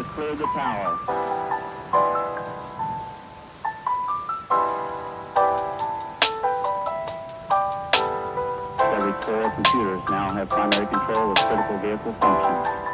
has cleared the tower. Every core computers now have primary control of critical vehicle functions.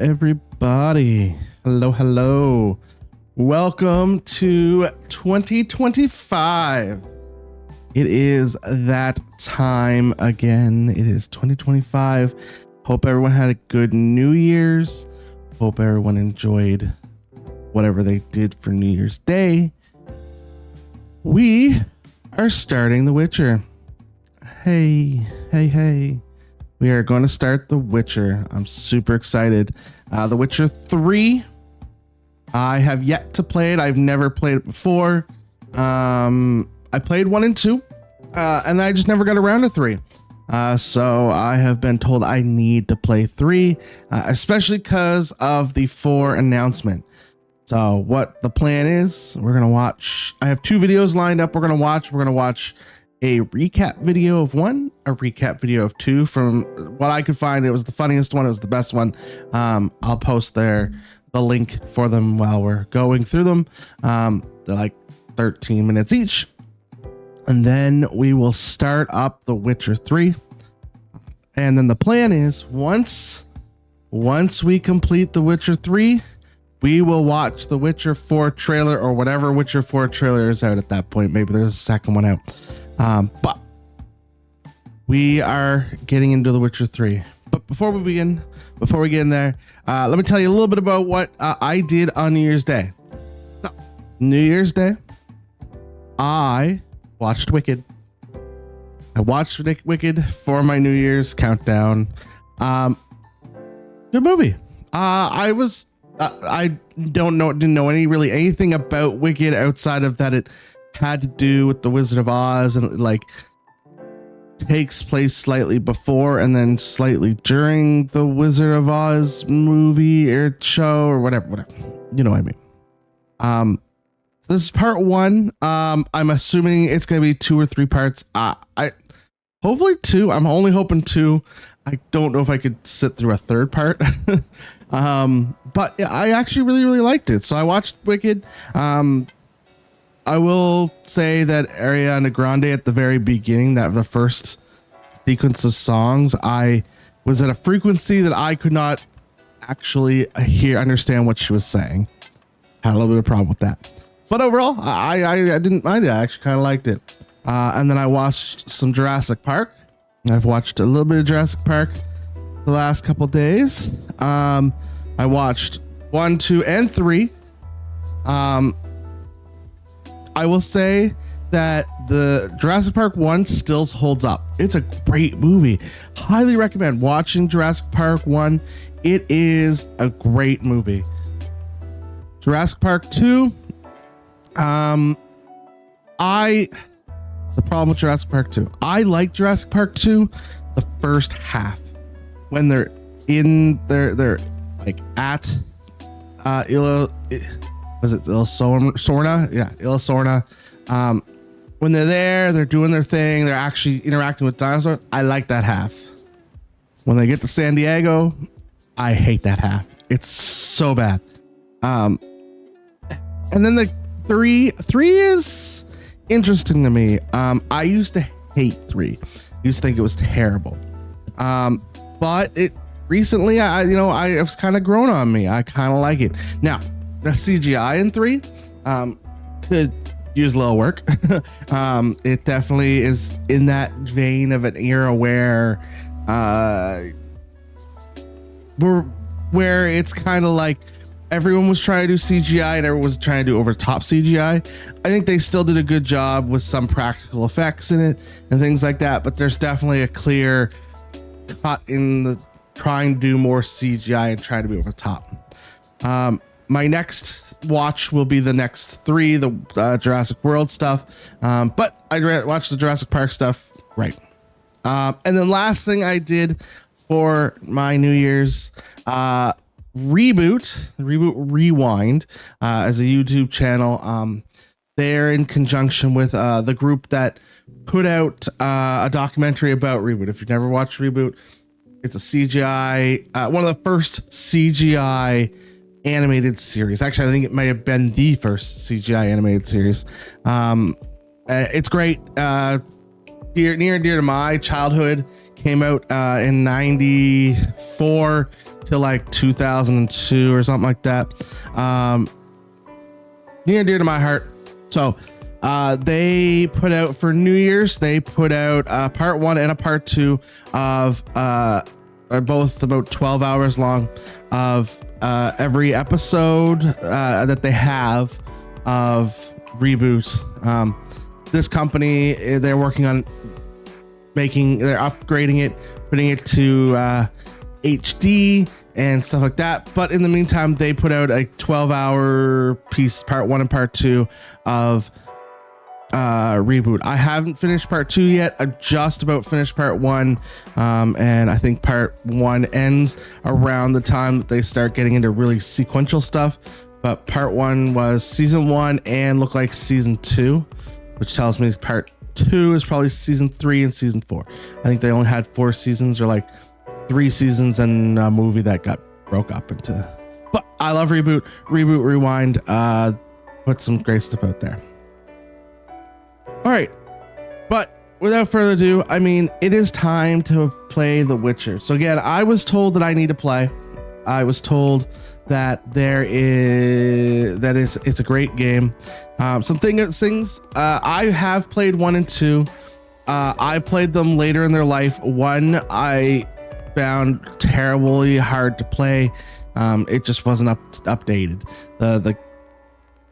everybody. Hello. Welcome to 2025. It is that time again. It is 2025. Hope everyone had a good New Year's. Hope everyone enjoyed whatever they did for New Year's Day. We are starting The Witcher. Hey. We are going to start The Witcher. I'm super excited. The Witcher 3. I have yet to play it. I've never played it before. I played 1 and 2, and I just never got around to 3. So I have been told I need to play 3, especially because of the 4 announcement. So what the plan is, we're going to watch. I have 2 videos lined up. We're going to watch a recap video of 1, a recap video of 2. From what I could find, it was the funniest one. It was the best one. I'll post the link for them while we're going through them. They're like 13 minutes each. And then we will start up The Witcher 3. And then the plan is once we complete The Witcher 3, we will watch the Witcher 4 trailer or whatever Witcher 4 trailer is out at that point. Maybe there's a second one out. But we are getting into The Witcher 3. But before we get in there, let me tell you a little bit about what I did on New Year's Day. So, New Year's Day, I watched Wicked. I watched Wicked for my New Year's countdown. Good movie. I didn't know anything about Wicked outside of that it had to do with the Wizard of Oz and like takes place slightly before and then slightly during the Wizard of Oz movie or show or whatever. You know what I mean? This is part 1. I'm assuming it's gonna be 2 or 3 parts. Hopefully 2. I'm only hoping 2. I don't know if I could sit through a 3rd part. But yeah, I actually really liked it. So I watched Wicked. I will say that Ariana Grande at the very beginning, that the first sequence of songs, I was at a frequency that I could not actually understand what she was saying. Had a little bit of problem with that. But overall, I didn't mind it. I actually kind of liked it. And then I watched some Jurassic Park. I've watched a little bit of Jurassic Park the last couple days. I watched 1, 2, and 3. I will say that the Jurassic Park 1 still holds up. It's a great movie. Highly recommend watching Jurassic Park 1. It is a great movie. Jurassic Park 2. The problem with Jurassic Park 2. I like Jurassic Park 2 the first half. When they're like at Sorna? Yeah, Isla Sorna. When they're there, they're doing their thing, they're actually interacting with dinosaurs. I like that half. When they get to San Diego, I hate that half. It's so bad. And then the 3 is interesting to me. I used to hate 3. I used to think it was terrible. But it recently, I it's kind of grown on me. I kind of like it. Now, the CGI in 3 could use a little work. It definitely is in that vein of an era where it's kind of like everyone was trying to do CGI and everyone was trying to do over top CGI. I think they still did a good job with some practical effects in it and things like that, but there's definitely a clear cut in the trying to do more CGI and trying to be over top. My next watch will be the next 3, the Jurassic World stuff. But I watched the Jurassic Park stuff. Right. And then last thing I did for my New Year's, Reboot Rewind, as a YouTube channel. They're in conjunction with the group that put out a documentary about Reboot. If you've never watched Reboot, it's a CGI, one of the first CGI animated series. Actually, I think it might have been the first CGI animated series. It's great. Near and dear to my childhood. came out in 94 to like 2002 or something like that. Near and dear to my heart. So they put out for New Year's, they put out part 1 and a part 2 of both about 12 hours long of every episode that they have of Reboot. This company, they're working on they're upgrading it, putting it to HD and stuff like that. But in the meantime, they put out a 12-hour piece, part 1 and part 2 of Reboot. I haven't finished part 2 yet. I just about finished part 1, and I think part 1 ends around the time that they start getting into really sequential stuff. But part 1 was season 1 and looked like season 2, which tells me part 2 is probably season 3 and season 4. I think they only had 4 seasons, or like 3 seasons and a movie that got broke up into. But I love Reboot. Reboot Rewind put some great stuff out there. All right, but without further ado, I mean, it is time to play The Witcher. So again, I was told that I need to play. I was told that it's a great game. Some things I have played 1 and 2. I played them later in their life. 1 I found terribly hard to play. It just wasn't updated.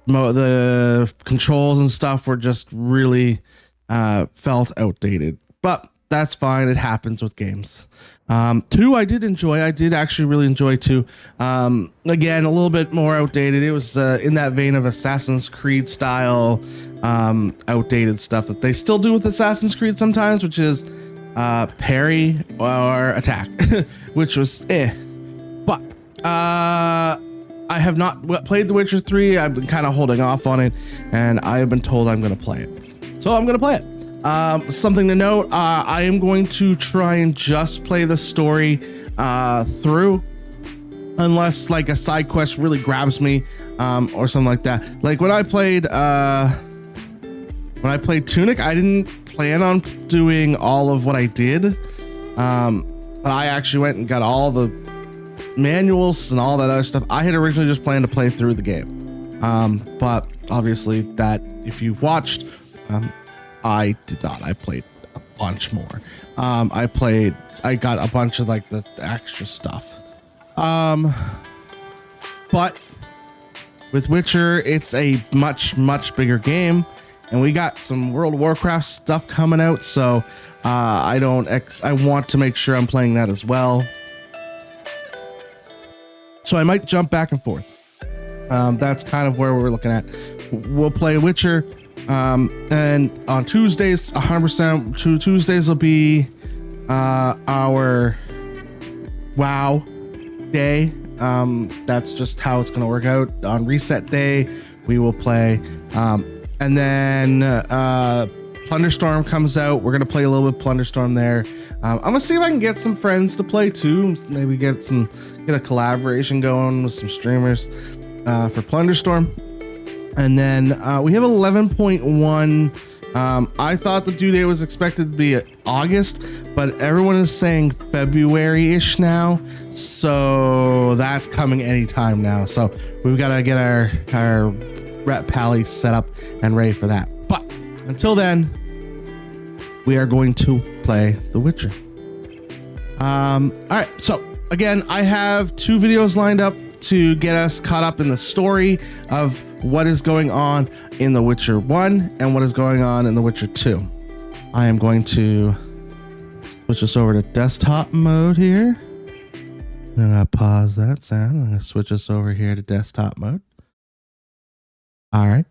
The controls and stuff were just really felt outdated, but that's fine. It happens with games. 2 I did enjoy. I did actually really enjoy 2. Again, a little bit more outdated. It was in that vein of Assassin's Creed style outdated stuff that they still do with Assassin's Creed sometimes, which is parry or attack, which was but I have not played The Witcher 3. I've been kind of holding off on it, and I have been told I'm going to play it. So I'm going to play it. Something to note, I am going to try and just play the story through, unless like a side quest really grabs me or something like that. Like when I played Tunic, I didn't plan on doing all of what I did. But I actually went and got all the manuals and all that other stuff. I had originally just planned to play through the game, but obviously that if you watched, I did not. I played a bunch more. I got a bunch of like the extra stuff, but with Witcher, it's a much bigger game, and we got some World of Warcraft stuff coming out, so I want to make sure I'm playing that as well. So I might jump back and forth. That's kind of where we're looking at. We'll play Witcher, and on Tuesdays, 100%. Tuesdays will be our WoW day. That's just how it's going to work out. On reset day, we will play, and then Plunderstorm comes out. We're going to play a little bit of Plunderstorm there. I'm going to see if I can get some friends to play too. Maybe get a collaboration going with some streamers for Plunderstorm. And then we have 11.1. I thought the due date was expected to be August, but everyone is saying February-ish now. So that's coming anytime now. So we've got to get our rep pally set up and ready for that. But until then, we are going to play The Witcher. All right. So again, I have 2 videos lined up to get us caught up in the story of what is going on in The Witcher 1 and what is going on in The Witcher 2. I am going to switch us over to desktop mode here. I'm going to pause that sound. I'm going to switch us over here to desktop mode. All right.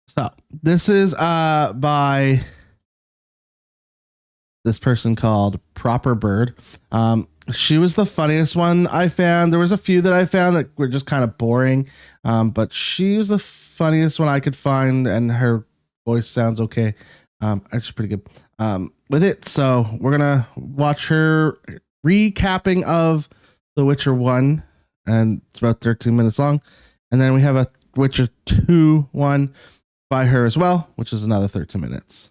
So this is by this person called Proper Bird. She was the funniest one I found. There was a few that I found that were just kind of boring, but she was the funniest one I could find, and her voice sounds okay. Actually pretty good with it. So we're gonna watch her recapping of The Witcher 1, and it's about 13 minutes long, and then we have a Witcher 2 one by her as well, which is another 13 minutes.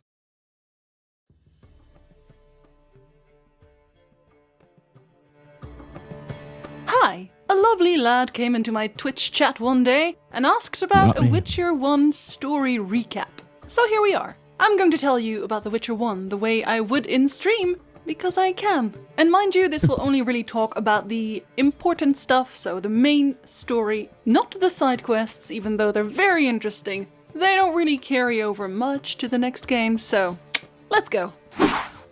A lovely lad came into my Twitch chat one day and asked about Not a me. Witcher 1 story recap. So here we are. I'm going to tell you about The Witcher 1 the way I would in stream, because I can. And mind you, this will only really talk about the important stuff, so the main story, not the side quests, even though they're very interesting. They don't really carry over much to the next game, so let's go.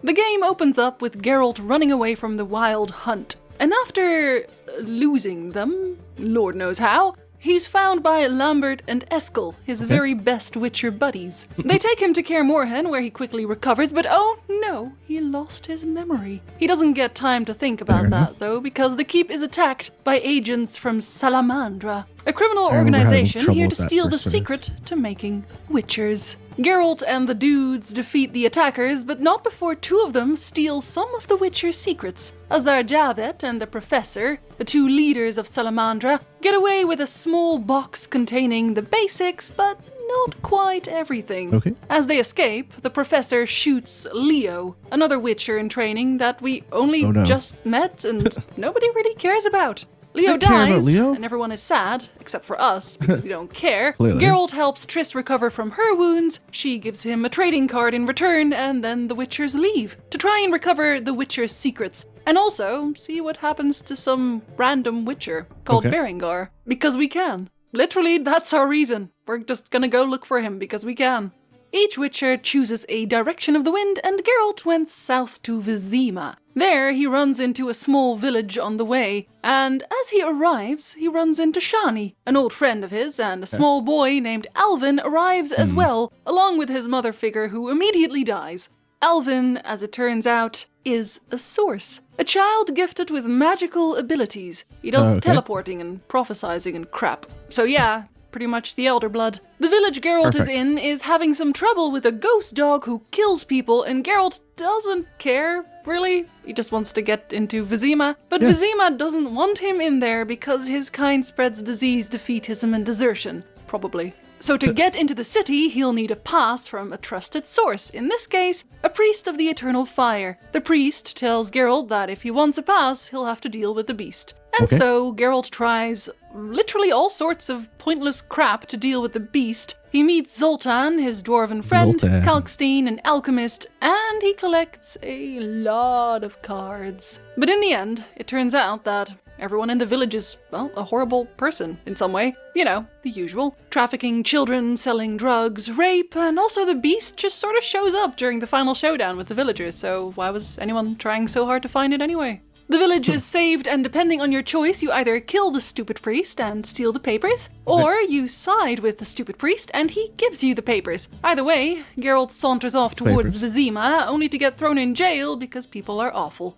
The game opens up with Geralt running away from the Wild Hunt. And after losing them, Lord knows how, he's found by Lambert and Eskel, his very best Witcher buddies. They take him to Kaer Morhen, where he quickly recovers, but oh no, he lost his memory. He doesn't get time to think about that, though, because the keep is attacked by agents from Salamandra, a criminal I remember having organization trouble here to with that steal the first phase. secret to making Witchers. Geralt and the dudes defeat the attackers, but not before two of them steal some of the Witcher's secrets. Azar Javet and the Professor, the two leaders of Salamandra, get away with a small box containing the basics, but not quite everything. Okay. As they escape, the Professor shoots Leo, another Witcher in training that we only Oh, no. just met and nobody really cares about. Leo I care about dies, Leo. and everyone is sad, except for us, because we don't care. Clearly. Geralt helps Triss recover from her wounds, she gives him a trading card in return, and then the Witchers leave to try and recover the Witcher's secrets, and also see what happens to some random Witcher called Okay. Berengar, because we can. Literally, that's our reason. We're just gonna go look for him because we can. Each Witcher chooses a direction of the wind, and Geralt went south to Vizima. There, he runs into a small village on the way, and as he arrives, he runs into Shani, an old friend of his, and a small boy named Alvin arrives as well, along with his mother figure who immediately dies. Alvin, as it turns out, is a source, a child gifted with magical abilities. He does Okay. teleporting and prophesizing and crap. So yeah, pretty much the Elder Blood. The village Geralt is Perfect. in is having some trouble with a ghost dog who kills people, and Geralt doesn't care, really. He just wants to get into Vizima. But Yes. Vizima doesn't want him in there because his kind spreads disease, defeatism, and desertion. Probably. So to get into the city, he'll need a pass from a trusted source, in this case, a priest of the Eternal Fire. The priest tells Geralt that if he wants a pass, he'll have to deal with the beast. And Okay. so Geralt tries literally all sorts of pointless crap to deal with the beast. He meets Zoltan, his dwarven friend, Zoltan. Kalkstein, an alchemist, and he collects a lot of cards. But in the end, it turns out that everyone in the village is, well, a horrible person in some way. You know, the usual. Trafficking children, selling drugs, rape, and also the beast just sort of shows up during the final showdown with the villagers, so why was anyone trying so hard to find it anyway? The village is saved, and depending on your choice, you either kill the stupid priest and steal the papers, or you side with the stupid priest and he gives you the papers. Either way, Geralt saunters off towards Vizima, only to get thrown in jail because people are awful.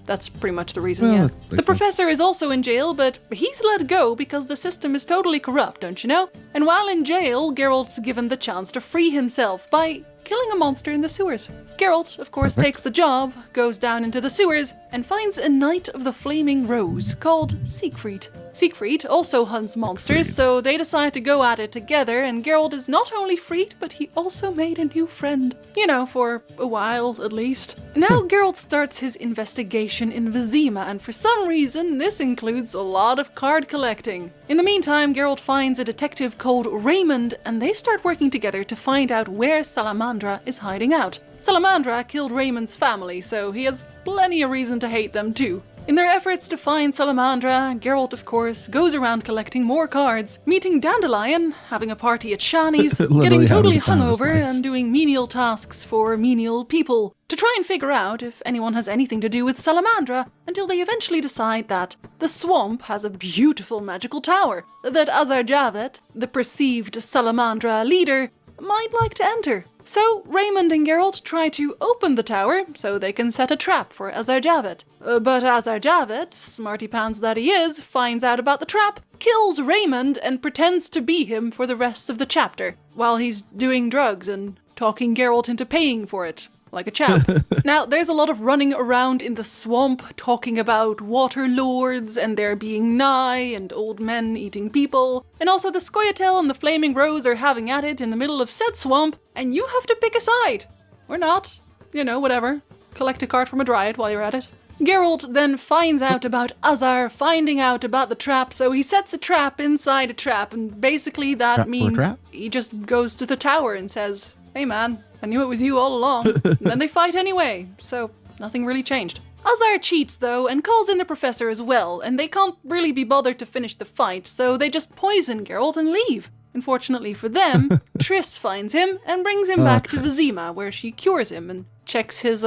That's pretty much the reason, Well, yeah. that makes The sense. professor is also in jail, but he's let go because the system is totally corrupt, don't you know? And while in jail, Geralt's given the chance to free himself by killing a monster in the sewers. Geralt, of course, takes the job, goes down into the sewers, and finds a Knight of the Flaming Rose called Siegfried. Siegfried also hunts monsters, so they decide to go at it together, and Geralt is not only freed, but he also made a new friend. You know, for a while at least. Now Geralt starts his investigation in Vizima, and for some reason this includes a lot of card collecting. In the meantime, Geralt finds a detective called Raymond, and they start working together to find out where Salamandra is hiding out. Salamandra killed Raymond's family, so he has plenty of reason to hate them too. In their efforts to find Salamandra, Geralt, of course, goes around collecting more cards, meeting Dandelion, having a party at Shani's, Literally getting totally having the time of his hungover, life. and doing menial tasks for menial people, to try and figure out if anyone has anything to do with Salamandra, until they eventually decide that the swamp has a beautiful magical tower that Azar Javet, the perceived Salamandra leader, might like to enter. So Raymond and Geralt try to open the tower so they can set a trap for Azar Javet. But Azar Javet, smarty pants that he is, finds out about the trap, kills Raymond, and pretends to be him for the rest of the chapter, while he's doing drugs and talking Geralt into paying for it. Like a chap. Now, there's a lot of running around in the swamp, talking about water lords and there being nigh and old men eating people. And also the Scoia'tael and the Flaming Rose are having at it in the middle of said swamp, and you have to pick a side. Or not. You know, whatever. Collect a card from a dryad while you're at it. Geralt then finds out about Azar finding out about the trap, so he sets a trap inside a trap, and basically that Trap for a means trap? he just goes to the tower and says, "Hey man, I knew it was you all along." And then they fight anyway, so nothing really changed. Azar cheats though and calls in the professor as well, and they can't really be bothered to finish the fight, so they just poison Geralt and leave. Unfortunately for them, Triss finds him and brings him back to Triss. Vizima, where she cures him and checks his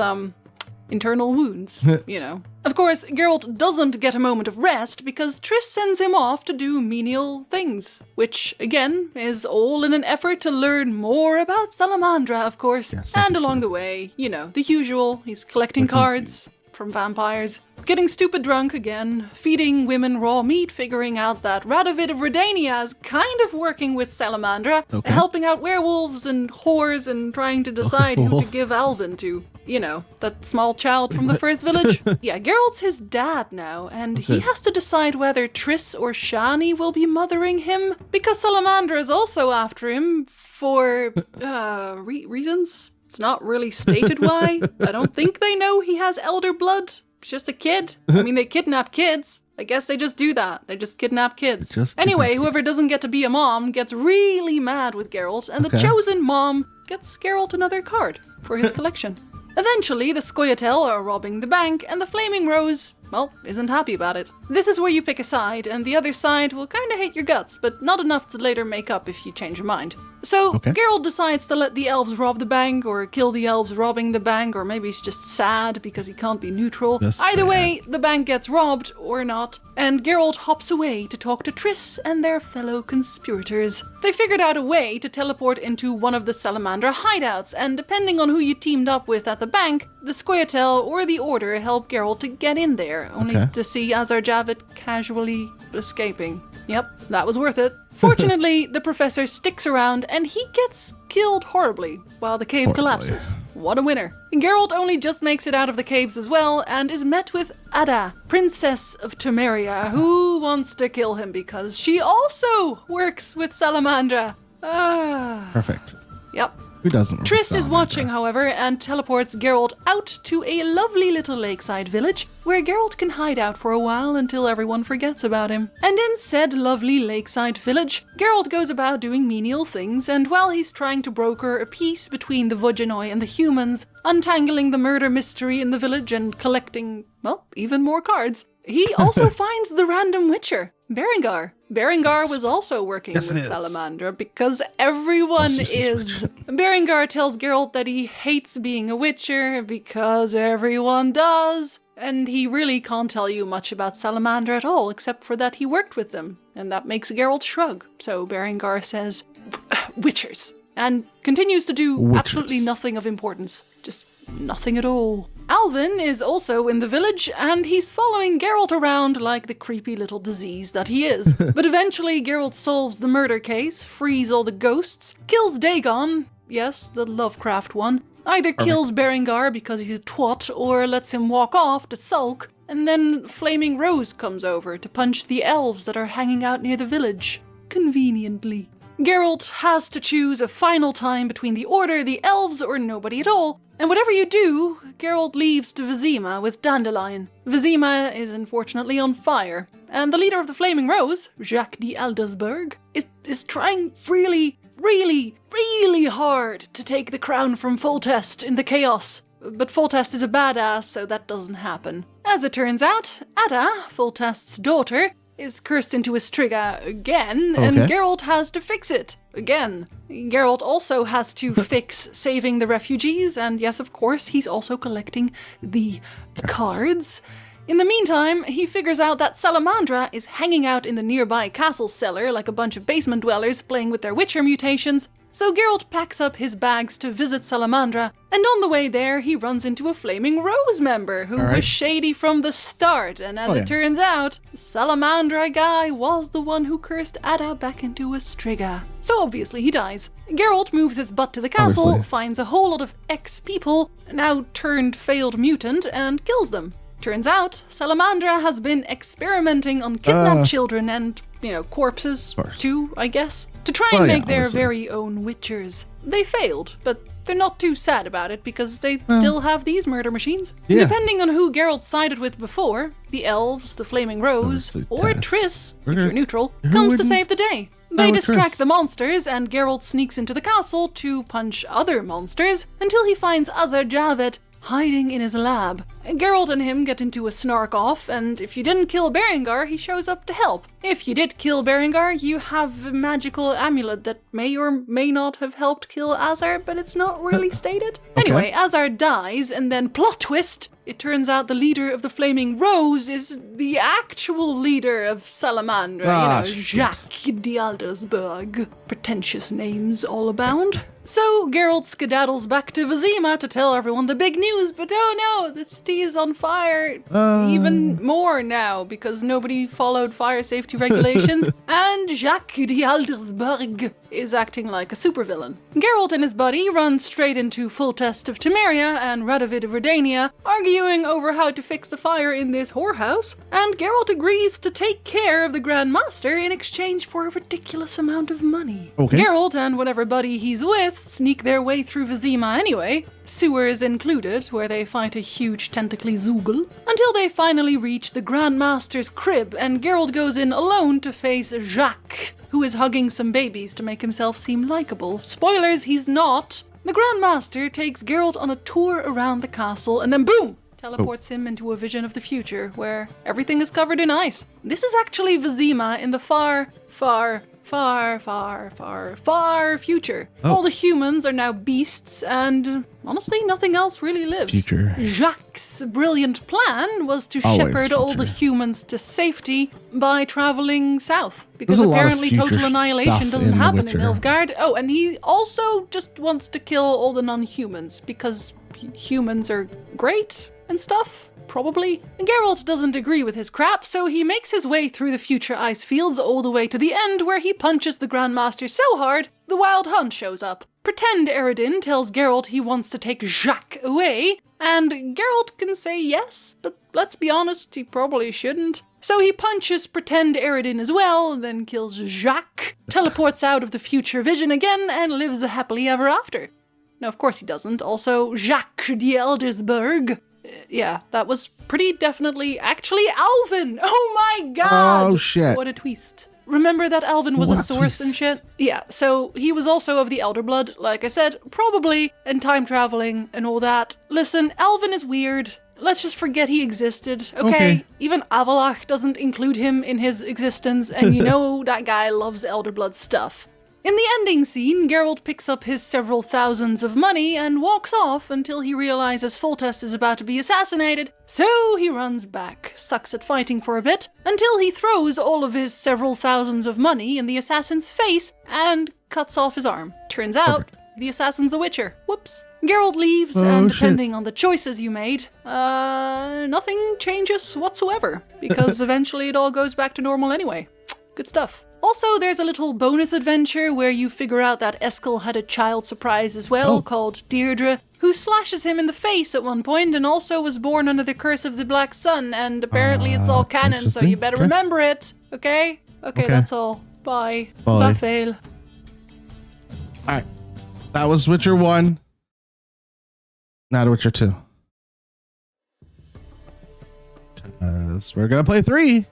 internal wounds, you know. Of course, Geralt doesn't get a moment of rest because Triss sends him off to do menial things, which, again, is all in an effort to learn more about Salamandra, of course. Yes, and obviously. along the way, you know, the usual. He's collecting cards from vampires, getting stupid drunk again, feeding women raw meat, figuring out that Radovid of Redania is kind of working with Salamandra, Okay. helping out werewolves and whores and trying to decide who to cool. give Alvin to. You know, that small child from the first village. Yeah, Geralt's his dad now, and he Okay. has to decide whether Triss or Shani will be mothering him, because Salamandra is also after him for, reasons. It's not really stated why. I don't think they know he has elder blood. He's just a kid. I mean, they kidnap kids. I guess they just do that. They just kidnap kids. Just Anyway, kidnap whoever doesn't get to be a mom gets really mad with Geralt, and the Okay. chosen mom gets Geralt another card for his collection. Eventually, the Scoia'tael are robbing the bank, and the Flaming Rose, well, isn't happy about it. This is where you pick a side, and the other side will kinda hate your guts, but not enough to later make up if you change your mind. So, Okay. Geralt decides to let the elves rob the bank, or kill the elves robbing the bank, or maybe he's just sad because he can't be neutral. Just Either sad. way, the bank gets robbed, or not, and Geralt hops away to talk to Triss and their fellow conspirators. They figured out a way to teleport into one of the Salamandra hideouts, and depending on who you teamed up with at the bank, the Scoia'tael or the Order help Geralt to get in there, only Okay. to see Azar Javit casually escaping. Yep, that was worth it. Fortunately, the professor sticks around and he gets killed horribly while the cave Horribly. collapses. What a winner. Geralt only just makes it out of the caves as well and is met with Ada, Princess of Temeria, who wants to kill him because she also works with Salamandra. Perfect. Yep. Who doesn't? work with Triss is Salamandra? watching, however, and teleports Geralt out to a lovely little lakeside village where Geralt can hide out for a while until everyone forgets about him. And in said lovely lakeside village, Geralt goes about doing menial things, and while he's trying to broker a peace between the Vujinoi and the humans, untangling the murder mystery in the village and collecting, well, even more cards, he also finds the random witcher, Berengar. Berengar was also working Yes, it with is. Salamandra because everyone Also is. Berengar tells Geralt that he hates being a witcher because everyone does, and he really can't tell you much about Salamandra at all except for that he worked with them, and that makes Geralt shrug. So Berengar says, "Witchers," and continues to do Witchers. absolutely nothing of importance. Just nothing at all. Alvin is also in the village, and he's following Geralt around like the creepy little disease that he is. But eventually, Geralt solves the murder case, frees all the ghosts, kills Dagon, yes, the Lovecraft one, either kills Berengar because he's a twat, or lets him walk off to sulk, and then Flaming Rose comes over to punch the elves that are hanging out near the village. Conveniently. Geralt has to choose a final time between the Order, the Elves, or nobody at all. And whatever you do, Geralt leaves to Vizima with Dandelion. Vizima is unfortunately on fire, and the leader of the Flaming Rose, Jacques de Aldesberg, is trying really, really, really hard to take the crown from Foltest in the chaos. But Foltest is a badass, so that doesn't happen. As it turns out, Ada, Foltest's daughter, is cursed into a Striga again, and Okay. Geralt has to fix it again. Geralt also has to fix saving the refugees, and yes, of course, he's also collecting the cards. In the meantime, he figures out that Salamandra is hanging out in the nearby castle cellar like a bunch of basement dwellers playing with their Witcher mutations, so Geralt packs up his bags to visit Salamandra, and on the way there he runs into a Flaming Rose member who Alright. was shady from the start, and as Oh, it yeah. turns out, the Salamandra guy was the one who cursed Ada back into a Striga. So obviously he dies. Geralt moves his butt to the castle, Obviously. finds a whole lot of ex-people, now turned failed mutant, and kills them. Turns out, Salamandra has been experimenting on kidnapped children and, corpses course. too, I guess, to try and Well, yeah, make their obviously. very own witchers. They failed, but they're not too sad about it because they still have these murder machines. Yeah. Depending on who Geralt sided with before, the elves, the Flaming Rose, Obviously or Tess. Triss, if you're neutral, Who comes to wouldn't- save the day. They with distract Triss? the monsters, and Geralt sneaks into the castle to punch other monsters until he finds Azar Javed hiding in his lab. Geralt and him get into a snark off, and if you didn't kill Berengar, he shows up to help. If you did kill Berengar, you have a magical amulet that may or may not have helped kill Azar, but it's not really stated. Anyway, Azar dies, and then plot twist! It turns out the leader of the Flaming Rose is the actual leader of Salamandra, Shit. Jacques d'Aldersberg. Pretentious names all abound. So Geralt skedaddles back to Vizima to tell everyone the big news, but oh no, the city is on fire even more now because nobody followed fire safety regulations, and Jacques d'Aldersberg is acting like a supervillain. Geralt and his buddy run straight into Foltest of Temeria and Radovid of Redania, arguing over how to fix the fire in this whorehouse, and Geralt agrees to take care of the Grand Master in exchange for a ridiculous amount of money. Okay. Geralt and whatever buddy he's with sneak their way through Vizima anyway, sewers included, where they fight a huge tentacly Zoogle, until they finally reach the Grand Master's crib, and Geralt goes in alone to face Jacques, who is hugging some babies to make himself seem likable. Spoilers, he's not. The Grand Master takes Geralt on a tour around the castle, and then boom! Teleports him into a vision of the future, where everything is covered in ice. This is actually Vizima in the far future. All the humans are now beasts, and honestly, nothing else really lives. Future. Jacques' brilliant plan was to Always shepherd all the future. humans to safety by traveling south, because There's a lot of apparently future total annihilation stuff doesn't in The happen in Witcher. Nilfgaard. Oh, and he also just wants to kill all the non-humans, because humans are great and stuff. Probably. Geralt doesn't agree with his crap, so he makes his way through the future ice fields all the way to the end, where he punches the Grandmaster so hard, the Wild Hunt shows up. Pretend Eredin tells Geralt he wants to take Jacques away, and Geralt can say yes, but let's be honest, he probably shouldn't. So he punches Pretend Eredin as well, then kills Jacques, teleports out of the future vision again, and lives happily ever after. No, of course he doesn't. Also, Jacques d'Aldersberg. Yeah, that was pretty definitely actually Alvin! Oh my god! Oh, shit. What a twist. Remember that Alvin was What a a source and twist. shit? Yeah, so he was also of the Elder Blood, like I said, probably, and time traveling and all that. Listen, Alvin is weird. Let's just forget he existed, okay? Even Avalach doesn't include him in his existence, and you know that guy loves Elder Blood stuff. In the ending scene, Geralt picks up his several thousands of money and walks off until he realizes Foltest is about to be assassinated, so he runs back, sucks at fighting for a bit, until he throws all of his several thousands of money in the assassin's face and cuts off his arm. Turns out, the assassin's a witcher. Whoops. Geralt leaves, and shit. depending on the choices you made, nothing changes whatsoever, because eventually it all goes back to normal anyway. Good stuff. Also, there's a little bonus adventure where you figure out that Eskel had a child surprise as well, called Deirdre, who slashes him in the face at one point and also was born under the curse of the Black Sun, and apparently it's all canon, so you interesting. better Okay. remember it, okay? Okay, that's all. Bye. Bye. Fail. Alright. That was Witcher 1. Now to Witcher 2. Because we're going to play 3.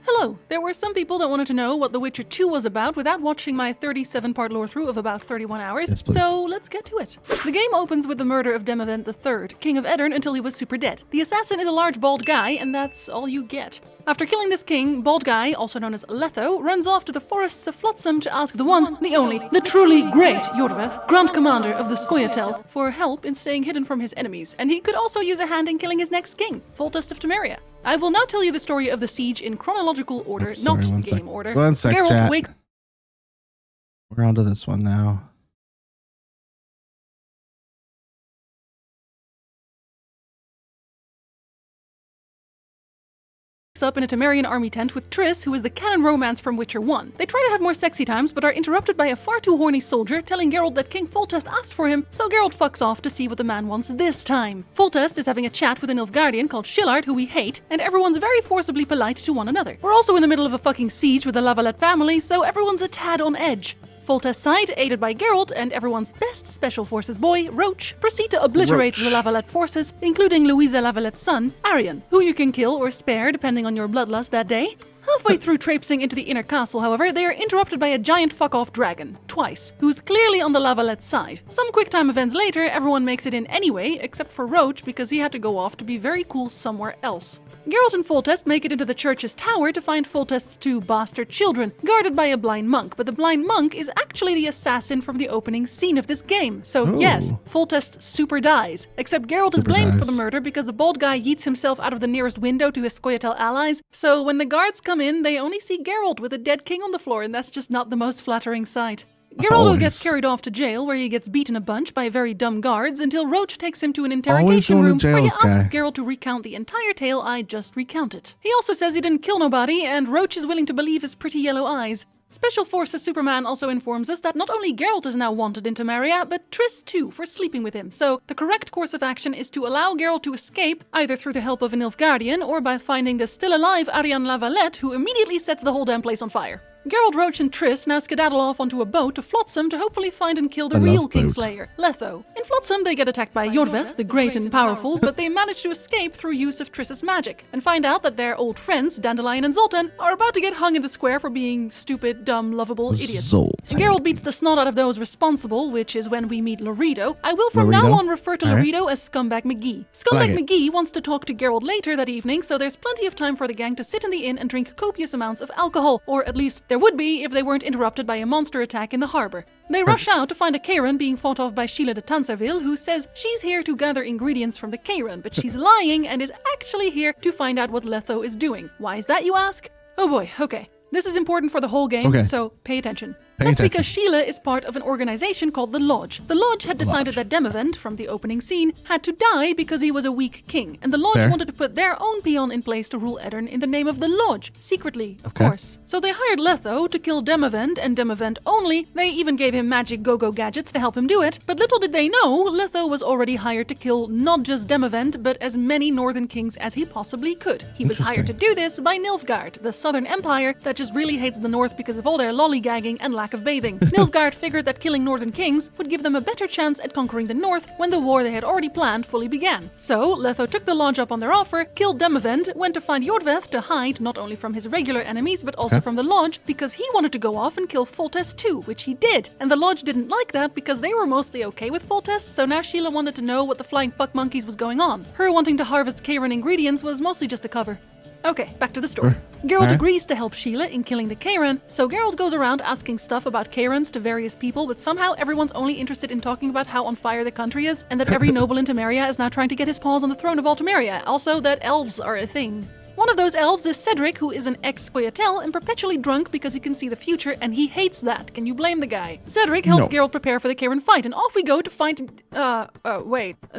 Hello! There were some people that wanted to know what The Witcher 2 was about without watching my 37-part lore-through of about 31 hours, Yes, please. so let's get to it. The game opens with the murder of Demavend III, king of Edirn until he was super dead. The assassin is a large bald guy, and that's all you get. After killing this king, Bald Guy, also known as Letho, runs off to the forests of Flotsam to ask the one, the only, the truly great Yorveth, Grand Commander of the Scoia'tael, for help in staying hidden from his enemies, and he could also use a hand in killing his next king, Foltest of Temeria. I will now tell you the story of the siege in chronological order, Sorry, not one game sec. order. One sec, Geralt chat. wakes We're on to this one now. up in a Temerian army tent with Triss, who is the canon romance from Witcher 1. They try to have more sexy times, but are interrupted by a far too horny soldier telling Geralt that King Foltest asked for him, so Geralt fucks off to see what the man wants this time. Foltest is having a chat with a Nilfgaardian called Shillard, who we hate, and everyone's very forcibly polite to one another. We're also in the middle of a fucking siege with the Lavalette family, so everyone's a tad on edge. Foltest's side, aided by Geralt and everyone's best Special Forces boy, Roach, proceed to obliterate the Lavalette forces, including Louisa Lavalette's son, Arion, who you can kill or spare depending on your bloodlust that day. Halfway through traipsing into the inner castle, however, they are interrupted by a giant fuck-off dragon, twice, who's clearly on the Lavalette side. Some quick time events later, everyone makes it in anyway, except for Roach because he had to go off to be very cool somewhere else. Geralt and Foltest make it into the church's tower to find Foltest's 2 bastard children, guarded by a blind monk, but the blind monk is actually the assassin from the opening scene of this game. So yes, Foltest super dies, except Geralt is blamed for the murder because the bald guy yeets himself out of the nearest window to his Scoia'tael allies, so when the guards come in, they only see Geralt with a dead king on the floor, and that's just not the most flattering sight. Geraldo gets carried off to jail, where he gets beaten a bunch by very dumb guards until Roach takes him to an interrogation room where he asks Geralt to recount the entire tale I just recounted. He also says he didn't kill nobody, and Roach is willing to believe his pretty yellow eyes. Special Forces Superman also informs us that not only Geralt is now wanted in Temeria, but Triss too for sleeping with him, so the correct course of action is to allow Geralt to escape, either through the help of a Nilfgaardian or by finding the still alive Ariane Lavalette, who immediately sets the whole damn place on fire. Geralt, Roach, and Triss now skedaddle off onto a boat to Flotsam to hopefully find and kill the real Kingslayer, Letho. In Flotsam, they get attacked by Jorveth, the great and powerful, but they manage to escape through use of Triss's magic, and find out that their old friends, Dandelion and Zoltan, are about to get hung in the square for being stupid, dumb, lovable idiots. Geralt beats the snot out of those responsible, which is when we meet Loredo. I will from now on refer to Loredo as Scumbag McGee. Scumbag McGee wants to talk to Geralt later that evening, so there's plenty of time for the gang to sit in the inn and drink copious amounts of alcohol, or at least there would be if they weren't interrupted by a monster attack in the harbor. They rush out to find a Karen being fought off by Sheila de Tanserville, who says she's here to gather ingredients from the Karen, but she's lying and is actually here to find out what Letho is doing. Why is that, you ask? Oh boy, okay. This is important for the whole game, so pay attention. That's because Sheila is part of an organization called the Lodge. The Lodge had decided that Demavend, from the opening scene, had to die because he was a weak king, and the Lodge wanted to put their own peon in place to rule Edirn in the name of the Lodge, secretly, of course. So they hired Letho to kill Demavend, and Demavend only. They even gave him magic go-go gadgets to help him do it, but little did they know, Letho was already hired to kill not just Demavend, but as many northern kings as he possibly could. He was hired to do this by Nilfgaard, the southern empire that just really hates the north because of all their lollygagging and lack of bathing. Nilfgaard figured that killing northern kings would give them a better chance at conquering the north when the war they had already planned fully began. So, Letho took the Lodge up on their offer, killed Demavend, went to find Jorveth to hide not only from his regular enemies but also from the Lodge because he wanted to go off and kill Foltest too, which he did. And the Lodge didn't like that because they were mostly okay with Foltest, so now Sheila wanted to know what the flying fuck monkeys was going on. Her wanting to harvest Karen ingredients was mostly just a cover. Okay, back to the story. Geralt agrees to help Sheila in killing the Karen, so Geralt goes around asking stuff about Karens to various people, but somehow everyone's only interested in talking about how on fire the country is, and that every noble in Temeria is now trying to get his paws on the throne of all Temeria, also that elves are a thing. One of those elves is Cedric, who is an ex-Scoia'tael and perpetually drunk because he can see the future, and he hates that. Can you blame the guy? Cedric helps Geralt prepare for the Karen fight, and off we go to find...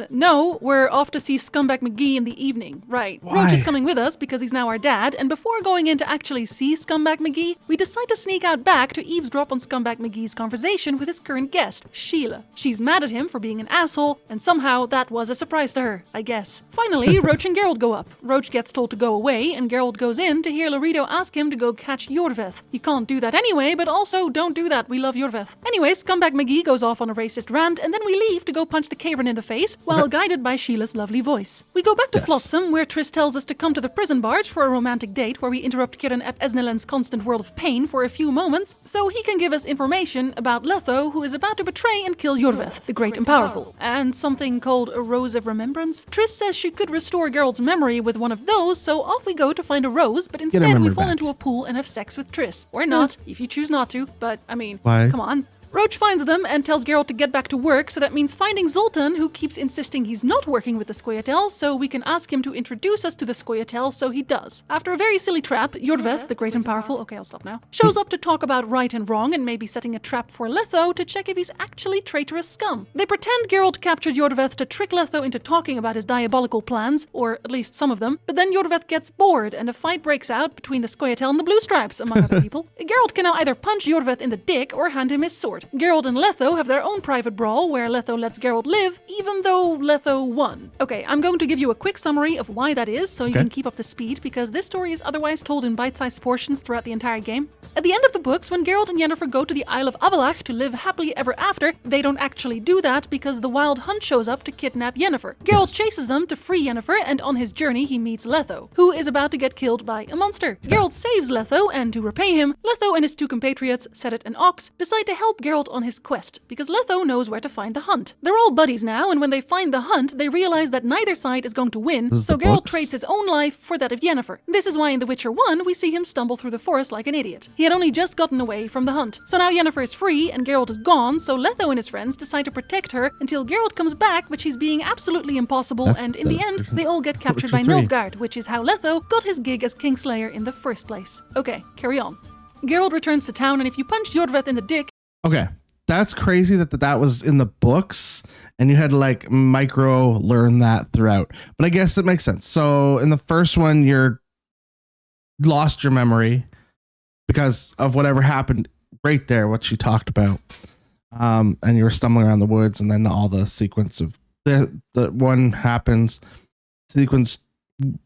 no, we're off to see Scumbag McGee in the evening. Right. Roach is coming with us because he's now our dad, and before going in to actually see Scumbag McGee, we decide to sneak out back to eavesdrop on Scumbag McGee's conversation with his current guest, Sheila. She's mad at him for being an asshole, and somehow that was a surprise to her, I guess. Finally, Roach and Geralt go up. Roach gets told to go away, and Geralt goes in to hear Loredo ask him to go catch Jorveth. You can't do that anyway, but also don't do that, we love Jorveth. Anyway, Scumbag McGee goes off on a racist rant, and then we leave to go punch the Karen in the face, while guided by Sheila's lovely voice. We go back to Flotsam, where Triss tells us to come to the prison barge for a romantic date where we interrupt Kieran ep Esnelen's constant world of pain for a few moments, so he can give us information about Letho, who is about to betray and kill Jorveth, the great and powerful, and something called a Rose of Remembrance. Triss says she could restore Geralt's memory with one of those, so off we go to find a rose, but instead we fall into a pool and have sex with Triss. Or not, if you choose not to, but I mean, come on. Roach finds them and tells Geralt to get back to work, so that means finding Zoltan, who keeps insisting he's not working with the Scoia'tael, so we can ask him to introduce us to the Scoia'tael, so he does. After a very silly trap, Jorveth, the great and powerful, okay, I'll stop now, shows up to talk about right and wrong and maybe setting a trap for Letho to check if he's actually traitorous scum. They pretend Geralt captured Jorveth to trick Letho into talking about his diabolical plans, or at least some of them, but then Jorveth gets bored and a fight breaks out between the Scoia'tael and the Blue Stripes, among other people. Geralt can now either punch Jorveth in the dick or hand him his sword. short, Geralt and Letho have their own private brawl where Letho lets Geralt live, even though Letho won. Okay, I'm going to give you a quick summary of why that is so you can keep up to speed, because this story is otherwise told in bite-sized portions throughout the entire game. At the end of the books, when Geralt and Yennefer go to the Isle of Avalach to live happily ever after, they don't actually do that because the Wild Hunt shows up to kidnap Yennefer. Geralt chases them to free Yennefer, and on his journey he meets Letho, who is about to get killed by a monster. Geralt saves Letho, and to repay him, Letho and his two compatriots, Sedit and Ox, decide to help Geralt on his quest, because Letho knows where to find the hunt. They're all buddies now, and when they find the hunt, they realize that neither side is going to win, so Geralt trades his own life for that of Yennefer. This is why in The Witcher 1 we see him stumble through the forest like an idiot. He had only just gotten away from the hunt. So now Yennefer is free and Geralt is gone, so Letho and his friends decide to protect her until Geralt comes back, but she's being absolutely impossible, and in the end, they all get captured by Nilfgaard, which is how Letho got his gig as Kingslayer in the first place. Okay, carry on. Geralt returns to town, and if you punch Jorveth in the dick... Okay, that's crazy that was in the books, and you had to like micro learn that throughout. But I guess it makes sense. So in the first one, you're lost your memory because of whatever happened right there, what she talked about. And you were stumbling around the woods, and then all the sequence of the one happens. Sequence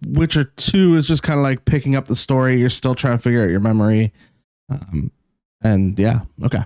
Witcher 2 is just kind of like picking up the story. You're still trying to figure out your memory. And yeah, okay.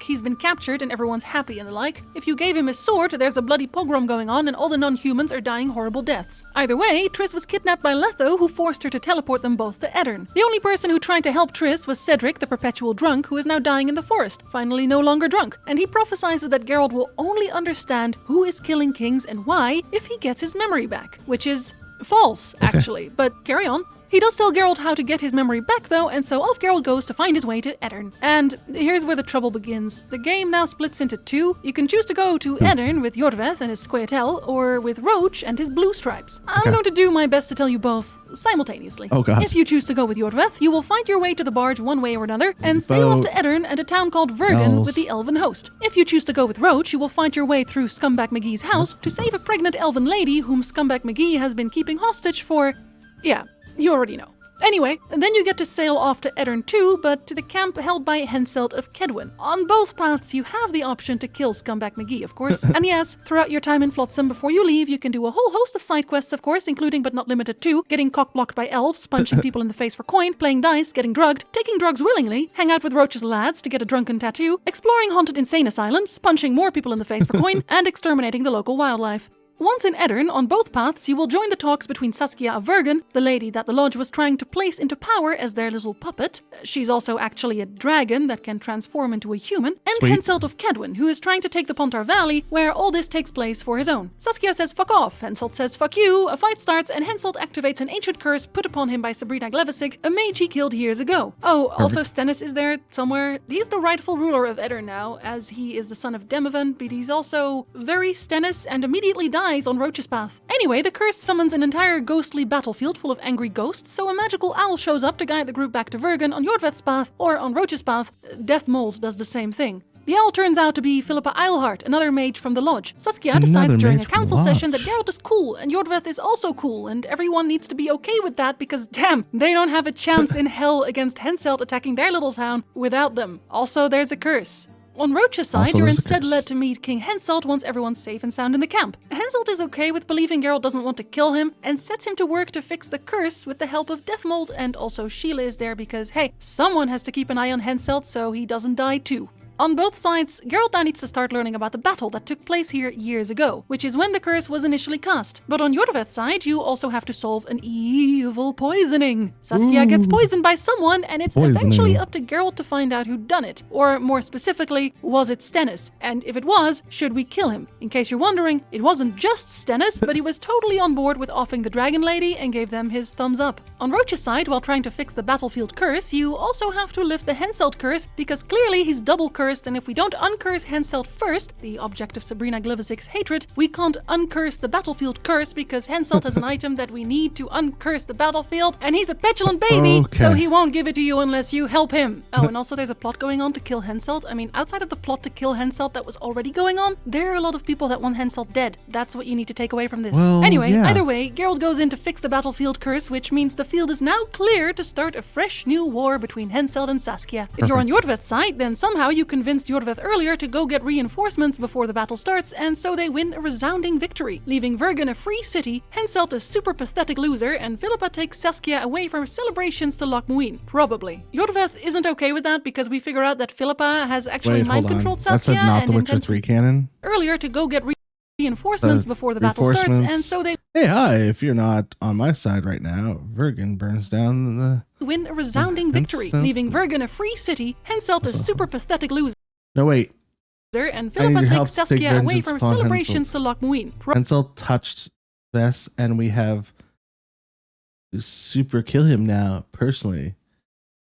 He's been captured and everyone's happy and the like. If you gave him his sword, there's a bloody pogrom going on and all the non-humans are dying horrible deaths. Either way, Triss was kidnapped by Letho, who forced her to teleport them both to Aedirn. The only person who tried to help Triss was Cedric, the perpetual drunk, who is now dying in the forest, finally no longer drunk. And he prophesizes that Geralt will only understand who is killing kings and why if he gets his memory back, which is false, actually, but carry on. He does tell Geralt how to get his memory back though, and so off Geralt goes to find his way to Aedirn. And here's where the trouble begins. The game now splits into two. You can choose to go to Aedirn with Jorveth and his Squeatel, or with Roach and his blue stripes. I'm going to do my best to tell you both simultaneously. Oh god. If you choose to go with Jorveth, you will find your way to the barge one way or another, and sail off to Aedirn and a town called Vergen with the elven host. If you choose to go with Roach, you will find your way through Scumbag McGee's house to save a pregnant elven lady whom Scumbag McGee has been keeping hostage for... yeah, you already know. Anyway, then you get to sail off to Aedirn too, but to the camp held by Henselt of Kedwen. On both paths, you have the option to kill Scumbag McGee, of course. And yes, throughout your time in Flotsam before you leave, you can do a whole host of side quests, of course, including but not limited to getting cock-blocked by elves, punching people in the face for coin, playing dice, getting drugged, taking drugs willingly, hang out with Roach's lads to get a drunken tattoo, exploring haunted insane asylums, punching more people in the face for coin, and exterminating the local wildlife. Once in Aedirn, on both paths, you will join the talks between Saskia of Vergen, the lady that the Lodge was trying to place into power as their little puppet. She's also actually a dragon that can transform into a human. And Henselt of Kedwen, who is trying to take the Pontar Valley, where all this takes place for his own. Saskia says fuck off, Henselt says fuck you, a fight starts, and Henselt activates an ancient curse put upon him by Sabrina Glevissig, a mage he killed years ago. Oh, also Stennis is there somewhere. He's the rightful ruler of Aedirn now, as he is the son of Demovan, but he's also very Stennis and immediately dies on Roach's path. Anyway, the curse summons an entire ghostly battlefield full of angry ghosts, so a magical owl shows up to guide the group back to Vergen on Jorveth's path, or on Roach's path. Death Mold does the same thing. The owl turns out to be Philippa Eilhart, another mage from the Lodge. Saskia decides during a council session that Geralt is cool, and Jorveth is also cool, and everyone needs to be okay with that because, damn, they don't have a chance in hell against Henselt attacking their little town without them. Also, there's a curse. On Roach's side, you're instead led to meet King Henselt once everyone's safe and sound in the camp. Henselt is okay with believing Geralt doesn't want to kill him, and sets him to work to fix the curse with the help of Deathmold, and also Sheila is there because, hey, someone has to keep an eye on Henselt so he doesn't die too. On both sides, Geralt now needs to start learning about the battle that took place here years ago, which is when the curse was initially cast. But on Jorveth's side, you also have to solve an evil poisoning. Saskia gets poisoned by someone, and it's eventually up to Geralt to find out who done it. Or more specifically, was it Stennis? And if it was, should we kill him? In case you're wondering, it wasn't just Stennis, but he was totally on board with offing the Dragon Lady and gave them his thumbs up. On Roach's side, while trying to fix the battlefield curse, you also have to lift the Henselt curse because clearly he's double cursed uncursed, and if we don't uncurse Henselt first, the object of Sabrina Glivesic's hatred, we can't uncurse the battlefield curse because Henselt has an item that we need to uncurse the battlefield, and he's a petulant baby, so Okay. he won't give it to you unless you help him. Oh, and also there's a plot going on to kill Henselt. I mean, outside of the plot to kill Henselt that was already going on, there are a lot of people that want Henselt dead. That's what you need to take away from this. Well, Anyway, yeah. either way, Geralt goes in to fix the battlefield curse, which means the field is now clear to start a fresh new war between Henselt and Saskia. If you're on Yordveth's side, then somehow you convinced Yordveth earlier to go get reinforcements before the battle starts, and so they win a resounding victory, leaving Vergen a free city, Henselt a super pathetic loser, and Philippa takes Saskia away from celebrations to Loch Muin. Probably. Yordveth isn't okay with that because we figure out that Philippa has actually Wait, hold on. mind-controlled That's Saskia not and the Witcher intends 3 canon. earlier to go get reinforcements before the battle starts, Reinforcements. and so they Hey, hi. If you're not on my side right now, Vergen burns down the. win a resounding victory, Henselt. leaving Vergen a free city, Henselt a super pathetic loser, No, wait. and Philippa your help takes to take Saskia away vengeance from upon celebrations Henselt. to Loch Muin. Henselt touched Bess, and we have to super kill him now, personally.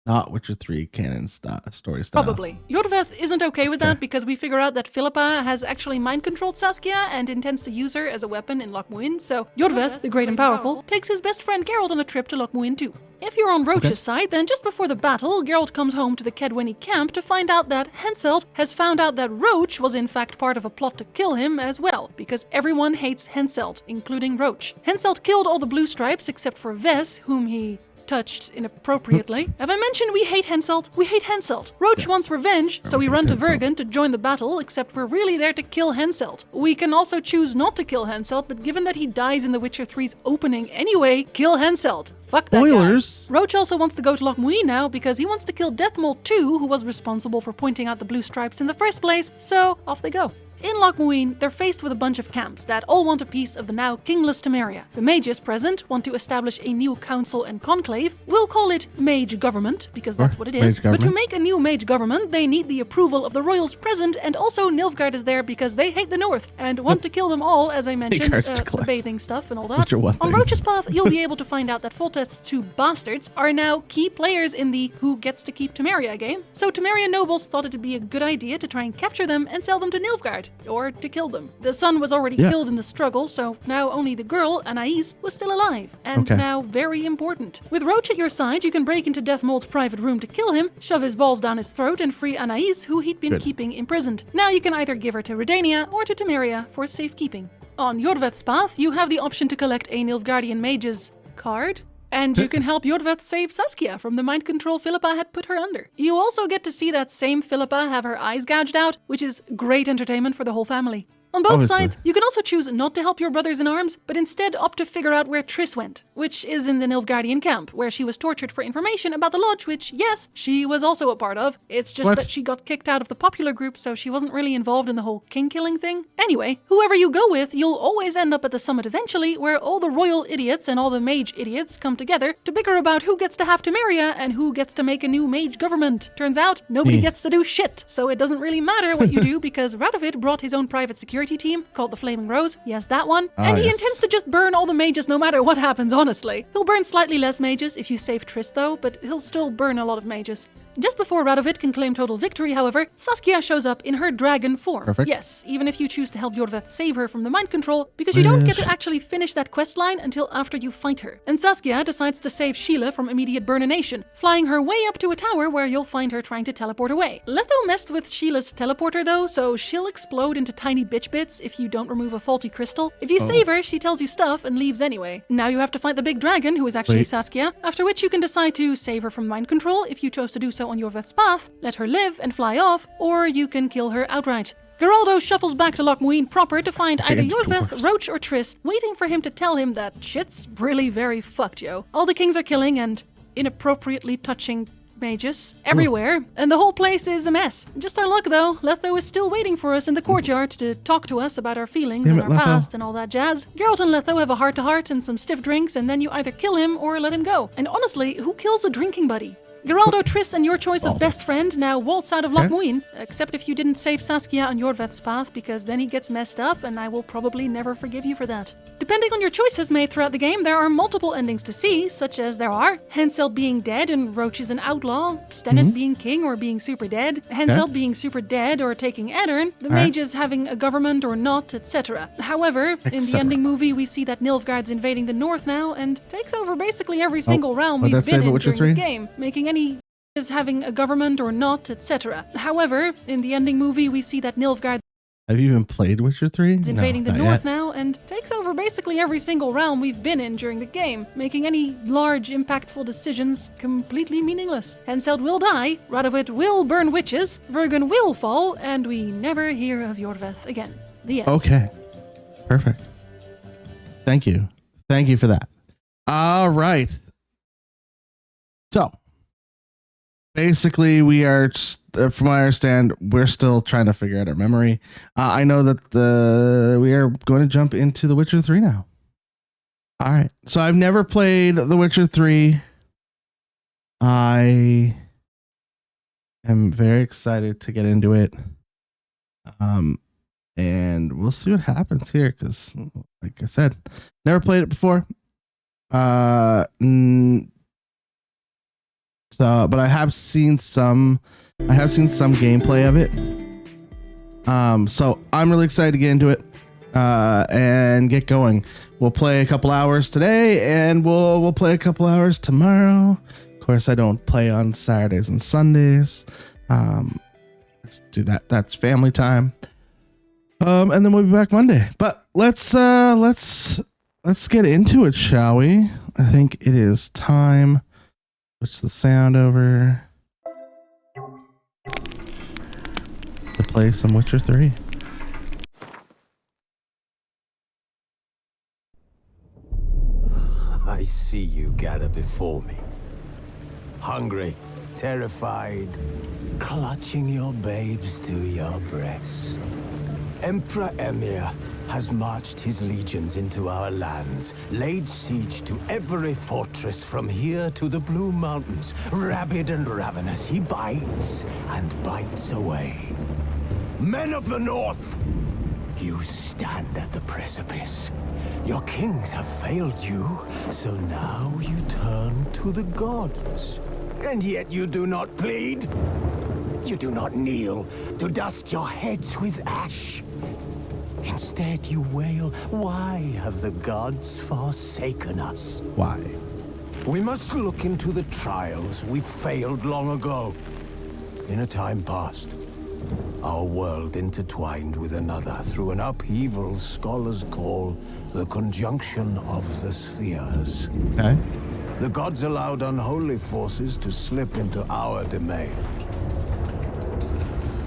Not Witcher 3 canon story style. Probably. Yordveth isn't okay with that because we figure out that Philippa has actually mind-controlled Saskia and intends to use her as a weapon in Loch Muin, so Yordveth, the great and powerful, takes his best friend Geralt on a trip to Loch Muin too. If you're on Roach's side, then just before the battle, Geralt comes home to the Kedwenny camp to find out that Henselt has found out that Roach was in fact part of a plot to kill him as well, because everyone hates Henselt, including Roach. Henselt killed all the blue stripes except for Ves, whom he touched inappropriately. Have I mentioned we hate Henselt? We hate Henselt. Roach Yes. wants revenge, so we hate run to Henselt. Vergen to join the battle, except we're really there to kill Henselt. We can also choose not to kill Henselt, but given that he dies in The Witcher 3's opening anyway, kill Henselt. Fuck that guy. Spoilers! Roach also wants to go to Loch Muin now because he wants to kill Deathmold too, who was responsible for pointing out the blue stripes in the first place, so off they go. In Loch Muin, they're faced with a bunch of camps that all want a piece of the now kingless Temeria. The mages present want to establish a new council and conclave. We'll call it mage government, because that's what it is. Mage But to government. make a new mage government, they need the approval of the royals present, and also Nilfgaard is there because they hate the North and want to kill them all, as I mentioned, cards to the collect. bathing stuff and all that. Which are one On thing. Roach's path, you'll be able to find out that Foltest's two bastards are now key players in the Who Gets to Keep Temeria game. So Temerian nobles thought it'd be a good idea to try and capture them and sell them to Nilfgaard, or to kill them. The son was already Yeah. killed in the struggle, so now only the girl, Anais, was still alive, and Okay. now very important. With Roach at your side, you can break into Deathmold's private room to kill him, shove his balls down his throat, and free Anais, who he'd been Good. keeping imprisoned. Now you can either give her to Redania or to Temeria for safekeeping. On Yordveth's path, you have the option to collect a Nilfgaardian mage's card, and you can help Yordveth save Saskia from the mind control Philippa had put her under. You also get to see that same Philippa have her eyes gouged out, which is great entertainment for the whole family. On both Obviously. sides, you can also choose not to help your brothers in arms, but instead opt to figure out where Triss went, which is in the Nilfgaardian camp, where she was tortured for information about the lodge, which, yes, she was also a part of. It's just What? that she got kicked out of the popular group, so she wasn't really involved in the whole king-killing thing. Anyway, whoever you go with, you'll always end up at the summit eventually, where all the royal idiots and all the mage idiots come together to bicker about who gets to have Temeria and who gets to make a new mage government. Turns out, nobody gets to do shit, so it doesn't really matter what you do, because Radovid brought his own private security team, called the Flaming Rose, yes, that one, and he yes. intends to just burn all the mages no matter what happens, honestly. He'll burn slightly less mages if you save Triss though, but he'll still burn a lot of mages. Just before Radovid can claim total victory, however, Saskia shows up in her dragon form. Perfect. Yes, even if you choose to help Yordveth save her from the mind control, because you don't get to actually finish that quest line until after you fight her. And Saskia decides to save Sheila from immediate burnination, flying her way up to a tower where you'll find her trying to teleport away. Letho messed with Sheila's teleporter though, so she'll explode into tiny bitch bits if you don't remove a faulty crystal. If you save her, she tells you stuff and leaves anyway. Now you have to fight the big dragon, who is actually Wait. Saskia, after which you can decide to save her from mind control if you chose to do so on Yordveth's path, let her live and fly off, or you can kill her outright. Geraldo shuffles back to Loch Muin proper to find either And Yordveth, dwarves. Roach, or Triss, waiting for him to tell him that shit's really very fucked, yo. All the kings are killing and inappropriately touching mages everywhere, and the whole place is a mess. Just our luck though, Letho is still waiting for us in the courtyard to talk to us about our feelings Damn and it, our Letho. past and all that jazz. Geralt and Letho have a heart-to-heart and some stiff drinks, and then you either kill him or let him go. And honestly, who kills a drinking buddy? Geraldo, Triss, and your choice of Baldur. best friend now waltz out of Loch Muin, except if you didn't save Saskia on Jorveth's path, because then he gets messed up, and I will probably never forgive you for that. Depending on your choices made throughout the game, there are multiple endings to see, such as there are Henselt being dead and Roach is an outlaw, Stennis being king or being super dead, Henselt being super dead or taking Aedirn, the mages having a government or not, etc. However, in the ending movie, we see that Nilfgaard's invading the north now and takes over basically every single realm we've that's been it, in Witcher during 3? the game, making any is having a government or not, etc. However, in the ending movie, we see that Nilfgaard Have you even played Witcher 3? is invading the not north yet. now and takes over basically every single realm we've been in during the game, making any large, impactful decisions completely meaningless. Henselt will die, Radovid will burn witches, Vergen will fall, and we never hear of Jorveth again. The end. Okay. Perfect. Thank you. Thank you for that. All right. So, basically, we are, from what I understand, we're still trying to figure out our memory. I know that we are going to jump into The Witcher 3 now. All right. So, I've never played The Witcher 3. I am very excited to get into it. And we'll see what happens here because, like I said, never played it before. But I have seen some gameplay of it. So I'm really excited to get into it and get going. We'll play a couple hours today, and we'll play a couple hours tomorrow. Of course, I don't play on Saturdays and Sundays. Let's do that. That's family time. And then we'll be back Monday. But let's get into it, shall we? I think it is time. Switch the sound over to play some Witcher 3. I see you gather before me. Hungry, terrified, clutching your babes to your breast. Emperor Emir has marched his legions into our lands, laid siege to every fortress from here to the Blue Mountains. Rabid and ravenous, he bites and bites away. Men of the North, you stand at the precipice. Your kings have failed you, so now you turn to the gods. And yet you do not plead. You do not kneel to dust your heads with ash. Instead, you wail, why have the gods forsaken us? Why? We must look into the trials we failed long ago. In a time past, our world intertwined with another through an upheaval scholars call the conjunction of the spheres. Okay. The gods allowed unholy forces to slip into our domain.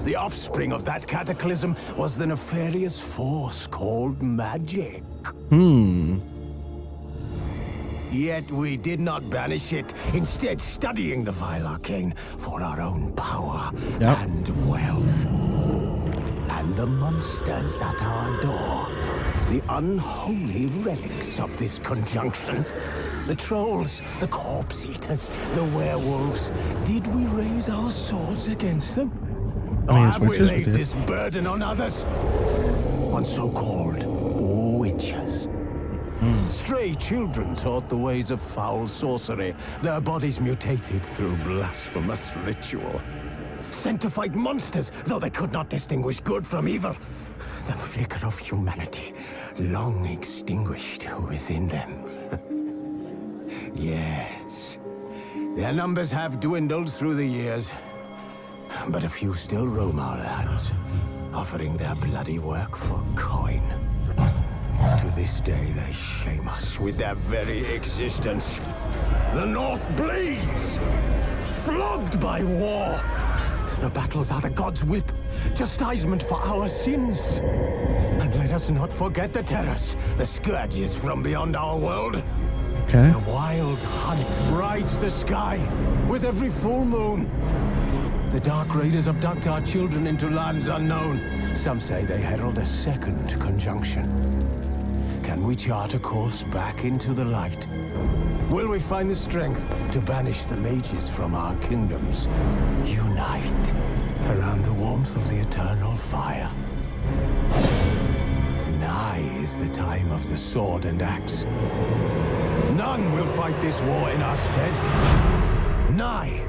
The offspring of that cataclysm was the nefarious force called magic. Yet we did not banish it, instead studying the vile arcane for our own power and wealth. And the monsters at our door, the unholy relics of this conjunction. The trolls, the corpse eaters, the werewolves. Did we raise our swords against them? Or as have we witches, we laid did. this burden on others? On so-called witches. Stray children taught the ways of foul sorcery, their bodies mutated through blasphemous ritual. Sent to fight monsters, though they could not distinguish good from evil. The flicker of humanity, long extinguished within them. Yes, their numbers have dwindled through the years, but a few still roam our lands, offering their bloody work for coin. To this day, they shame us with their very existence. The North bleeds, flogged by war. The battles are the gods' whip, chastisement for our sins. And let us not forget the terrors, the scourges from beyond our world. Okay. The wild hunt rides the sky with every full moon. The Dark Raiders abduct our children into lands unknown. Some say they herald a second conjunction. Can we chart a course back into the light? Will we find the strength to banish the mages from our kingdoms? Unite around the warmth of the eternal fire. Nigh is the time of the sword and axe. None will fight this war in our stead. Nigh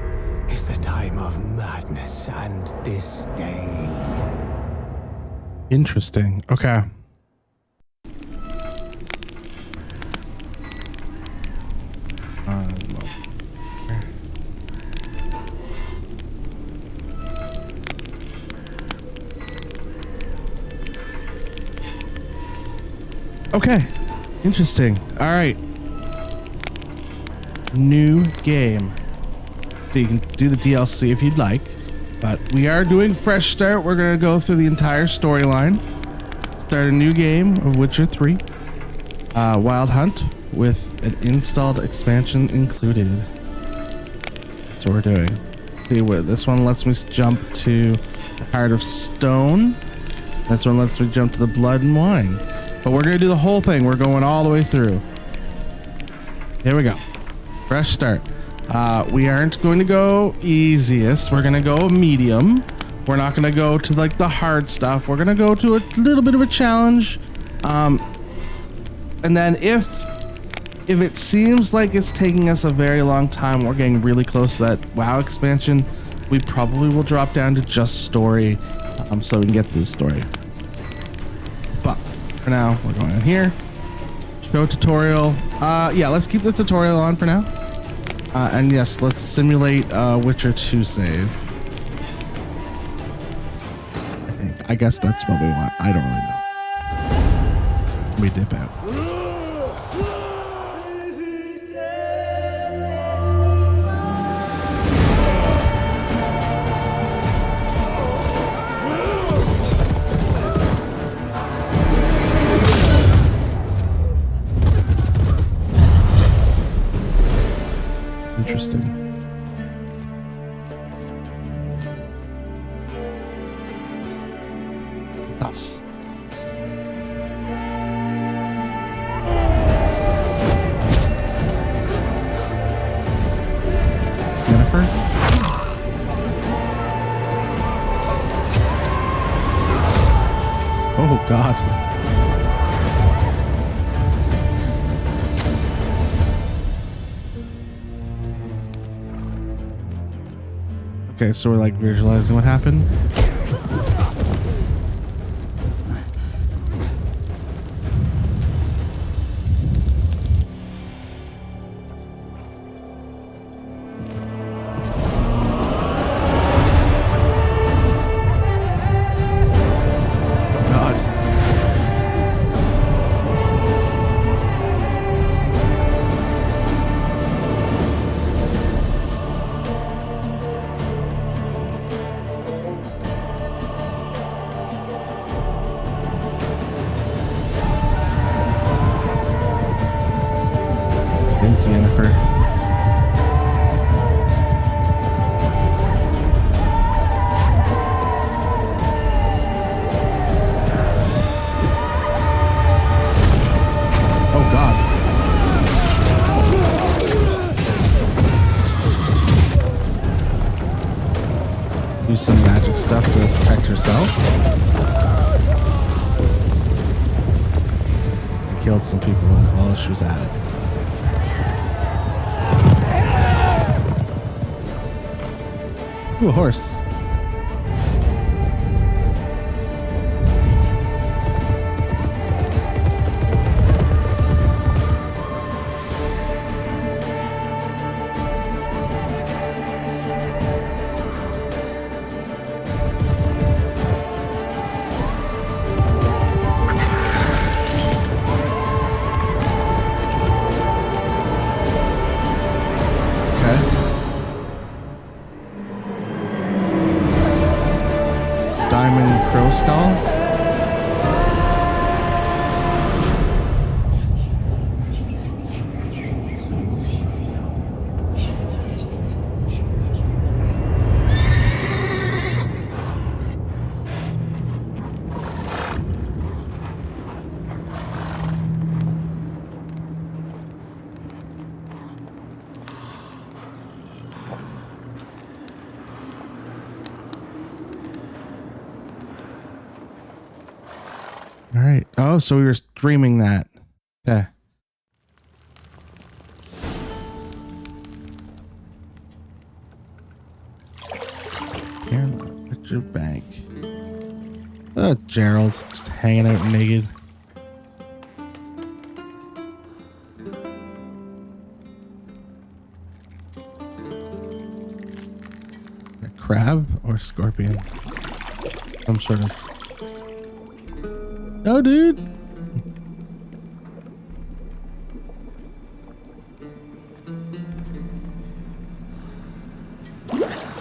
is the time of madness and disdain. Interesting. Okay. Okay. Interesting. All right. New game. So you can do the DLC if you'd like, but we are doing fresh start. We're going to go through the entire storyline. Start a new game of Witcher 3. Wild Hunt with an installed expansion included. That's what we're doing. See what this one lets me jump to the Heart of Stone. This one lets me jump to the Blood and Wine. But we're going to do the whole thing. We're going all the way through. Here we go. Fresh start. We aren't going to go easiest. We're going to go medium. We're not going to go to like the hard stuff. We're going to go to a little bit of a challenge. And then if it seems like it's taking us a very long time, we're getting really close to that WoW expansion, we probably will drop down to just story, so we can get through the story. But for now, we're going in here. Show tutorial. Yeah, let's keep the tutorial on for now. And yes, let's simulate Witcher 2 save. I guess that's what we want. I don't really know. We dip out. Interesting. That's Jennifer. Oh God. Okay, so we're like visualizing what happened. God. Thanks, Jennifer. Oh God. Do some magic stuff to protect herself. I killed some people while she was at it. Ooh, a horse. Diamond Crow Skull. All right. Oh, so we were streaming that. Okay. Caroline, Richard Bank. Gerald, just hanging out naked. A crab or scorpion? Some sort of. Oh, dude.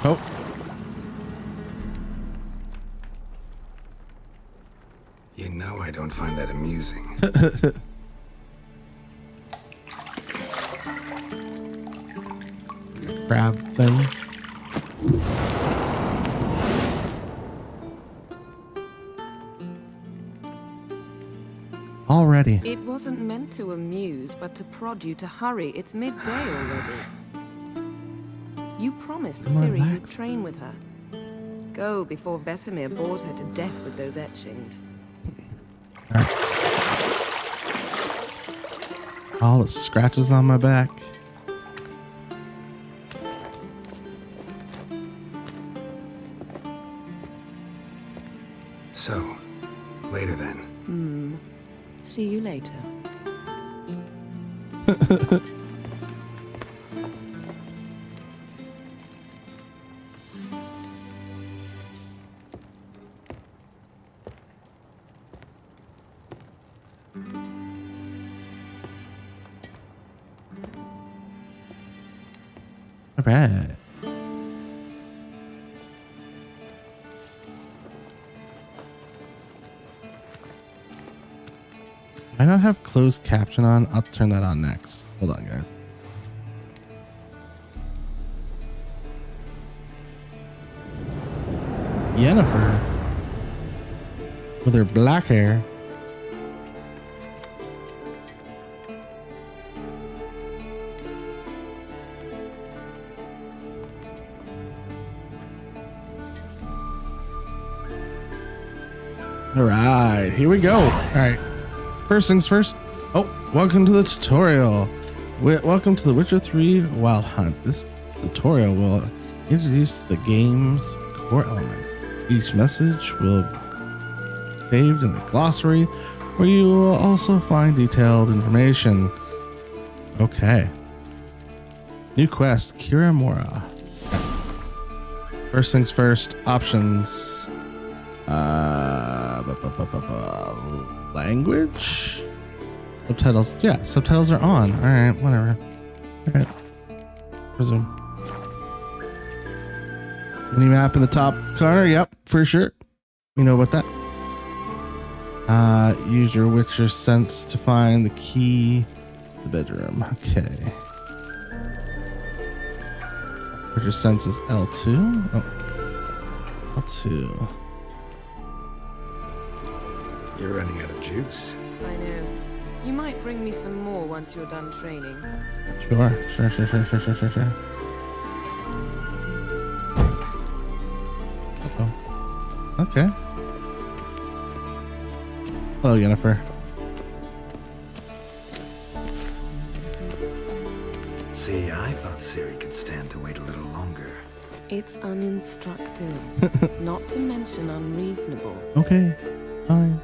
Oh. You know I don't find that amusing. Crab thing. Already. It wasn't meant to amuse, but to prod you to hurry. It's midday already. You promised Come on, Ciri you'd Max. train with her. Go before Vesemir bores her to death with those etchings. All the scratches on my back. So, later then. See you later. All right. I don't have closed caption on. I'll turn that on next. Hold on, guys. Yennefer with her black hair. All right, here we go. All right, first things first. Oh, welcome to the tutorial. Welcome to the Witcher 3 Wild Hunt. This tutorial will introduce the game's core elements. Each message will be saved in the glossary, where you will also find detailed information. Okay. New quest, Kira Mora. First things first, options. Language? Subtitles. Yeah, subtitles are on. All right, whatever. All right. Resume. Mini map in the top corner. Yep, for sure. We know about that. Use your Witcher sense to find the key to the bedroom. Okay. Witcher sense is L2. Oh. L2. You're running out of juice. I know. You might bring me some more once you're done training. Sure. Uh-oh. Okay. Hello, Yennefer. See, I thought Ciri could stand to wait a little longer. It's uninstructive, not to mention unreasonable. Okay. Fine.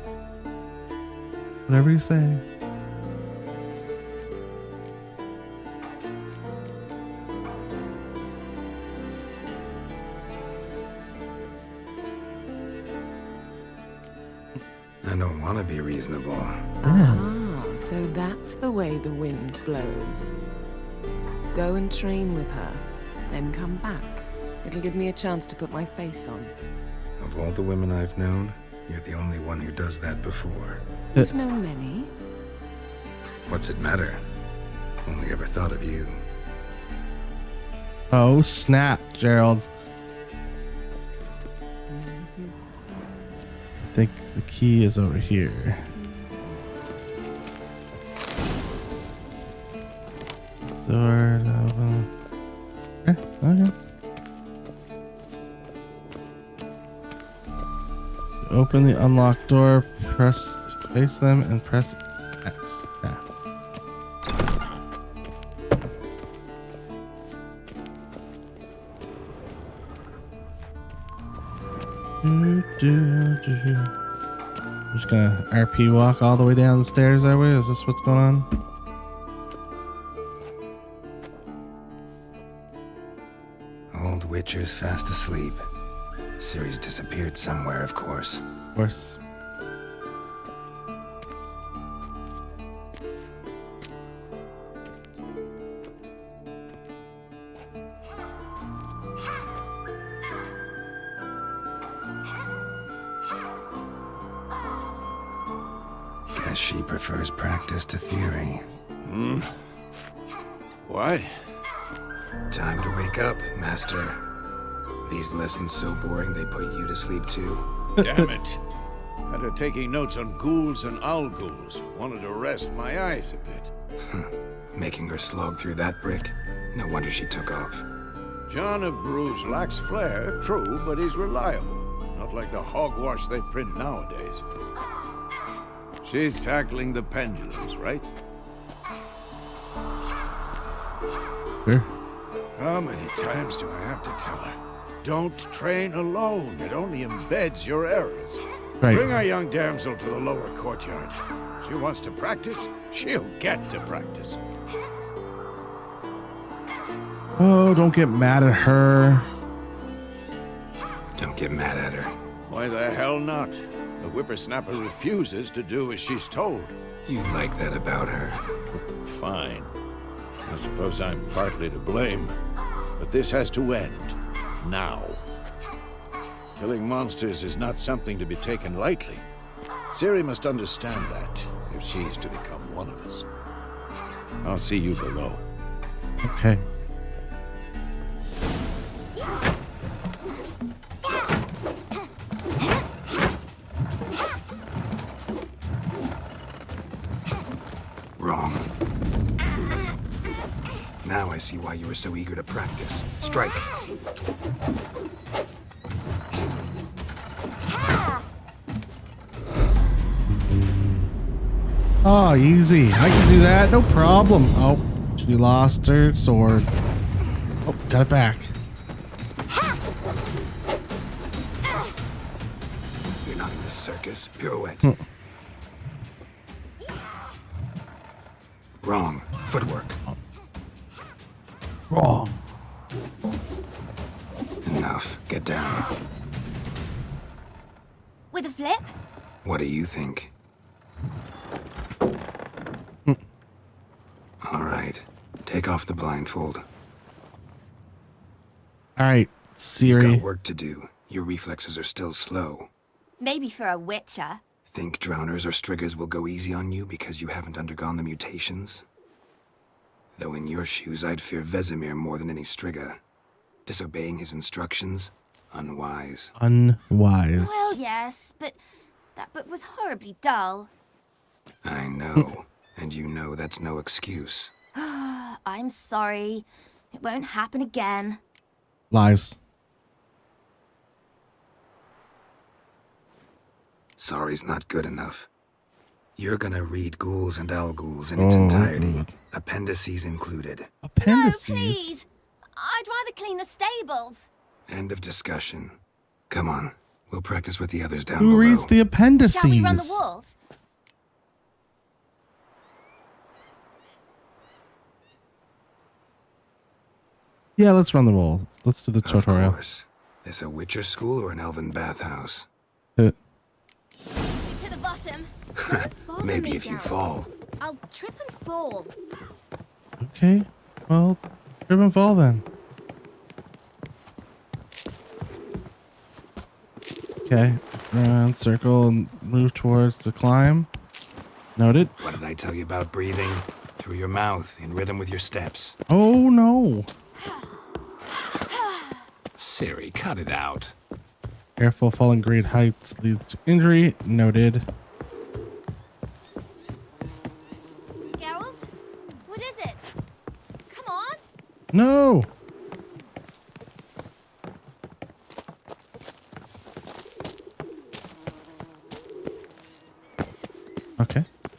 Whatever you say. I don't want to be reasonable. Ah, so that's the way the wind blows. Go and train with her, then come back. It'll give me a chance to put my face on. Of all the women I've known, you're the only one who does that before. You've known many. What's it matter? Only ever thought of you. Oh, snap, Gerald. I think the key is over here. Sword open. Okay, okay. Open the unlocked door, press Face them and press X. Yeah. I'm just gonna RP walk all the way down the stairs, are we? Is this what's going on? Old Witcher's fast asleep. Ciri's disappeared somewhere, of course. Of course. Guess she prefers practice to theory. What? Time to wake up, Master. These lessons so boring they put you to sleep too. Damn it. After taking notes on ghouls and owl ghouls, wanted to rest my eyes a bit. Making her slog through that brick? No wonder she took off. John of Bruges lacks flair, true, but he's reliable. Not like the hogwash they print nowadays. She's tackling the pendulums, right? Sure. How many times do I have to tell her? Don't train alone. It only embeds your errors. Right. Bring our young damsel to the lower courtyard. She wants to practice, she'll get to practice. Oh, don't get mad at her. Don't get mad at her. Why the hell not? The whippersnapper refuses to do as she's told. You like that about her. Fine. I suppose I'm partly to blame. But this has to end. Now. Killing monsters is not something to be taken lightly. Ciri must understand that, if she's to become one of us. I'll see you below. Okay. Wrong. Now I see why you were so eager to practice. Strike. Oh, easy. I can do that. No problem. Oh, she lost her sword. Oh, got it back. You're not in the circus. Pirouette. Wrong. Footwork. Wrong. Enough. Get down. With a flip? What do you think? All right. Take off the blindfold. All right, Got Ciri. work to do. Your reflexes are still slow. Maybe for a witcher. Think drowners or striggers will go easy on you because you haven't undergone the mutations? Though in your shoes, I'd fear Vesemir more than any strigger. Disobeying his instructions? Unwise. Unwise. Well, yes, but that book was horribly dull. I know. And you know that's no excuse. I'm sorry. It won't happen again. Lies. Sorry's not good enough. You're gonna read Ghouls and Owlghouls in its Oh, entirety. God. Appendices included. Appendices. No, please. I'd rather clean the stables. End of discussion. Come on. We'll practice with the others down Who below. reads the appendices? Shall we run the walls? Yeah, let's run the wall. Let's do the Of tutorial. course. This a Witcher school or an elven bathhouse? Uh, To the bottom. Don't bother Maybe me, if you Geralt. fall. I'll trip and fall. Okay. Well, trip and fall then. Okay. Run, circle, and move towards the climb. Noted. What did I tell you about breathing? Through your mouth, in rhythm with your steps. Oh no. Ciri, cut it out. Careful, falling great heights leads to injury. Noted. Geralt? What is it? Come on. No.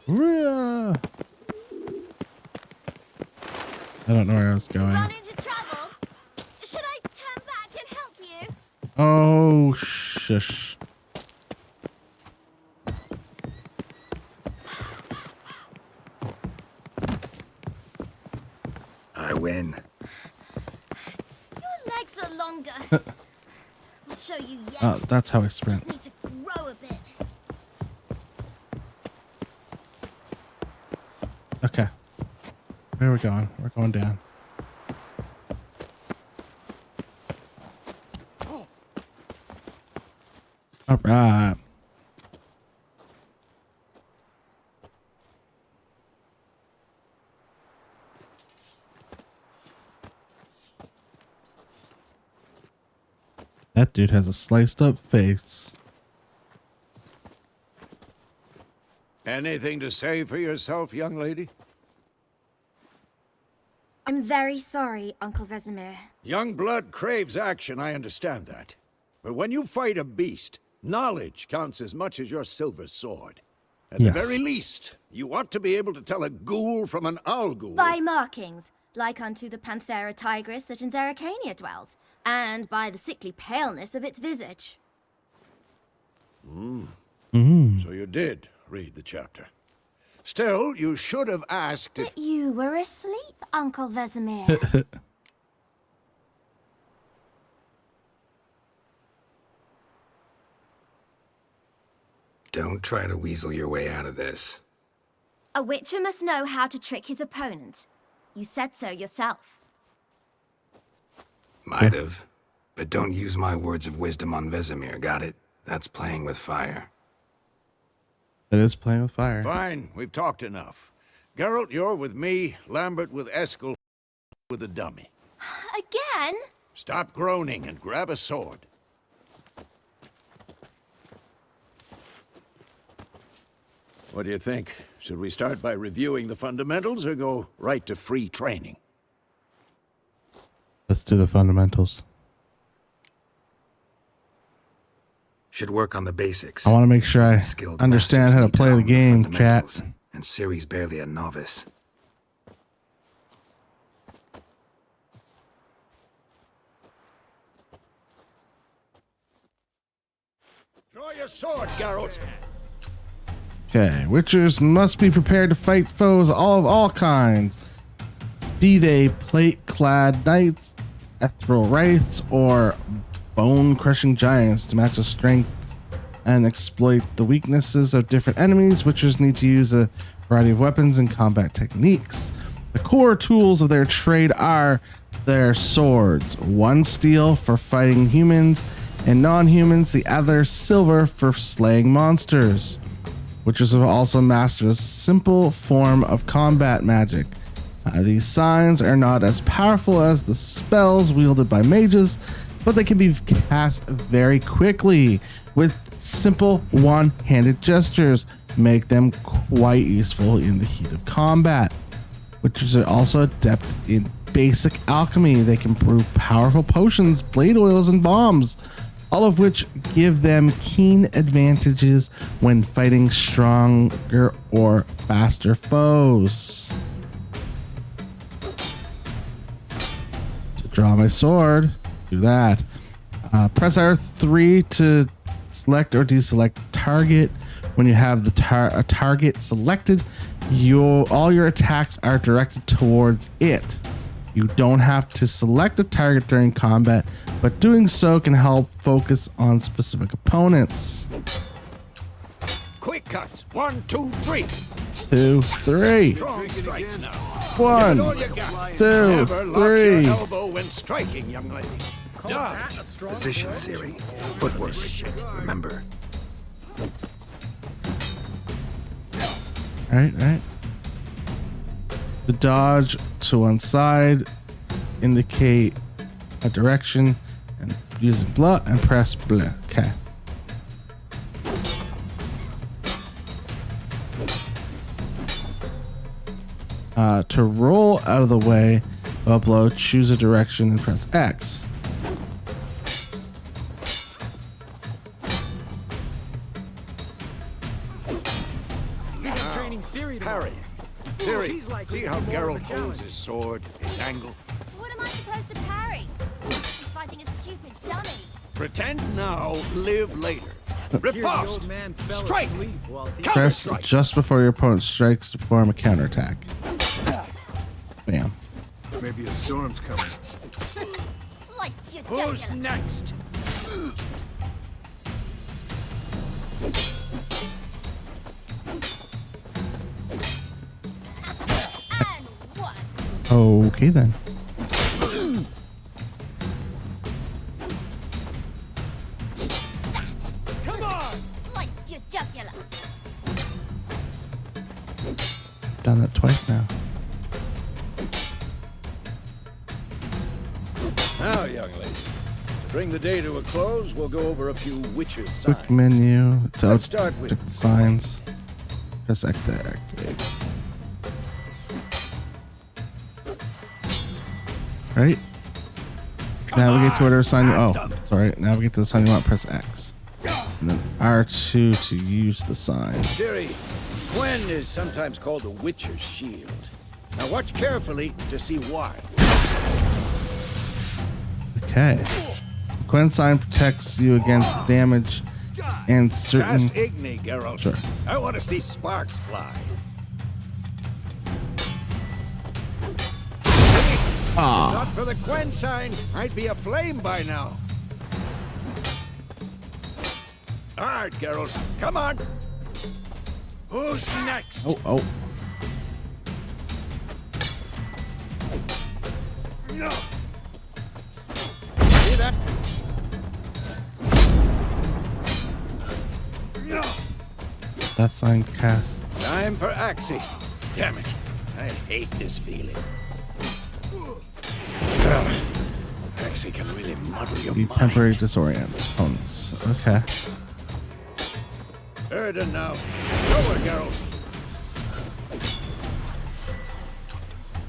Hurrah! I don't know where I was going. Run into trouble? Should I turn back and help you? Oh, shush. I win. Your legs are longer. I'll show you yet. Oh, that's how I sprint. Just need to grow a bit. Okay. Where are we going? We're going down. All right. That dude has a sliced up face. Anything to say for yourself, young lady? I'm very sorry, Uncle Vesemir. Young blood craves action, I understand that. But when you fight a beast, knowledge counts as much as your silver sword. At Yes. the very least, you ought to be able to tell a ghoul from an owl ghoul. By markings, like unto the Panthera tigris that in Zerrikania dwells, and by the sickly paleness of its visage. So you did read the chapter. Still, you should have asked if... But you were asleep, Uncle Vesemir. Don't try to weasel your way out of this. A witcher must know how to trick his opponent. You said so yourself. Might have. But don't use my words of wisdom on Vesemir, got it? That's playing with fire. It is playing with fire. Fine, we've talked enough. Geralt, you're with me, Lambert with Eskel, with a dummy. Again? Stop groaning and grab a sword. What do you think? Should we start by reviewing the fundamentals or go right to free training? Let's do the fundamentals. Should work on the basics. I want to make sure I Skilled understand masters how to need play the hone game, chat. fundamentals, And Ciri's barely a novice. Draw your sword, Geralt. Okay, witchers must be prepared to fight foes of all kinds, be they plate-clad knights, ethereal wraiths, or bone-crushing giants. To match the strength and exploit the weaknesses of different enemies, witchers need to use a variety of weapons and combat techniques. The core tools of their trade are their swords, one steel for fighting humans and non-humans, the other silver for slaying monsters. Witchers have also mastered a simple form of combat magic. These signs are not as powerful as the spells wielded by mages, but they can be cast very quickly with simple one-handed gestures, make them quite useful in the heat of combat. Witchers are also adept in basic alchemy. They can brew powerful potions, blade oils, and bombs, all of which give them keen advantages when fighting stronger or faster foes. To draw my sword, do that. Press R3 to select or deselect target. When you have the a target selected, all your attacks are directed towards it. You don't have to select a target during combat, but doing so can help focus on specific opponents. Quick cuts. 1, 2, 3. 2, 3. Strong strikes now. 1, All you got. 2, Never lock your 3. elbow when striking, young lady. Done. Position, Ciri. Footwork. Remember. Right. The dodge to one side, indicate a direction, and using blah and press blah. Okay. To roll out of the way of a blow, choose a direction and press X. Parry. Ciri, see how Geralt holds his sword, his angle? What am I supposed to parry? I'm fighting a stupid dummy. Pretend now, live later. Riposte! Strike! Press Counter-strike! just before your opponent strikes to perform a counterattack. Bam. Maybe a storm's coming. Sliced your Who's jugular. next? And one. Okay then. Come on! Sliced your jugular. Done that twice now. Now, young lady, to bring the day to a close, we'll go over a few witches' signs. Quick menu to Let's start with- check the signs. Press X to activate. Right? Navigate to whatever sign you. Oh, sorry. Navigate to the sign you want. Press X. And then R2 to use the sign. Ciri, Gwen is sometimes called the Witcher's Shield. Now watch carefully to see why. Okay. Quen sign protects you against damage and certain. Cast Igni, Geralt. Sure. I want to see sparks fly. Ah, Not for the Gwen sign, I'd be aflame by now. All right, Geralt, come on. Who's next? oh. No. See that? No. That sign cast. Time for Axie. Damn it. I hate this feeling. Axie can really muddle your The mind. temporary disorient opponents. Okay. Erden now. Show her, Geralt.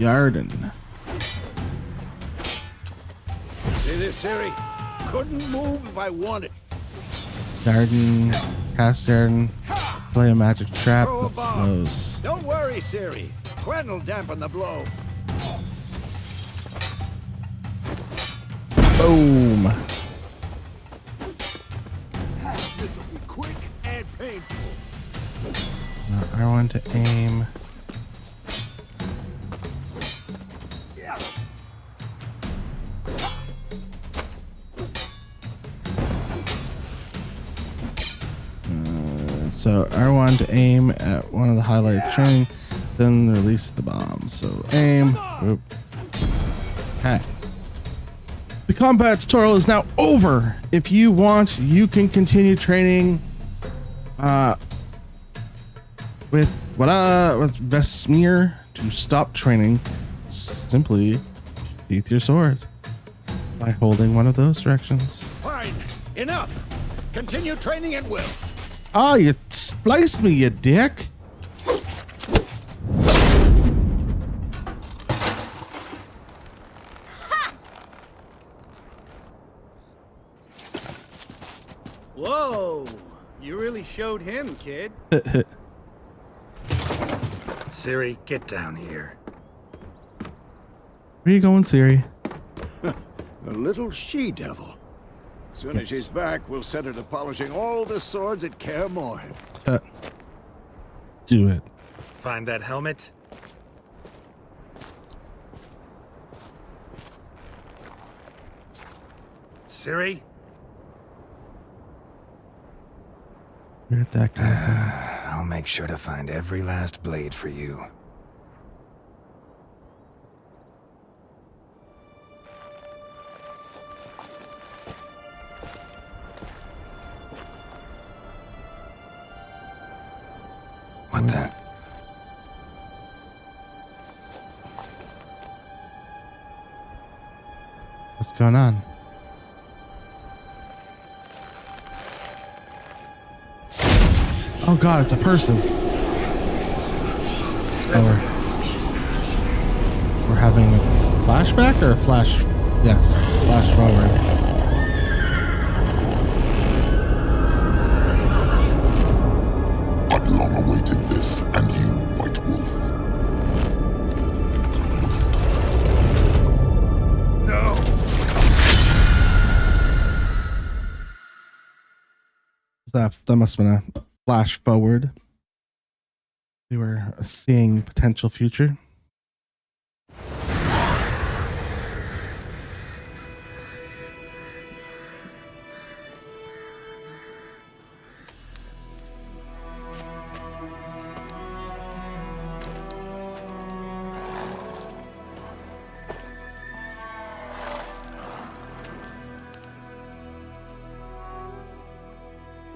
Yarden. See this, Ciri? Couldn't move if I wanted. Yarden. Cast Yarden. Play a magic trap Throw a that bomb. slows. Don't worry, Ciri. Gwen will dampen the blow. Boom. This'll be quick and painful. I want to aim. So R1 to aim at one of the highlighted training, then release the bomb. So aim. Whoop. Okay. The combat tutorial is now over. If you want, you can continue training with Vesemir. To stop training, simply sheath your sword by holding one of those directions. Fine. Enough. Continue training at will. Ah, you sliced me, you dick. Whoa! You really showed him, kid. Ciri, get down here. Where you going, Siri? A little she-devil. Soon as she's back, we'll set her to polishing all the swords at Kaer Morhen. Do it. Find that helmet? Ciri? Where'd that come from? I'll make sure to find every last blade for you. What the? What's going on? Oh god, it's a person. Oh, we're having a flashback or a flash? Yes, flash forward. I've long awaited this, and you, my That must have been a flash forward. We were seeing potential future.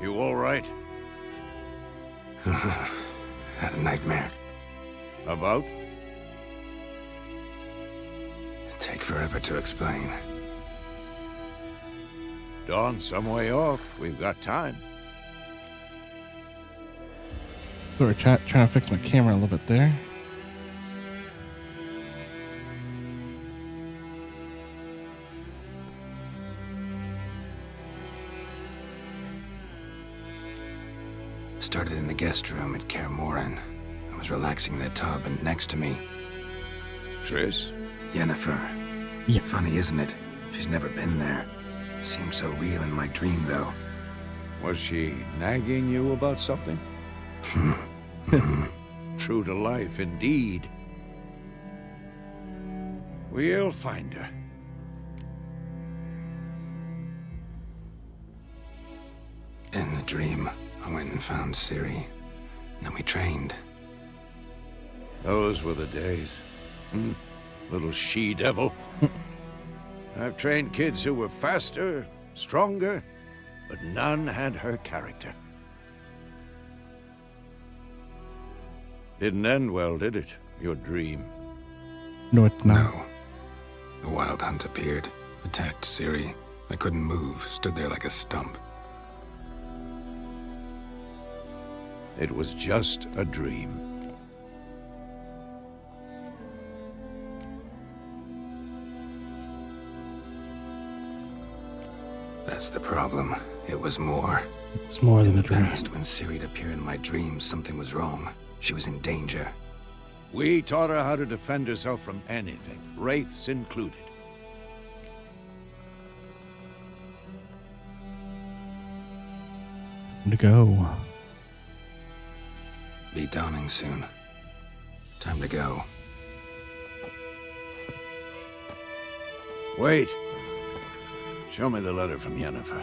You all right? Had a nightmare. About? Take forever to explain. Dawn's some way off. We've got time. So we're trying to fix my camera a little bit there. Started in the guest room at Kaer Morhen. I was relaxing in the tub, and next to me, Triss? Yennefer. Yeah. Funny, isn't it? She's never been there. Seemed so real in my dream, though. Was she nagging you about something? True to life, indeed. We'll find her. In the dream, I went and found Ciri. Then we trained. Those were the days. Little she-devil. I've trained kids who were faster, stronger, but none had her character. Didn't end well, did it? Your dream? No, it's not. No. The Wild Hunt appeared, attacked Ciri. I couldn't move, stood there like a stump. It was just a dream. That's the problem. It was more. It's more than a In the dream. past, when Ciri'd appear in my dreams, something was wrong. She was in danger. We taught her how to defend herself from anything, wraiths included. To go. Be dawning soon. Time to go. Wait. Show me the letter from Yennefer.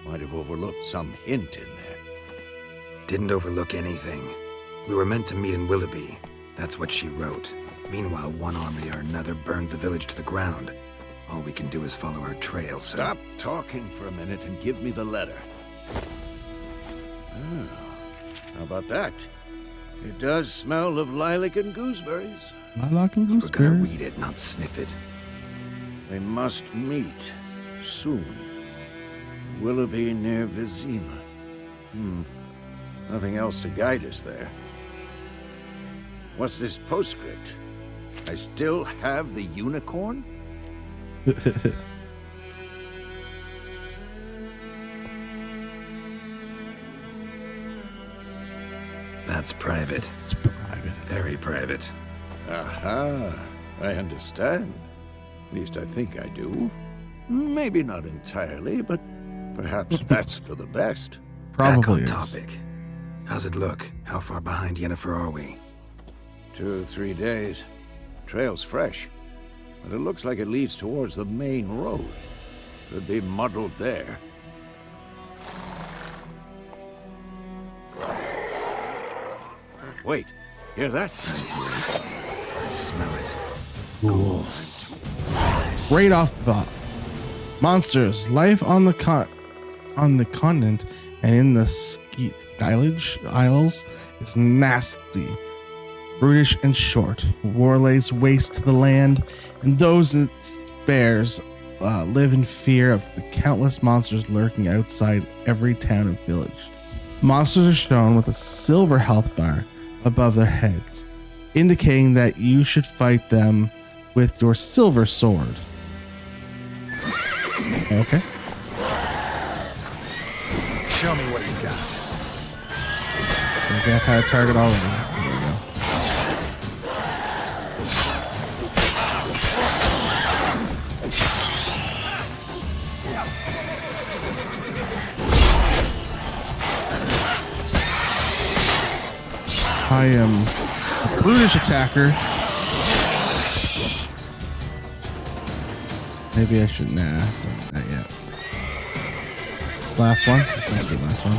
Might have overlooked some hint in there. Didn't overlook anything. We were meant to meet in Willoughby. That's what she wrote. Meanwhile, one army or another burned the village to the ground. All we can do is follow her trail, so... Stop talking for a minute and give me the letter. Oh, how about that? It does smell of lilac and gooseberries. Lilac and We're gonna gooseberries. read it, not sniff it. They must meet soon. Willoughby near Vizima. Nothing else to guide us there. What's this postscript? I still have the unicorn? That's private. It's private. Very private. Aha, I understand. At least I think I do. Maybe not entirely, but perhaps that's for the best. Probably Back on is. topic. How's it look? How far behind Yennefer are we? 2 or 3 days. Trail's fresh, but it looks like it leads towards the main road. Could be muddled there. Wait, hear that? I hear it. I smell it. Ghouls. Right off the bat. Monsters. Life on the continent and in the Skylage Isles is nasty, brutish, and short. War lays waste to the land, and those it spares live in fear of the countless monsters lurking outside every town and village. Monsters are shown with a silver health bar above their heads, indicating that you should fight them with your silver sword. Okay. Show me what you got. Okay, I've had a target already. There we go. I am a brutish attacker. Maybe I should. Nah, not yet. Last one. This must be the last one.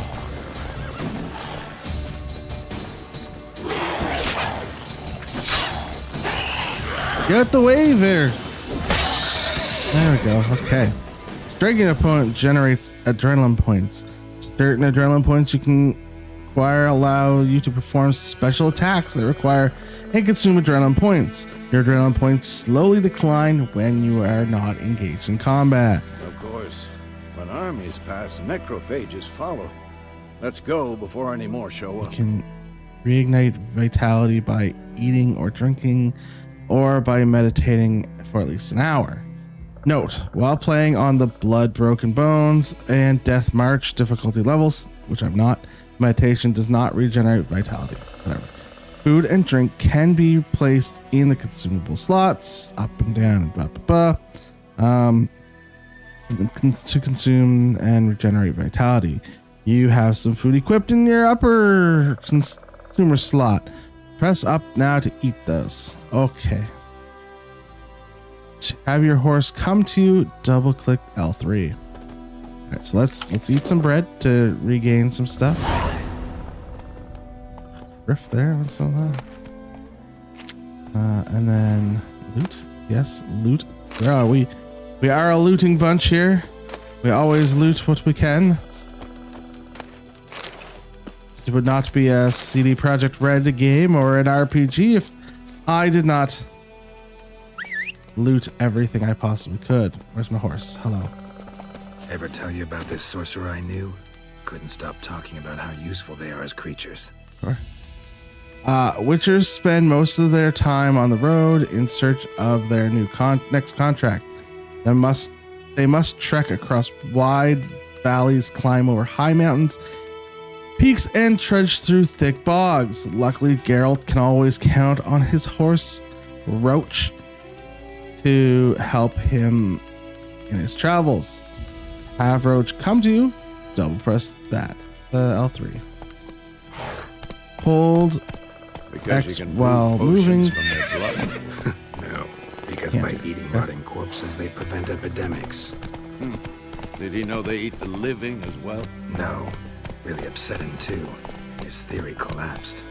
Get the wave there. There we go. Okay. Striking an opponent generates adrenaline points. Certain adrenaline points you can acquire allow you to perform special attacks that require and consume adrenaline points. Your adrenaline points slowly decline when you are not engaged in combat. Of course, when armies pass, necrophages follow. Let's go before any more show up. You can reignite vitality by eating or drinking, or by meditating for at least an hour. Note, while playing on the Blood Broken Bones and Death March difficulty levels, which I'm not, meditation does not regenerate vitality. Whatever. Food and drink can be placed in the consumable slots, up and down and blah blah blah, to consume and regenerate vitality. You have some food equipped in your upper consumer slot. Press up now to eat those. Okay. To have your horse come to you, double click L3. All right, so let's eat some bread to regain some stuff. Rift there, what's all that? And then loot. Yes, loot. Where are we? We are a looting bunch here. We always loot what we can. It would not be a CD Projekt Red game or an RPG if I did not loot everything I possibly could. Where's my horse? Hello. Ever tell you about this sorcerer I knew? Couldn't stop talking about how useful they are as creatures. Sure. Witchers spend most of their time on the road in search of their new next contract. They must trek across wide valleys, climb over high mountains, peaks, and trudge through thick bogs. Luckily, Geralt can always count on his horse, Roach, to help him in his travels. Have Roach come to you, double press that, the L3. Hold Because X you can while brew potions moving. from their blood. No, because by eating rotting corpses, they prevent epidemics. Did he know they eat the living as well? No, really upset him too. His theory collapsed.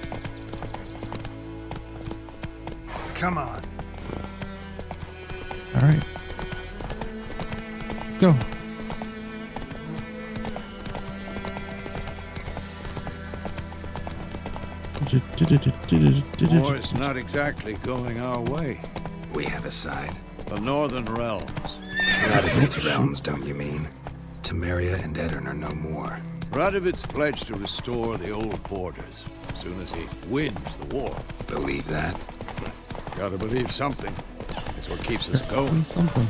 Come on. All right. Let's go. War's not exactly going our way. We have a side. The Northern Realms. Radovid's realms, don't you mean? Temeria and Edirn are no more. Radovid's pledged to restore the old borders as soon as he wins the war. Believe that? Gotta believe something. It's what keeps us going. Something.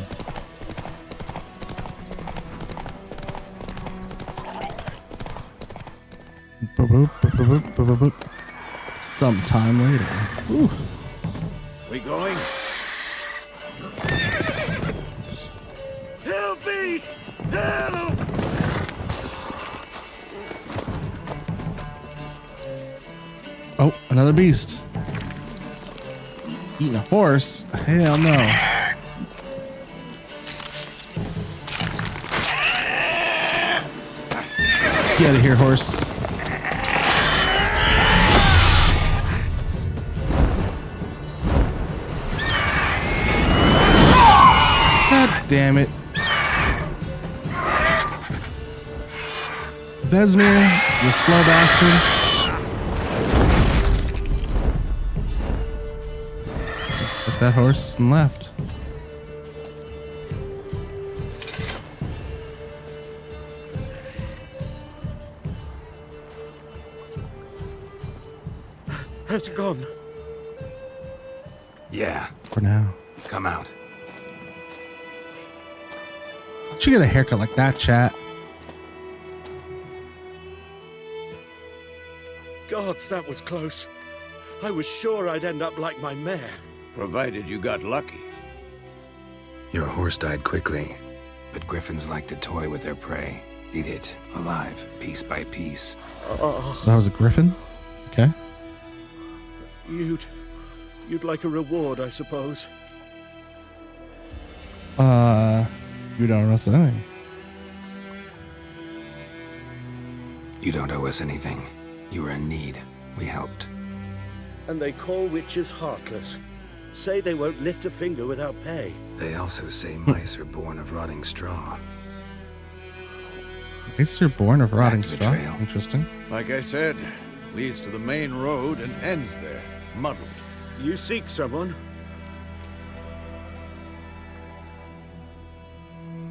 Sometime later. Ooh. We going? Help me! Help! Oh, another beast. Eating a horse? Hell no. Get out of here, horse. God damn it. Vesemir, you slow bastard. Just took that horse and left. Has it gone? Yeah, For now. come out. How'd you get a haircut like that, chat? Gods, that was close. I was sure I'd end up like my mare. Provided you got lucky. Your horse died quickly, but griffins like to toy with their prey. Eat it, alive, piece by piece. That was a griffin? Okay. You'd like a reward, I suppose. You don't owe us anything. You don't owe us anything. You were in need. We helped. And they call witches heartless. Say they won't lift a finger without pay. They also say mice are born of rotting straw. I guess you're born of rotting to the straw. trail. Interesting. Like I said, leads to the main road and ends there, muddled. You seek someone?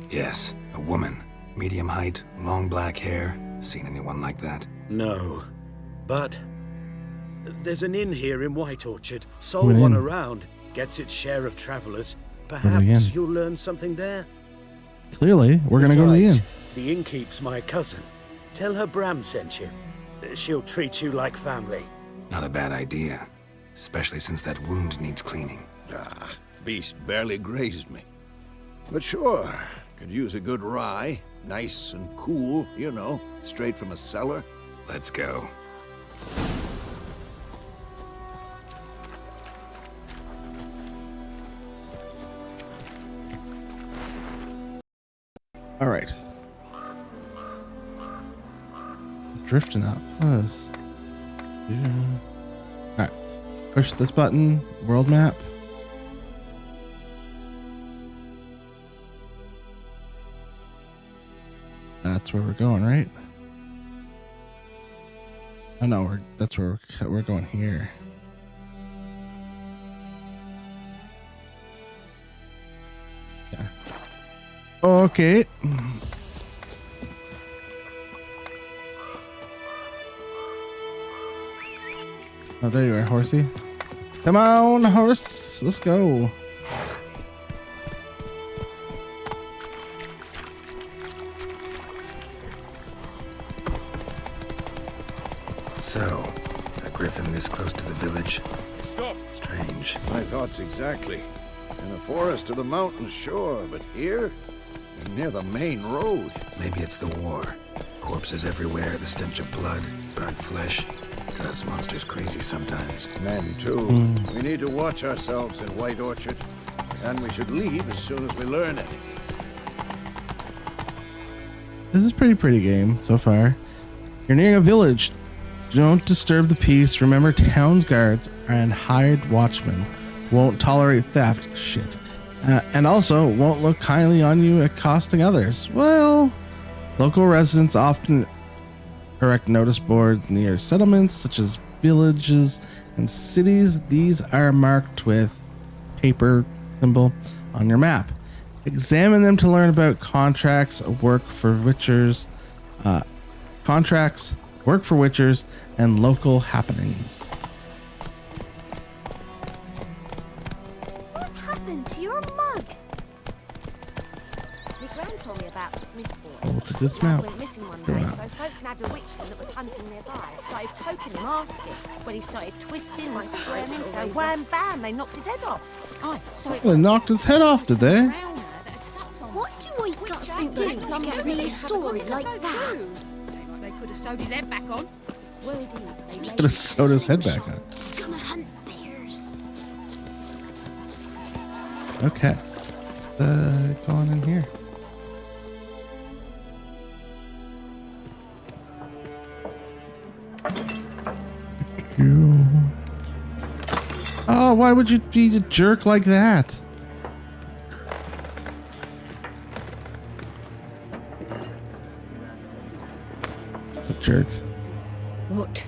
Yes, a woman. Medium height, long black hair. Seen anyone like that? No. But there's an inn here in White Orchard. Sole An one inn? around. Gets its share of travelers. the inn? Perhaps you'll learn something there. Clearly, we're gonna go to the Besides, inn. The innkeep's my cousin. Tell her Bram sent you. She'll treat you like family. Not a bad idea. Especially since that wound needs cleaning. Ah, beast barely grazed me. But sure, could use a good rye. Nice and cool, you know, straight from a cellar. Let's go. All right. Drifting up. What is? Yeah. All right. Push this button. World map. That's where we're going, right? Oh no, that's where we're going here. Yeah. Okay. Oh, there you are, horsey. Come on, horse. Let's go. So, a griffin this close to the village? Stop! Strange. My thoughts exactly. In the forest or the mountains, sure, but here? You're near the main road. Maybe it's the war. Corpses everywhere, the stench of blood, burnt flesh. Drives monsters crazy sometimes. Men, too. We need to watch ourselves in White Orchard. And we should leave as soon as we learn anything. This is a pretty game so far. You're nearing a village. Don't disturb the peace. Remember, town's guards and hired watchmen won't tolerate theft. Shit. And also won't look kindly on you accosting others. Well, local residents often erect notice boards near settlements such as villages and cities. These are marked with paper symbol on your map. Examine them to learn about contracts, work for witchers, and local happenings. What happened to your mug? My gran told me about Smith's boy. Hold to dismount. Went missing one Go day, out. so folk nabbed a witchman that was hunting nearby. Started poking him, asking. When he started twisting and squirming, so wham bam, they knocked his head off. Oh, so Well, they knocked his head off, did they? what do I got to do to get me a sword like that? They could have sewed his head back on. Well, it is. They made Could have sewed his head back on. Gonna hunt bears. Okay. Go on in here. Oh, why would you be a jerk like that? A jerk. What?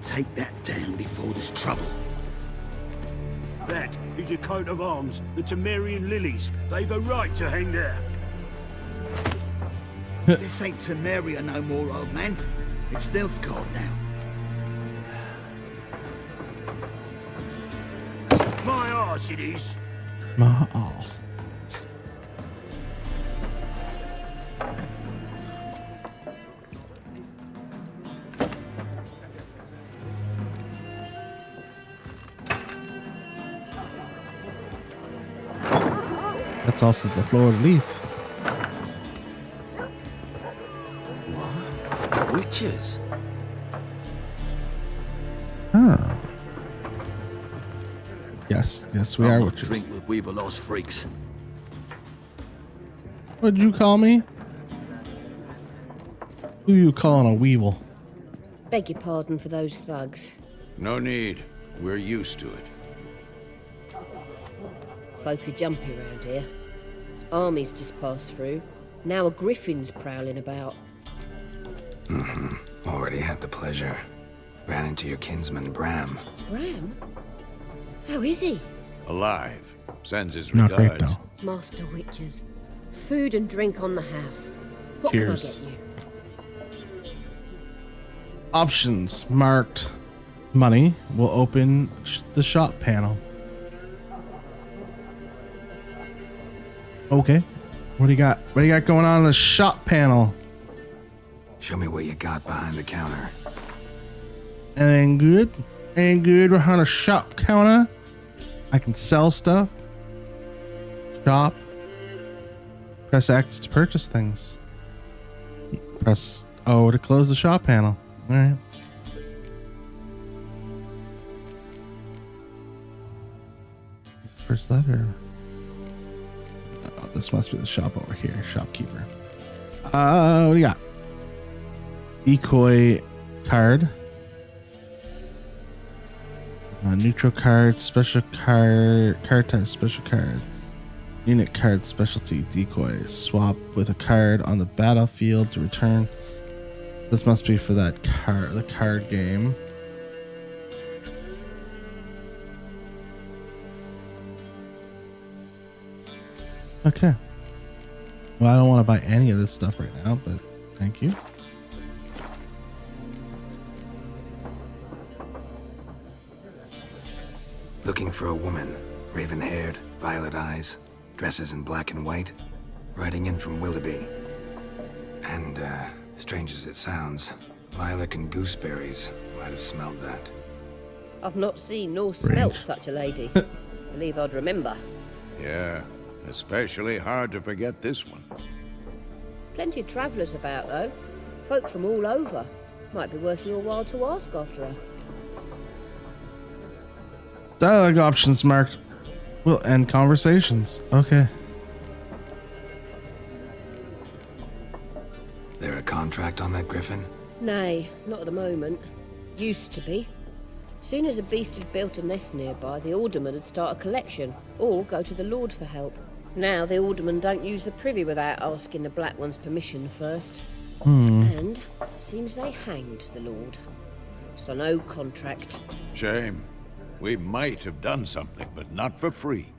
Take that down before there's trouble. That is your coat of arms, the Temerian lilies. They've a right to hang there. This ain't Temeria no more, old man. It's Nilfgaard now. My arse it is. My ass. That's also the Florida leaf. What? Witches? Oh. Yes, we I'll are not witches. drink with Weaverlost freaks. What'd you call me? Who you calling a weevil? Beg your pardon for those thugs. No need. We're used to it. Folk are jumpy around here. Armies just passed through. Now a griffin's prowling about. Already had the pleasure. Ran into your kinsman, Bram. Bram? How is he? Alive. Sends his Not great, regards. though. Master Witches. Food and drink on the house. What Cheers. can I get you? Options marked money will open the shop panel. Okay. What do you got? What do you got going on in the shop panel? Show me what you got behind the counter. Anything good? Anything good behind a shop counter? I can sell stuff. Shop. Press X to purchase things. Press O to close the shop panel. All right. First letter. Oh, this must be the shop over here. Shopkeeper. What do you got? Decoy card. Neutral card, special card, card type, special card, unit card, specialty, decoy. Swap with a card on the battlefield to return. This must be for that card, the card game. Okay. Well, I don't want to buy any of this stuff right now, but thank you. Looking for a woman. Raven-haired, violet eyes, dresses in black and white. Riding in from Willoughby. And, strange as it sounds, lilac and gooseberries might have smelled that. I've not seen nor smelt such a lady. Believe I'd remember. Yeah, especially hard to forget this one. Plenty of travellers about, though. Folk from all over. Might be worth your while to ask after her. Dialogue options marked will end conversations. Okay. There a contract on that griffin? Nay, not at the moment. Used to be. Soon as a beast had built a nest nearby, the alderman would start a collection, or go to the Lord for help. Now the alderman don't use the privy without asking the Black One's permission first. And seems they hanged the Lord. So no contract. Shame. We might have done something, but not for free.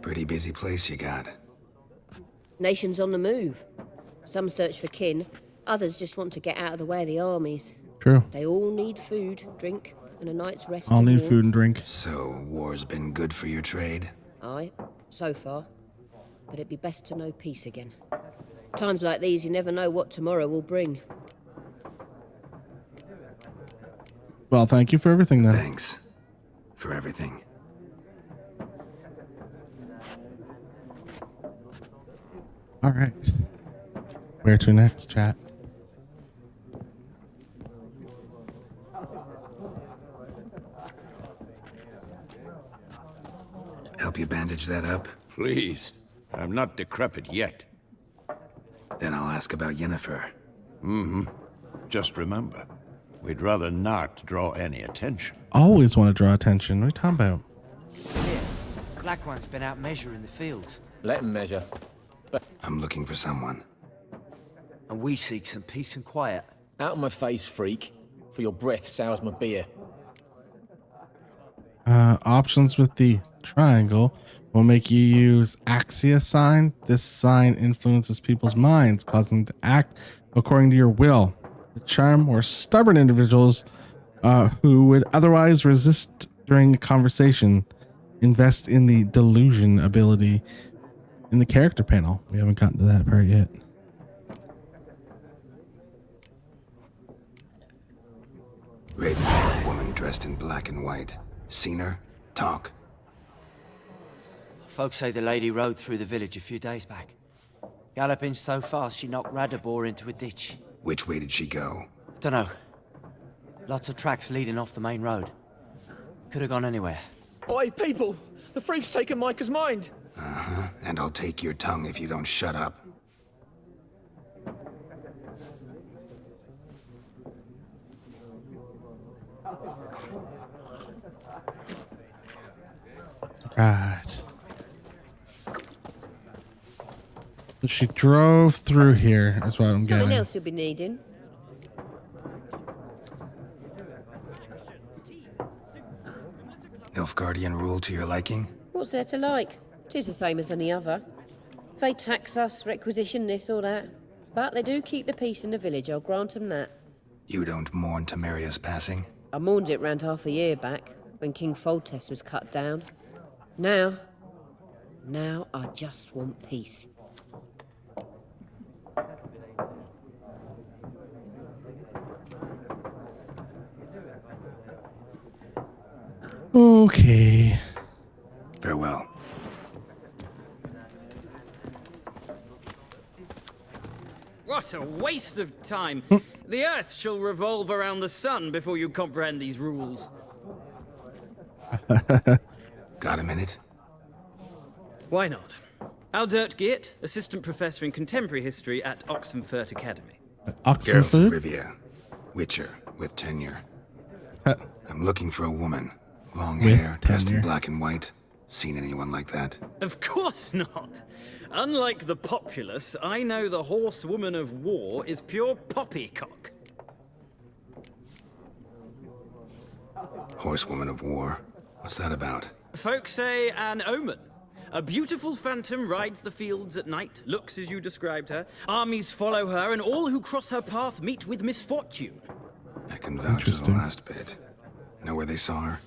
Pretty busy place you got. Nations on the move. Some search for kin, others just want to get out of the way of the armies. True. They all need food, drink, and a night's rest. I'll and need warmth. food and drink. So, war's been good for your trade? Aye, so far. But it'd be best to know peace again. Times like these, you never know what tomorrow will bring. Well, thank you for everything then. Thanks. For everything. All right. Where to next, chat? Help you bandage that up? Please. I'm not decrepit yet. Then I'll ask about Yennefer. Just remember, we'd rather not draw any attention. Always want to draw attention. What are you talking about? Here, Black One's been out measuring the fields. Let him measure. I'm looking for someone. And we seek some peace and quiet. Out of my face, freak. For your breath sours my beer. Options with the triangle will make you use Axia sign. This sign influences people's minds, causing them to act according to your will. The charm or stubborn individuals who would otherwise resist during a conversation. Invest in the delusion ability in the character panel. We haven't gotten to that part yet. Raven-haired woman dressed in black and white. Seen her? Talk. Folks say the lady rode through the village a few days back. Galloping so fast she knocked Radabor into a ditch. Which way did she go? Dunno. Lots of tracks leading off the main road. Could have gone anywhere. Oi, people! The freak's taken Micah's mind! Uh-huh, and I'll take your tongue if you don't shut up. Right. So she drove through here. That's what I'm Something getting. else you'll be needing. Nilfgaardian rule to your liking? What's there to like? 'Tis the same as any other. They tax us, requisition this or that. But they do keep the peace in the village, I'll grant 'em that. You don't mourn Temeria's passing? I mourned it round half a year back, when King Foltest was cut down. Now I just want peace. Okay. Farewell. What a waste of time! The Earth shall revolve around the sun before you comprehend these rules. Got a minute? Why not? Aldert Geert, Assistant Professor in Contemporary History at Oxenfurt Academy. Geralt of Rivia, Witcher, with tenure. I'm looking for a woman. Long With hair, dressed in tenure. black and white. Seen anyone like that? Of course not! Unlike the populace, I know the horsewoman of war is pure poppycock. Horsewoman of war? What's that about? Folk say an omen. A beautiful phantom rides the fields at night, looks as you described her. Armies follow her, and all who cross her path meet with misfortune. I can vouch for the last bit. Know where they saw her?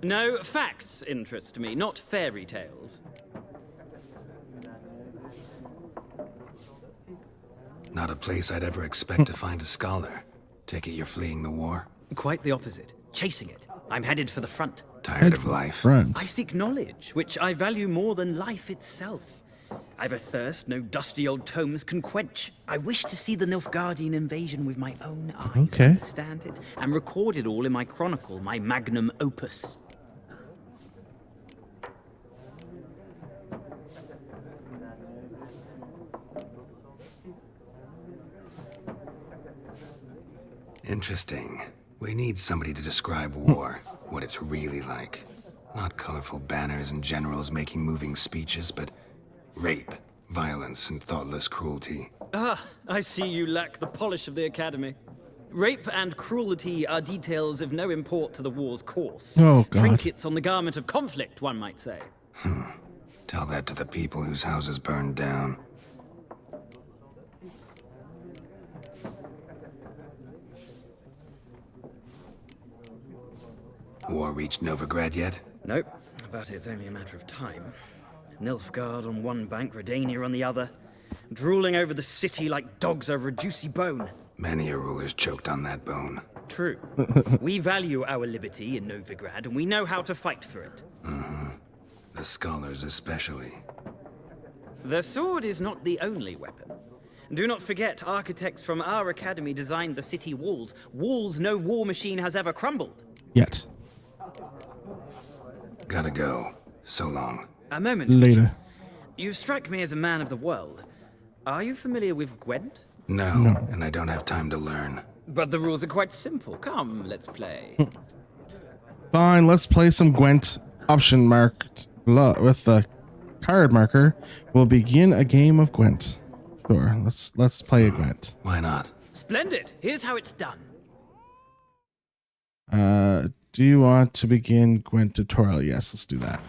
No, facts interest me, not fairy tales. Not a place I'd ever expect to find a scholar. Take it you're fleeing the war? Quite the opposite. Chasing it. I'm headed for the front. Tired of life? Front. I seek knowledge, which I value more than life itself. I've a thirst no dusty old tomes can quench. I wish to see the Nilfgaardian invasion with my own eyes, Okay. understand it, and record it all in my chronicle, my magnum opus. Interesting. We need somebody to describe war, what it's really like. Not colorful banners and generals making moving speeches, but rape, violence, and thoughtless cruelty. Ah, I see you lack the polish of the Academy. Rape and cruelty are details of no import to the war's course. Oh, God. Trinkets on the garment of conflict, one might say. Tell that to the people whose houses burned down. War reached Novigrad yet? Nope, but it's only a matter of time. Nilfgaard on one bank, Redania on the other, drooling over the city like dogs over a juicy bone. Many a ruler's choked on that bone. True. We value our liberty in Novigrad, and we know how to fight for it. The scholars especially. The sword is not the only weapon. Do not forget, architects from our academy designed the city walls. Walls no war machine has ever crumbled. Yet. Gotta go. So long. A moment. Later. You strike me as a man of the world. Are you familiar with Gwent? No, and I don't have time to learn. But the rules are quite simple. Come, let's play. Fine, let's play some Gwent. Option marked with the card marker. We'll begin a game of Gwent. Sure, let's play a Gwent. Why not? Splendid. Here's how it's done. Do you want to begin Gwent tutorial? Yes, let's do that.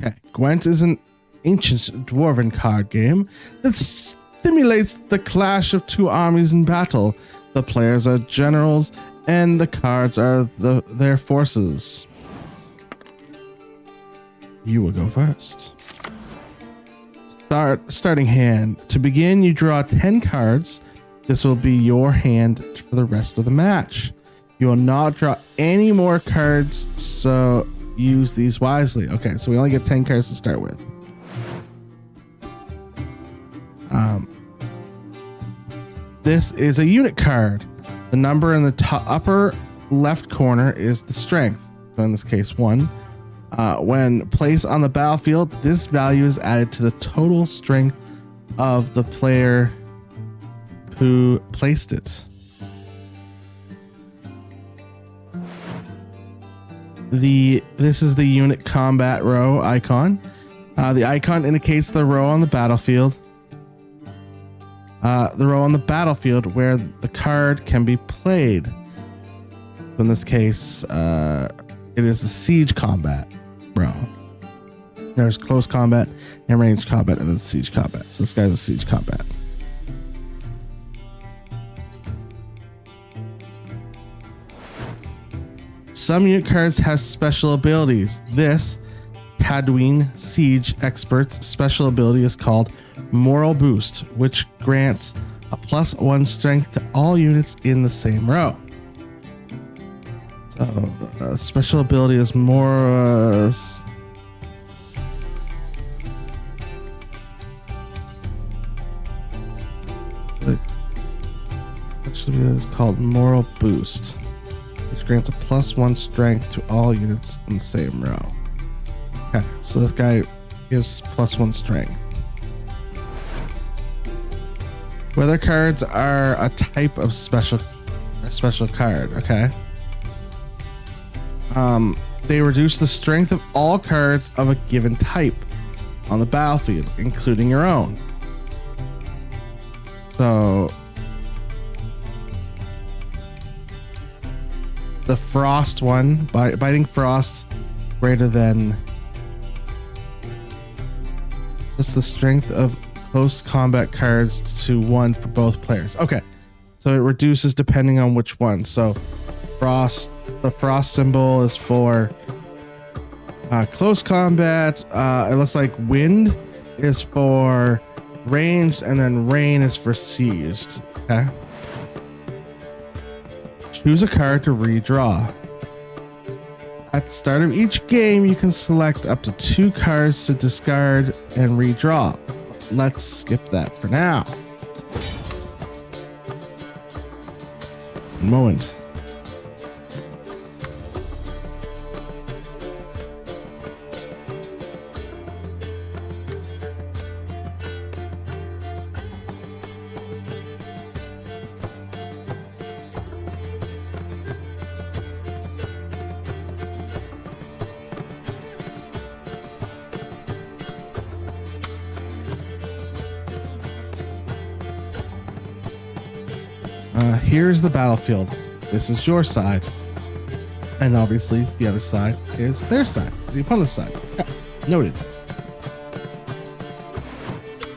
Okay, Gwent is an ancient dwarven card game that simulates the clash of two armies in battle. The players are generals, and the cards are their forces. You will go first. Starting hand. To begin, you draw 10 cards. This will be your hand for the rest of the match. You will not draw any more cards, so use these wisely. Okay, so we only get 10 cards to start with. This is a unit card. The number in the upper left corner is the strength. So in this case, 1. When placed on the battlefield, this value is added to the total strength of the player who placed it. This is the unit combat row icon. The icon indicates the row on the battlefield. The row on the battlefield where the card can be played. In this case, it is the siege combat row. There's close combat and ranged combat, and then siege combat. So this guy's a siege combat. Some unit cards have special abilities. This Cadwin Siege Expert's special ability is called Moral Boost, which grants a +1 strength to all units in the same row. So, special ability is more. Actually, it's called Moral Boost, which grants a +1 strength to all units in the same row. Okay, so this guy gives +1 strength. Weather cards are a type of special card. Okay. They reduce the strength of all cards of a given type on the battlefield, including your own. So the Frost one, biting frost greater than. That's the strength of close combat cards to 1 for both players. Okay, so it reduces depending on which one. So the frost symbol is for close combat. It looks like wind is for ranged, and then rain is for sieged. Okay. Choose a card to redraw. At the start of each game, you can select up to 2 cards to discard and redraw. Let's skip that for now. One moment. Here's the battlefield. This is your side. And obviously the other side is their side, the opponent's side. Yeah, noted.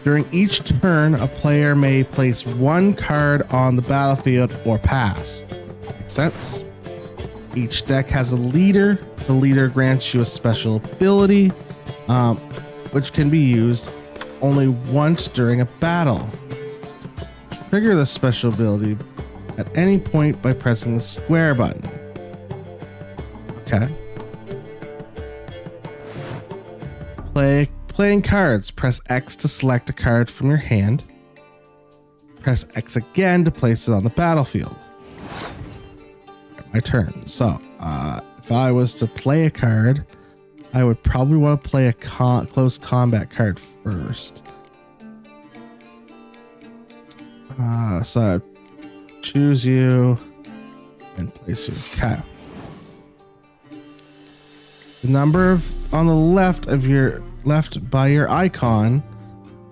During each turn, a player may place 1 card on the battlefield or pass. Makes sense? Each deck has a leader. The leader grants you a special ability, which can be used only once during a battle. Trigger the special ability at any point by pressing the square button. Okay. Playing cards. Press X to select a card from your hand. Press X again to place it on the battlefield. My turn. So, if I was to play a card, I would probably want to play a close combat card first. So I'd choose you and place your cap. The number on the left by your icon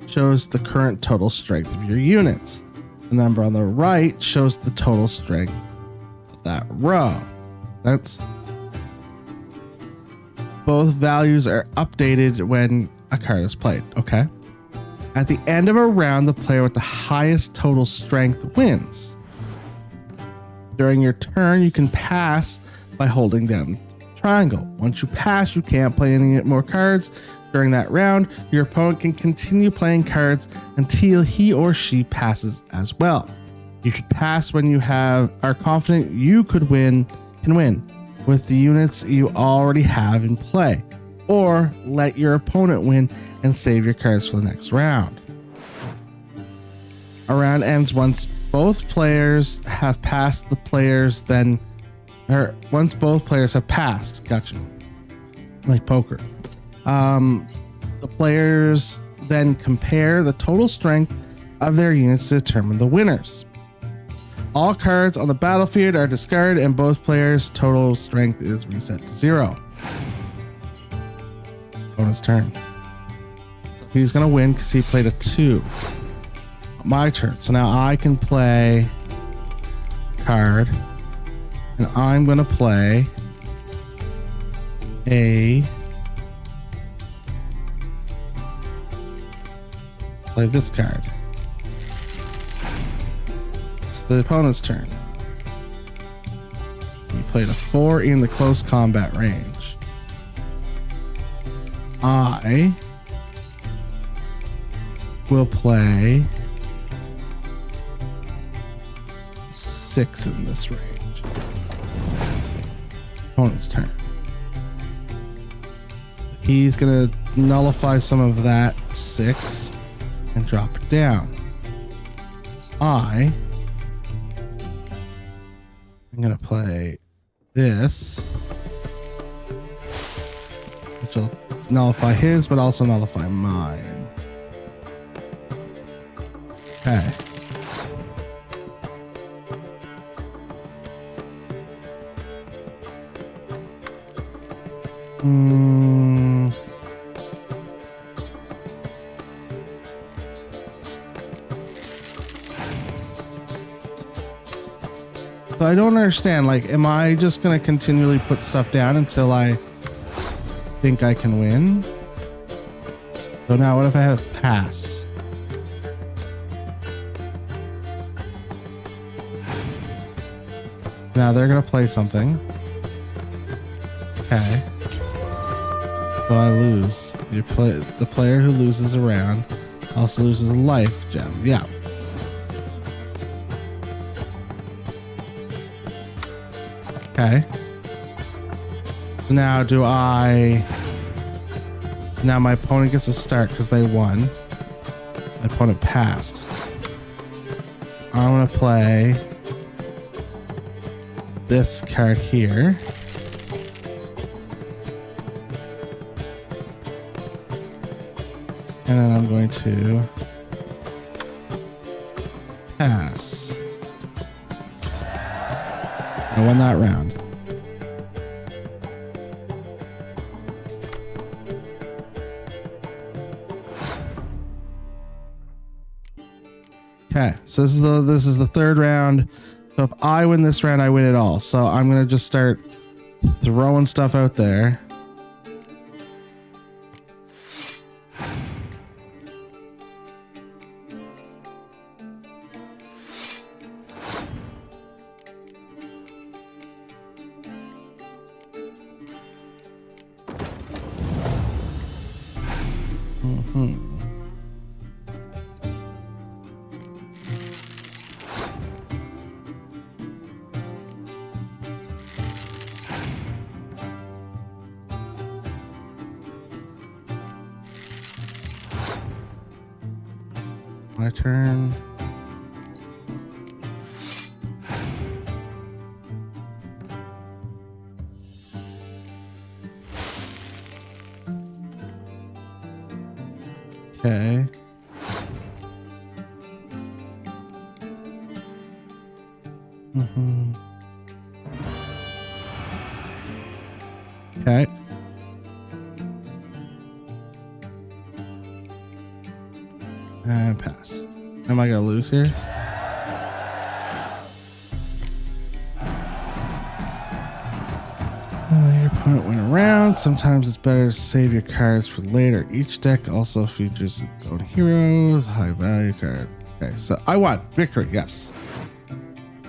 shows the current total strength of your units. The number on the right shows the total strength of that row. Both values are updated when a card is played. Okay. At the end of a round, the player with the highest total strength wins. During your turn, you can pass by holding down the triangle. Once you pass, you can't play any more cards. During that round, your opponent can continue playing cards until he or she passes as well. You should pass when you are confident you can win with the units you already have in play, or let your opponent win and save your cards for the next round. A round ends once both players have passed the players, then, or once both players have passed, gotcha, like poker. The players then compare the total strength of their units to determine the winners. All cards on the battlefield are discarded and both players' total strength is reset to 0. Bonus turn. So he's gonna win because he played a 2. My turn. So now I can play a card, and I'm gonna play this card. It's the opponent's turn. He played a 4 in the close combat range. I will play 6 in this range. Opponent's turn. He's gonna nullify some of that 6 and drop it down. I'm gonna play this, which will nullify his, but also nullify mine. Okay. So I don't understand, like, am I just gonna continually put stuff down until I think I can win? So now what if I have pass? Now they're gonna play something. Okay. So I lose. The player who loses a round also loses a life gem. Yeah. Okay. Now now my opponent gets a start because they won. My opponent passed. I'm gonna play this card here. And then I'm going to pass. I won that round. Okay, so this is the third round. So if I win this round, I win it all. So I'm gonna just start throwing stuff out there. My turn. Okay. Okay. And pass. Am I gonna lose here? Your opponent went around. Sometimes it's better to save your cards for later. Each deck also features its own heroes, high value card. Okay, so I won. Victory, yes.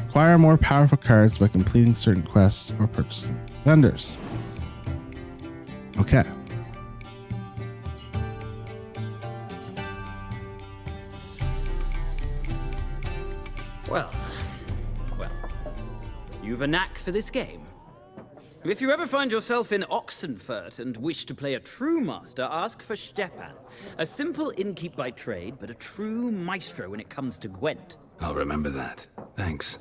Acquire more powerful cards by completing certain quests or purchasing vendors. Okay. Well, you've a knack for this game. If you ever find yourself in Oxenfurt and wish to play a true master, ask for Stepan. A simple innkeep by trade, but a true maestro when it comes to Gwent. I'll remember that. Thanks.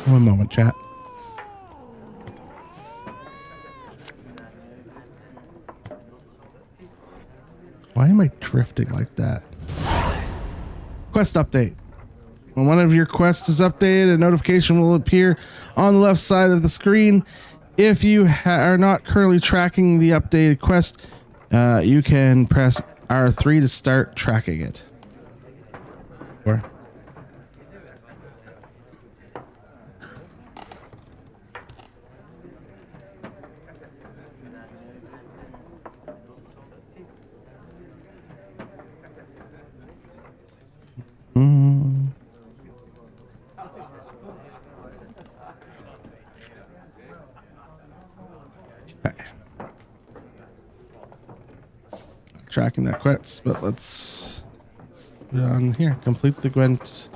One moment, chat. Why am I drifting like that? Quest update. When one of your quests is updated, a notification will appear on the left side of the screen. If you are not currently tracking the updated quest, you can press R3 to start tracking it. Or okay. Tracking that quest, but let's put it on here. Complete the Gwent.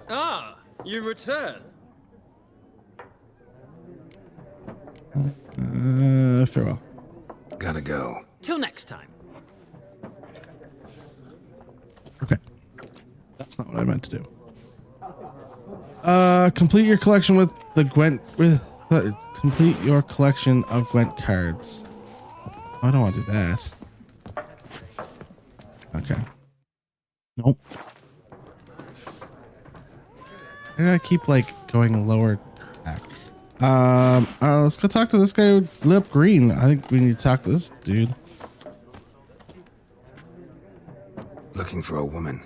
Ah, you return. Farewell. Gotta go. Till next time. Okay. That's not what I meant to do. Complete your collection with the Gwent complete your collection of Gwent cards. I don't want to do that. Okay. Nope. Why did I keep like going lower back? Let's go talk to this guy with lip green. I think we need to talk to this dude. Looking for a woman.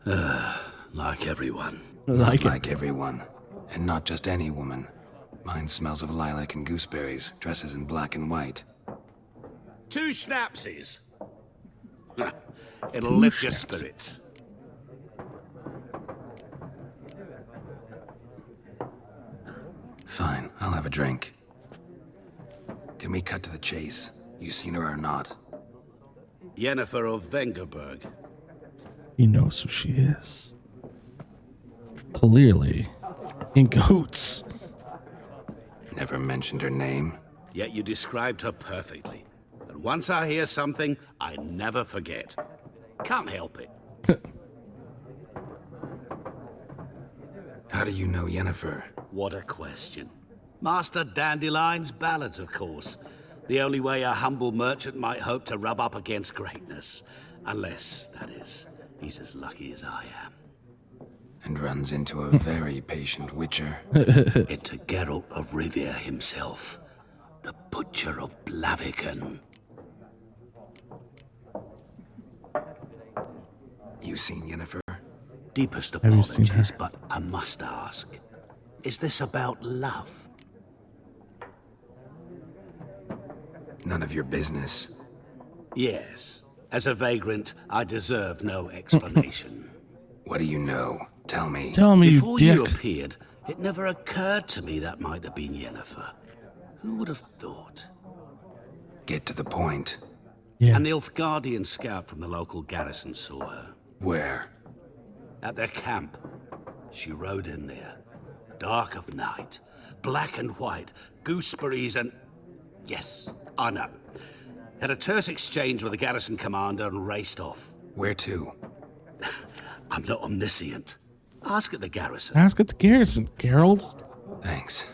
Like everyone. Not like everyone. And not just any woman. Mine smells of lilac and gooseberries, dresses in black and white. 2 schnapsies. It'll lift your spirits. Fine, I'll have a drink. Can we cut to the chase? You seen her or not? Yennefer of Vengerberg. He knows who she is. Clearly. In cahoots. Never mentioned her name. Yet you described her perfectly. And once I hear something, I never forget. Can't help it. How do you know Yennefer? What a question. Master Dandelion's ballads, of course. The only way a humble merchant might hope to rub up against greatness. Unless, that is, he's as lucky as I am. And runs into a very patient witcher. Into Geralt of Rivia himself. The Butcher of Blaviken. You seen Yennefer? Deepest Have you seen apologies, her? but I must ask. Is this about love? None of your business. Yes. As a vagrant, I deserve no explanation. What do you know? Tell me. Tell me, Before you you dick. appeared, it never occurred to me that might have been Yennefer. Who would have thought? Get to the point. Yeah. An Nilfgaardian scout from the local garrison saw her. Where? At their camp. She rode in there. Dark of night. Black and white. Gooseberries and... Yes, I know. Had a terse exchange with the garrison commander and raced off. Where to? I'm not omniscient. Ask at the garrison. Ask at the garrison, Geralt. Thanks.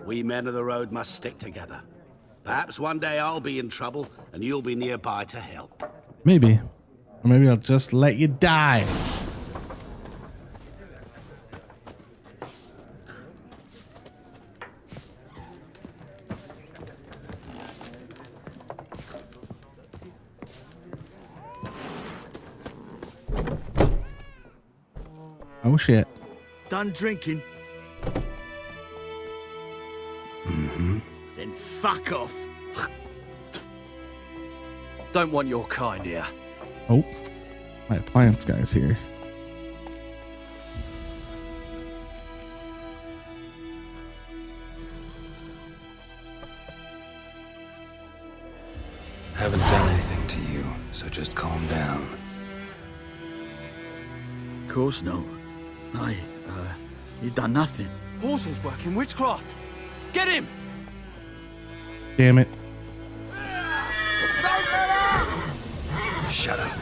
We men of the road must stick together. Perhaps one day I'll be in trouble and you'll be nearby to help. Maybe. Or maybe I'll just let you die. Oh shit. Done drinking? Mm-hmm. Then fuck off. Don't want your kind here. Oh. My appliance guy's here. Haven't done anything to you, so just calm down. Course no. You done nothing. Horsel's working witchcraft. Get him! Damn it. Shut up.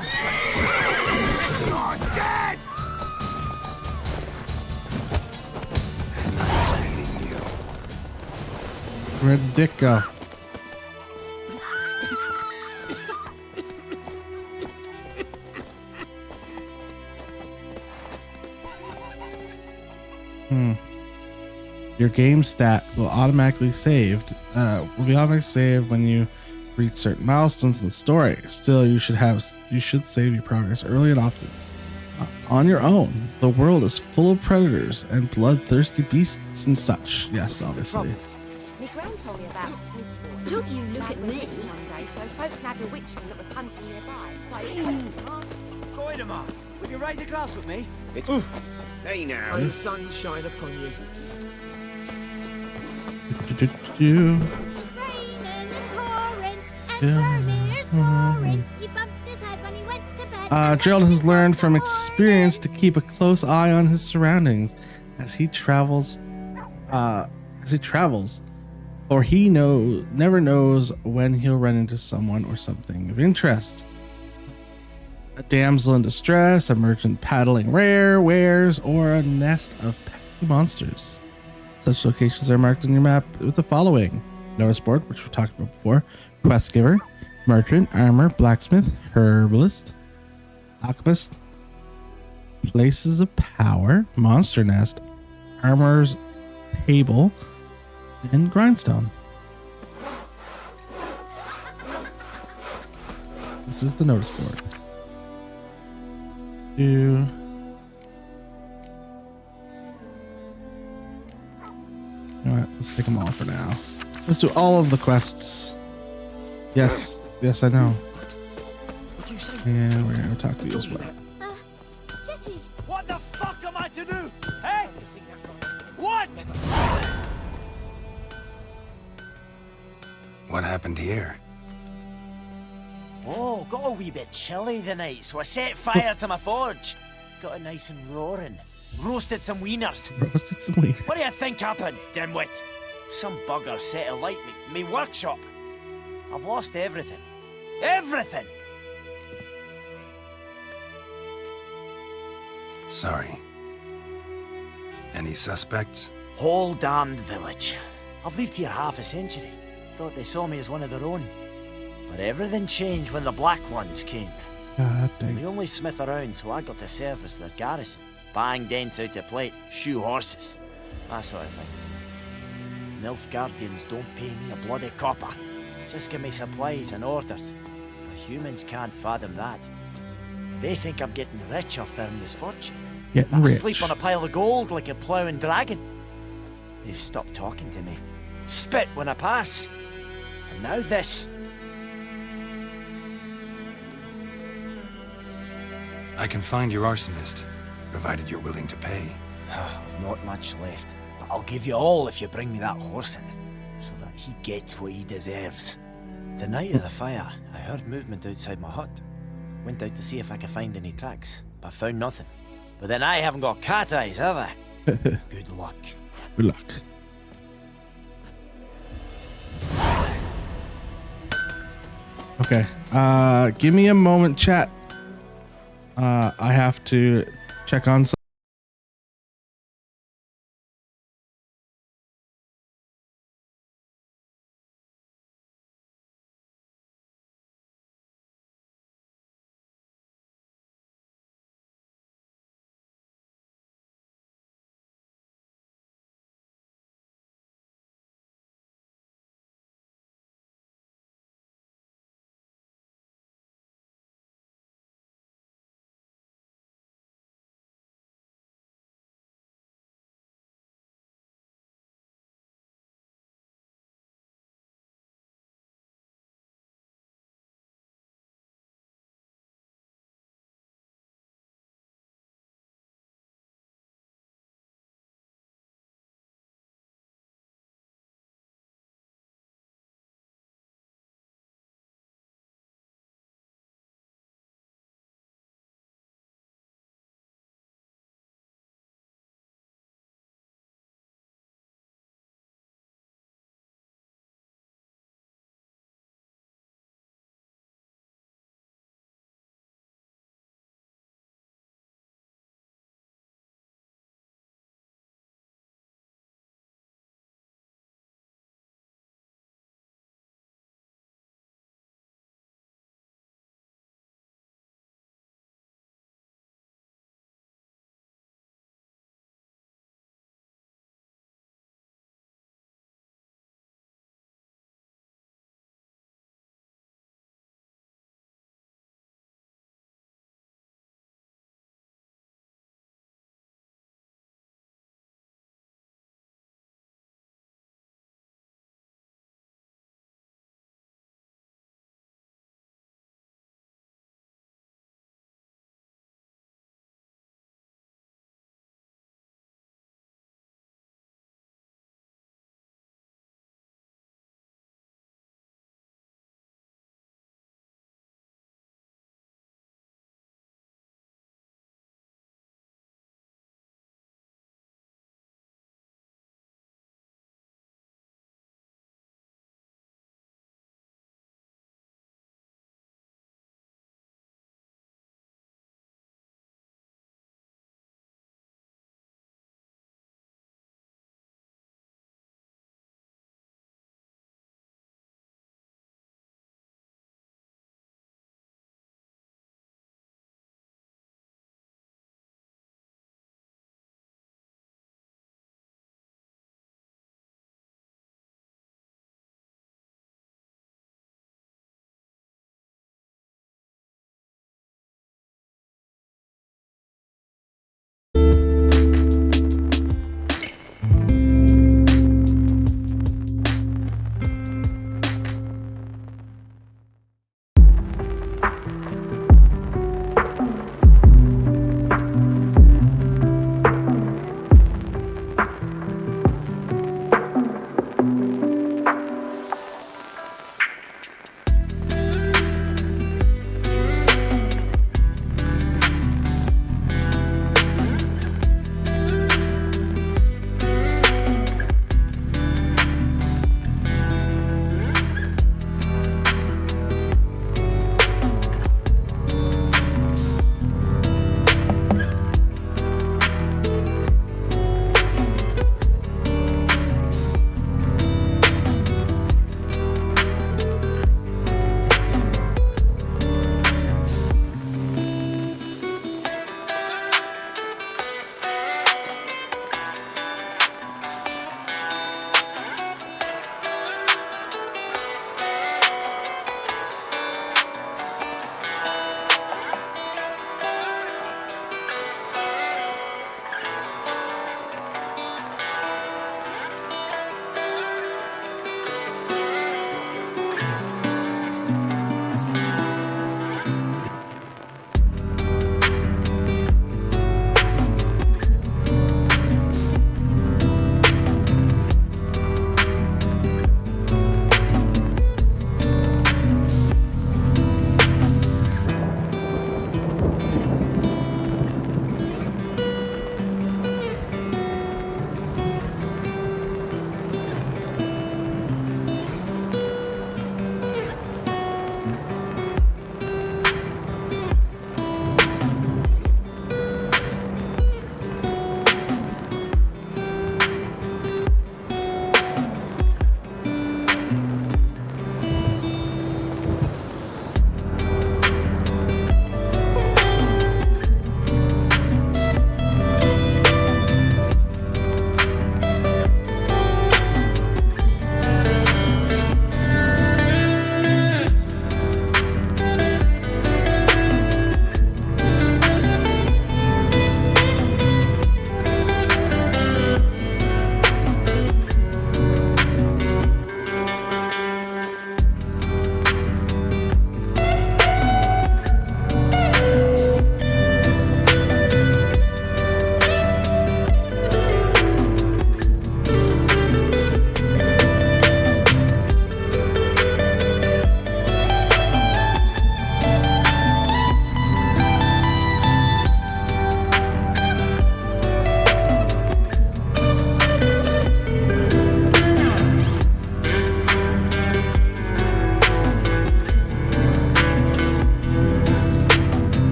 You're dead! Nice meeting you. Where'd the dick go? Your game stat will automatically saved. Will be automatically saved when you reach certain milestones in the story. Still, you should save your progress early and often. On your own, the world is full of predators and bloodthirsty beasts and such. Yes, obviously. My gran told me about Smith's Ford. Don't you look Now, at we me. missed one day, so folk nabbed a witchman that was hunting nearby. Started poking him, asking. Goidemar, will you raise a glass with me? Hey now. May the sun shine upon you. Do-do-do-do. It's raining, it's pouring, and Vermeer's snoring. He bumped his head when he went to bed. Gerald has learned from experience to keep a close eye on his surroundings as he travels. Or he never knows when he'll run into someone or something of interest. A damsel in distress, a merchant paddling rare wares, or a nest of pesky monsters. Such locations are marked on your map with the following: notice board, which we talked about before, quest giver, merchant, armor, blacksmith, herbalist, alchemist, places of power, monster nest, armor's table, and grindstone. This is the notice board. Alright, let's take them all for now. Let's do all of the quests. Yes, I know. And we're gonna talk to you as well. Jetty. What the fuck am I to do? Hey? What? What happened here? Oh, got a wee bit chilly the night, so I set fire to my forge. Got it nice and roaring. Roasted some wieners. What do you think happened, dimwit? Some bugger set alight me workshop. I've lost everything. Everything! Sorry. Any suspects? Whole damned village. I've lived here half a century. Thought they saw me as one of their own. But everything changed when the Black Ones came. God dang. The only smith around, so I got to service their garrison. Bang dents out of plate, shoe horses. That sort of thing. Nilfgaardians don't pay me a bloody copper. Just give me supplies and orders. But humans can't fathom that. They think I'm getting rich off their misfortune. Getting I rich. sleep on a pile of gold like a ploughing dragon. They've stopped talking to me. Spit when I pass. And now this. I can find your arsonist, provided you're willing to pay. I've not much left, but I'll give you all if you bring me that horse in, so that he gets what he deserves. The night of the fire, I heard movement outside my hut. Went out to see if I could find any tracks, but found nothing. But then I haven't got cat eyes, have I? Good luck. Good luck. Okay. Give me a moment, chat. I have to check on some.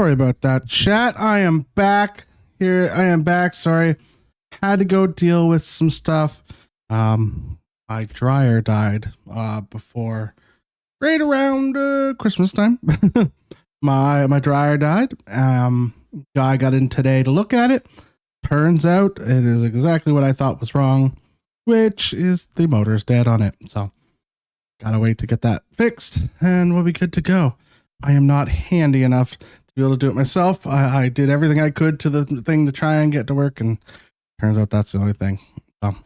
Sorry about that, chat. I am back. Here I am back. Sorry. Had to go deal with some stuff. My dryer died before right around Christmas time. my dryer died. Guy got in today to look at it. Turns out it is exactly what I thought was wrong, which is the motor's dead on it. So gotta wait to get that fixed and we'll be good to go. I am not handy enough to be able to do it myself. I did everything I could to the thing to try and get to work, and turns out that's the only thing. So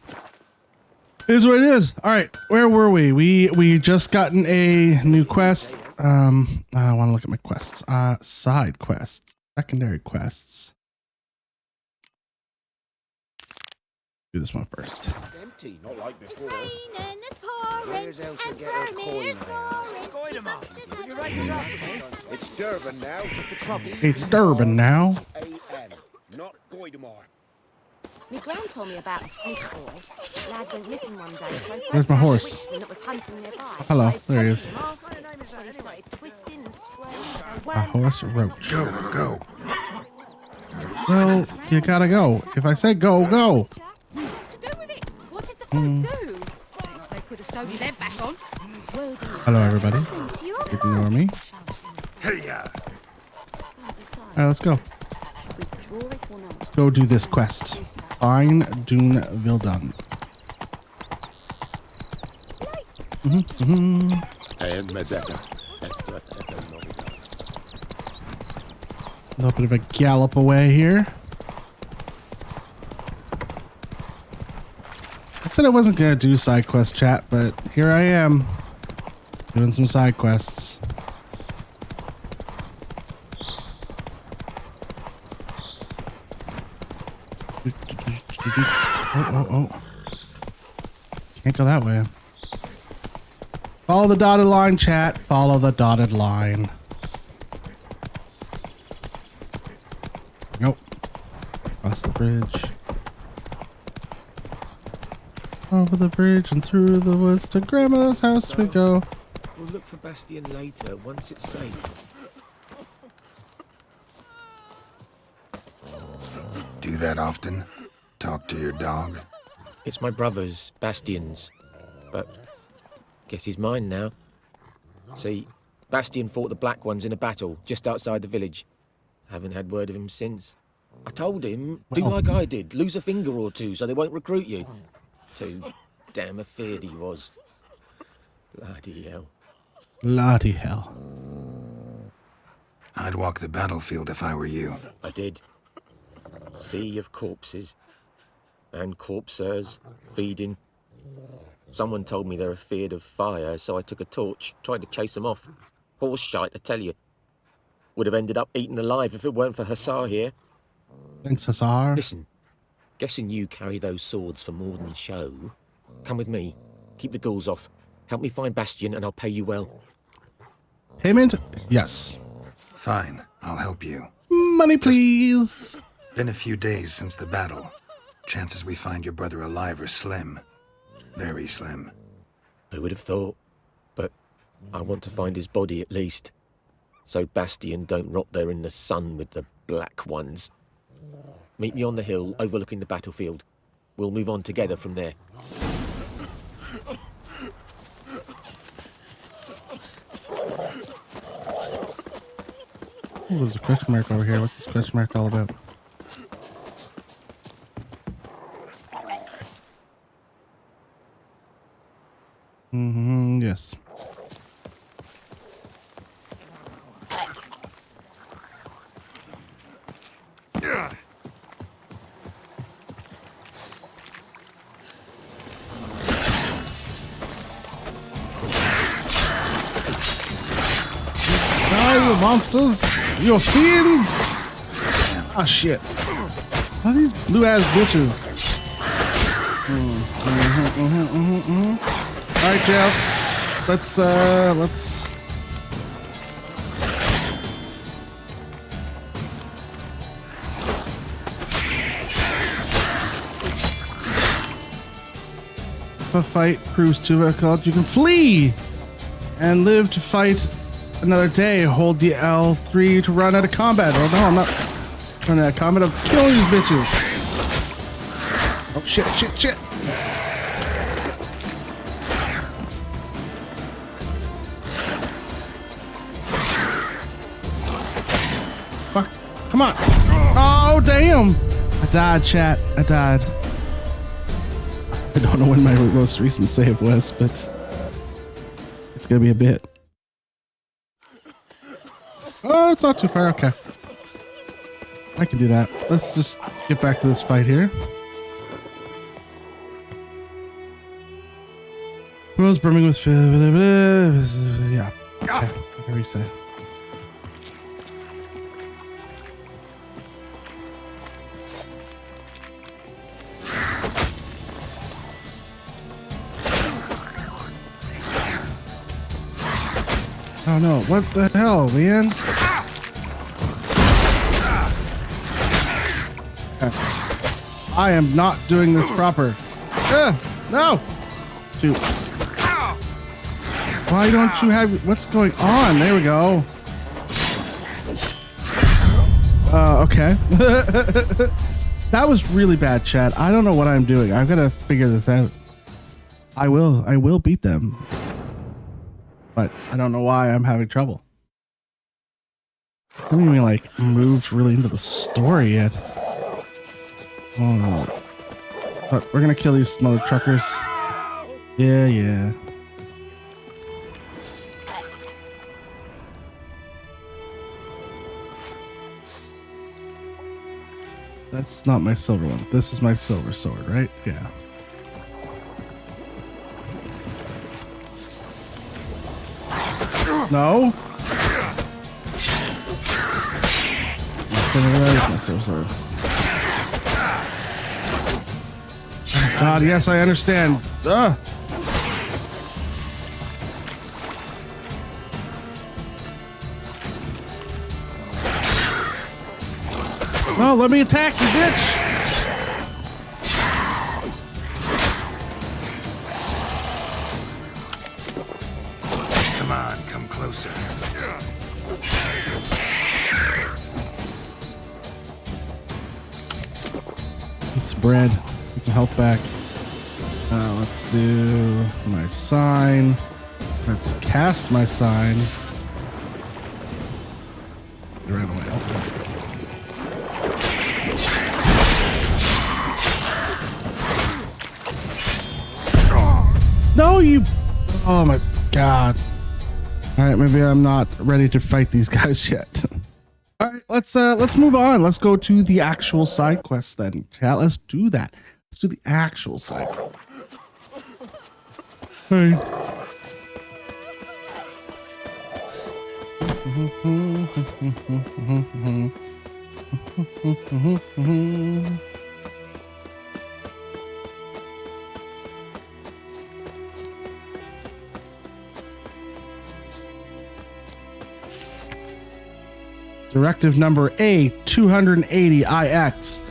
it is what it is. All right, where were we? We just gotten a new quest. I want to look at my quests. Side quests, secondary quests. Do this one first. It's empty, not like before. It's pouring, Where's Elsa get her coin, may I ask? It's Durban now. For trouble. It's Durban now. A.M. Not Goidamar. My gran told me about a Smith boy. Lad went missing one day, so I Where's my horse? that was hunting nearby. Hello, there he is. He started twisting and swirling, so A horse roach. Go. Well, you gotta go. If I say go, go. What to do with it? What did the folk do? They could have sewed his head back on. Hello, everybody. Ignore me. Hey-ya. All right, let's go. Let's go do this quest. Fine Dune Vildan. A little bit of a gallop away here. I said I wasn't going to do side quest chat, but here I am doing some side quests. Oh. Can't go that way. Follow the dotted line, chat. Follow the dotted line. Nope. Across the bridge. Over the bridge and through the woods to Grandma's house we go. We'll look for Bastion later, once it's safe. Do that often? Talk to your dog? It's my brother's, Bastion's. But guess he's mine now. See, Bastion fought the Black Ones in a battle just outside the village. Haven't had word of him since. I told him, do like I did, lose a finger or two so they won't recruit you. Too damn afeard he was. Bloody hell. Bloody hell. I'd walk the battlefield if I were you. I did. Sea of corpses. And corpsers, feeding. Someone told me they're afeard of fire, so I took a torch, tried to chase them off. Horse shite, I tell you. Would have ended up eaten alive if it weren't for Hussar here. Thanks, Hussar. Listen, guessing you carry those swords for more than show. Come with me. Keep the ghouls off. Help me find Bastion and I'll pay you well. Payment? Yes. Fine, I'll help you. Money, please. Been a few days since the battle. Chances we find your brother alive are slim. Very slim. Who would have thought? But I want to find his body at least. So Bastion don't rot there in the sun with the Black Ones. Meet me on the hill overlooking the battlefield. We'll move on together from there. Oh, there's a question mark over here. What's this question mark all about? Yes. Die, you monsters! You fiends! Ah, shit. What are these blue-ass bitches? Alright, Jeff. Let's... If a fight proves too difficult, you can flee and live to fight another day. Hold the L3 to run out of combat. Oh no, I'm not running out of combat. I'm killing these bitches. Oh shit, shit, shit. Fuck. Come on. Oh, damn. I died, chat. I died. I don't know when my most recent save was, but it's going to be a bit. Oh, it's not too far. Okay. I can do that. Let's just get back to this fight here. Rose brimming with... Yeah. Okay. Whatever you say. Oh no, what the hell, man? I am not doing this proper. No! Shoot. Why don't you have... What's going on? There we go. Okay. That was really bad, chat. I don't know what I'm doing. I've got to figure this out. I will beat them. But I don't know why I'm having trouble. I haven't even like moved really into the story yet. Oh no. But we're gonna kill these mother truckers. Yeah, yeah. That's not my silver one. This is my silver sword, right? Yeah. No. God, yes, I understand. No, let me attack you, bitch. Come on, come closer. Get some bread. Let's get some health back. Let's do my sign. Let's cast my sign. Get right away. No, you. Oh my God. All right, maybe I'm not ready to fight these guys yet. All right, let's move on. Let's go to the actual side quest then. Yeah, let's do that. Let's do the actual side. Hey. Directive number A280IX.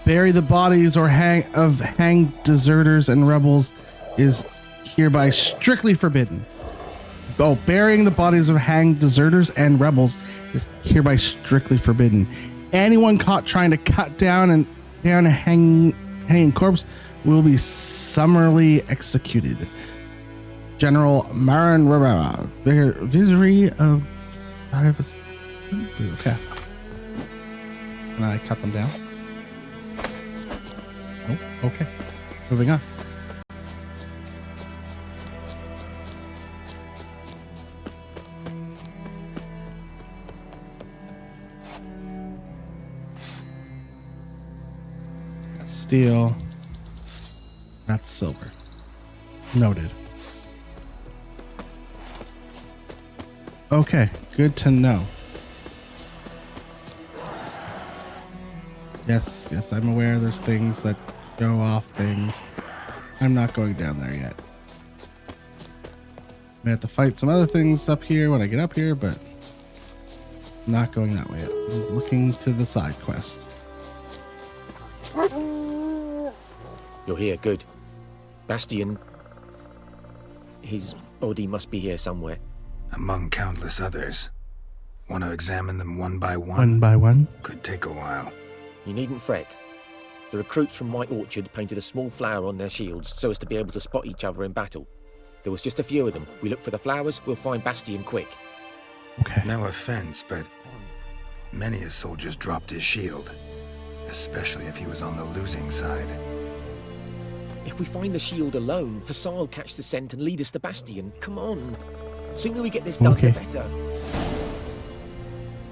Bury the bodies or hang deserters and rebels is hereby strictly forbidden. Oh, burying the bodies of hanged deserters and rebels is hereby strictly forbidden. Anyone caught trying to cut down a hanging corpse will be summarily executed. General Marin Rivera, visionary of... Okay. Can I cut them down? Oh, okay. Moving on. That's steel. That's silver. Noted. Okay, good to know. Yes, I'm aware there's things that show off things. I'm not going down there yet. I have to fight some other things up here when I get up here, but I'm not going that way. I'm looking to the side quest. You're here, good. Bastion... His body must be here somewhere. Among countless others. Want to examine them one by one? One by one? Could take a while. You needn't fret. The recruits from White Orchard painted a small flower on their shields so as to be able to spot each other in battle. There was just a few of them. We look for the flowers, we'll find Bastion quick. Okay. No offense, but many a soldier's dropped his shield. Especially if he was on the losing side. If we find the shield alone, Hussar will catch the scent and lead us to Bastion. Come on. Sooner we get this done, the better.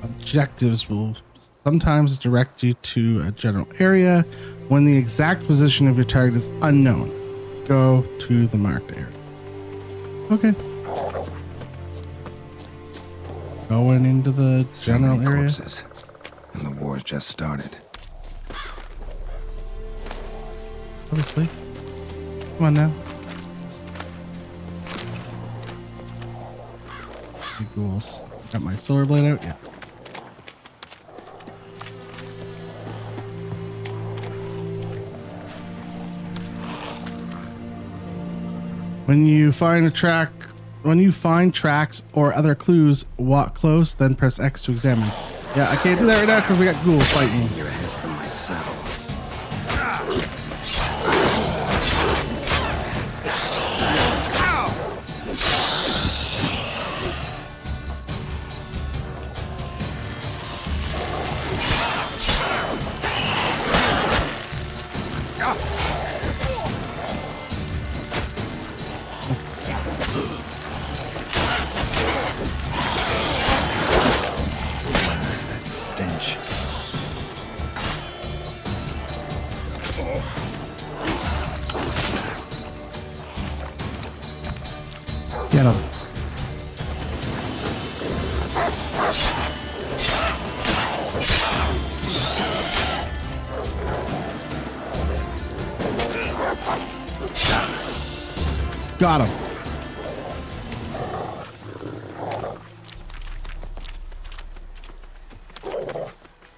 Objectives will sometimes direct you to a general area. When the exact position of your target is unknown, go to the marked area. Okay. Going into the general many area. Corpses, and the war's just started. Obviously. Come on now. The ghouls. Got my silver blade out? Yeah. When you find tracks or other clues, walk close, then press X to examine. Yeah, I can't do that right now because we got ghouls fighting. Your head from my saddle. Get him. Got him.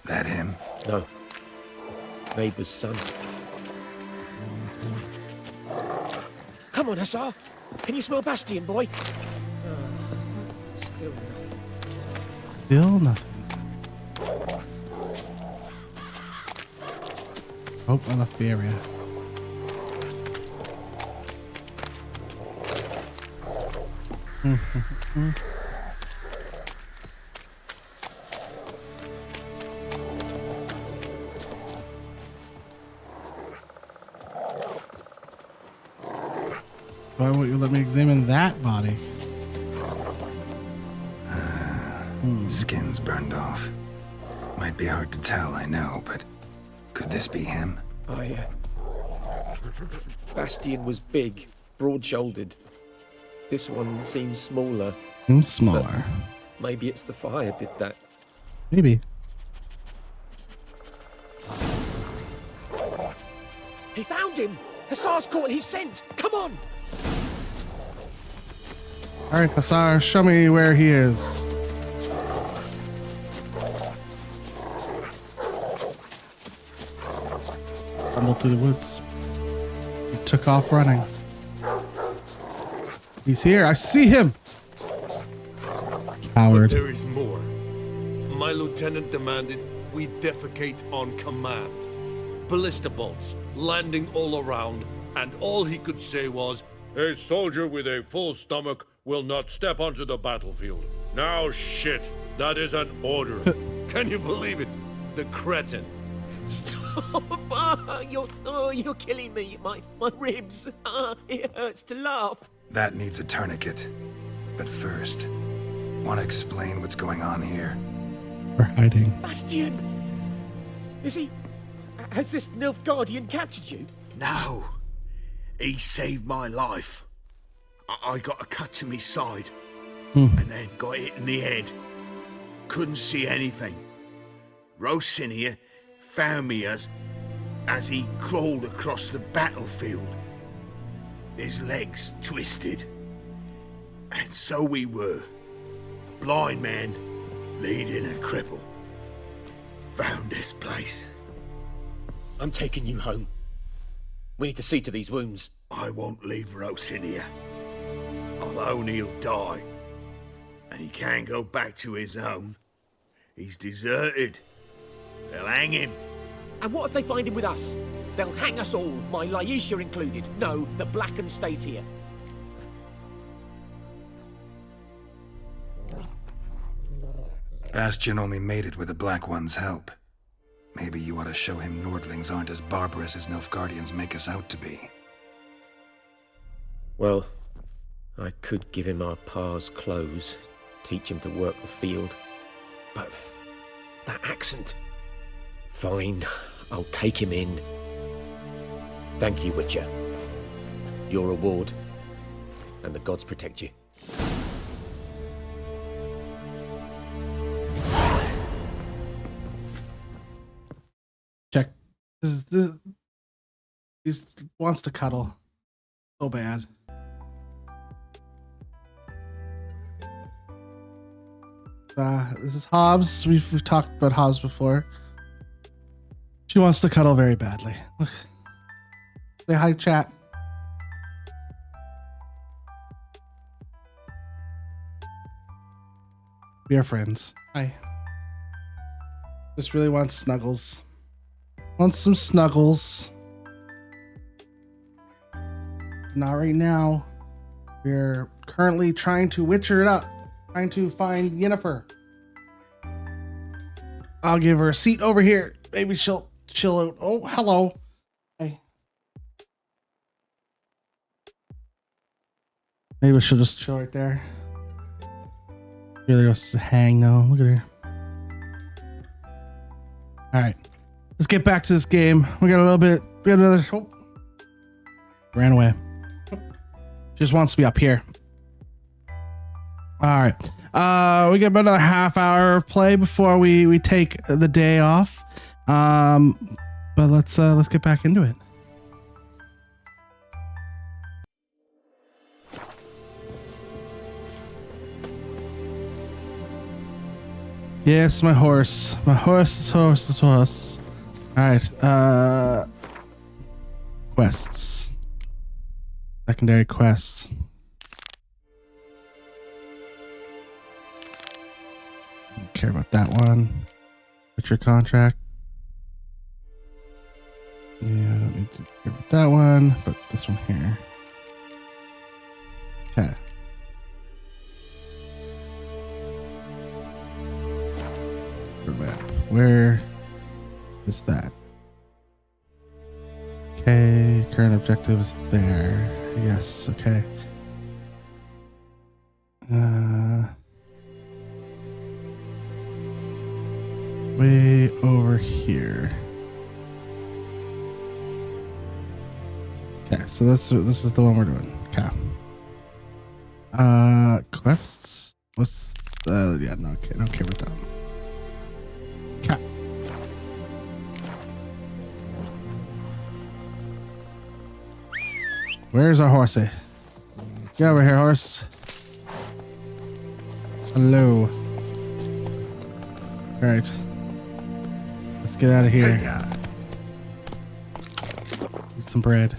That him? No. Neighbor's son. Come on, Hussar. Can you smell Bastion, boy? Still nothing. Still nothing. Oh, I left the area. Why won't you let me examine that body? Skin's burned off. Might be hard to tell, I know, but could this be him? Bastion was big, broad-shouldered. This one seems smaller. Seems smaller. Maybe it's the fire did that. Maybe. He found him! Hussar's caught his scent! Come on! All right, Hussar, show me where he is. Rumbled through the woods. He took off running. He's here. I see him. Coward. But there is more. My lieutenant demanded we defecate on command. Ballista bolts landing all around, and all he could say was, "A soldier with a full stomach will not step onto the battlefield." Now shit, that is an order. Can you believe it? The cretin. Stop! You're killing me. My ribs. It hurts to laugh. That needs a tourniquet. But first, want to explain what's going on here? We're hiding. Bastion! Is he... Has this Nilfgaardian captured you? No. He saved my life. I got a cut to my side. And then got hit in the head. Couldn't see anything. Rosinia found me as he crawled across the battlefield. His legs twisted. And so we were. A blind man leading a cripple. Found this place. I'm taking you home. We need to see to these wounds. I won't leave Rosinia. Alone he'll die. And he can't go back to his own. He's deserted. They'll hang him. And what if they find him with us? They'll hang us all, my Laisha included. No, the Blacken stays here. Bastion only made it with the Black One's help. Maybe you ought to show him Nordlings aren't as barbarous as Nilfgaardians make us out to be. Well, I could give him our pa's clothes, teach him to work the field. But that accent... Fine, I'll take him in. Thank you, Witcher. Your reward, and the gods protect you. Check. This he wants to cuddle. So bad. This is Hobbs. We've talked about Hobbs before. She wants to cuddle very badly. Say hi, chat. We are friends. Hi. Just really wants snuggles. Wants some snuggles. Not right now. We're currently trying to witcher it up. Trying to find Yennefer. I'll give her a seat over here. Maybe she'll chill out. Oh, hello. Hey. Maybe she'll just chill right there. Really wants to hang though. Look at her. All right. Let's get back to this game. We got a little bit. We got another. Oh. Ran away. Just wants to be up here. All right. We got about another half hour of play before we take the day off. But let's get back into it. Yes, my horse. My horse. All right. Quests. Secondary quests. Don't care about that one. What's your contract? Yeah, I don't need to care about that one, but this one here. Okay. Where is that? Okay, current objective is there. Yes, okay. Way over here. Okay, so this is the one we're doing. Okay. Quests. What's yeah, no, okay, don't care about that one. Okay. Where's our horsey? Get over here, horse. Hello. All right. Let's get out of here. Eat some bread.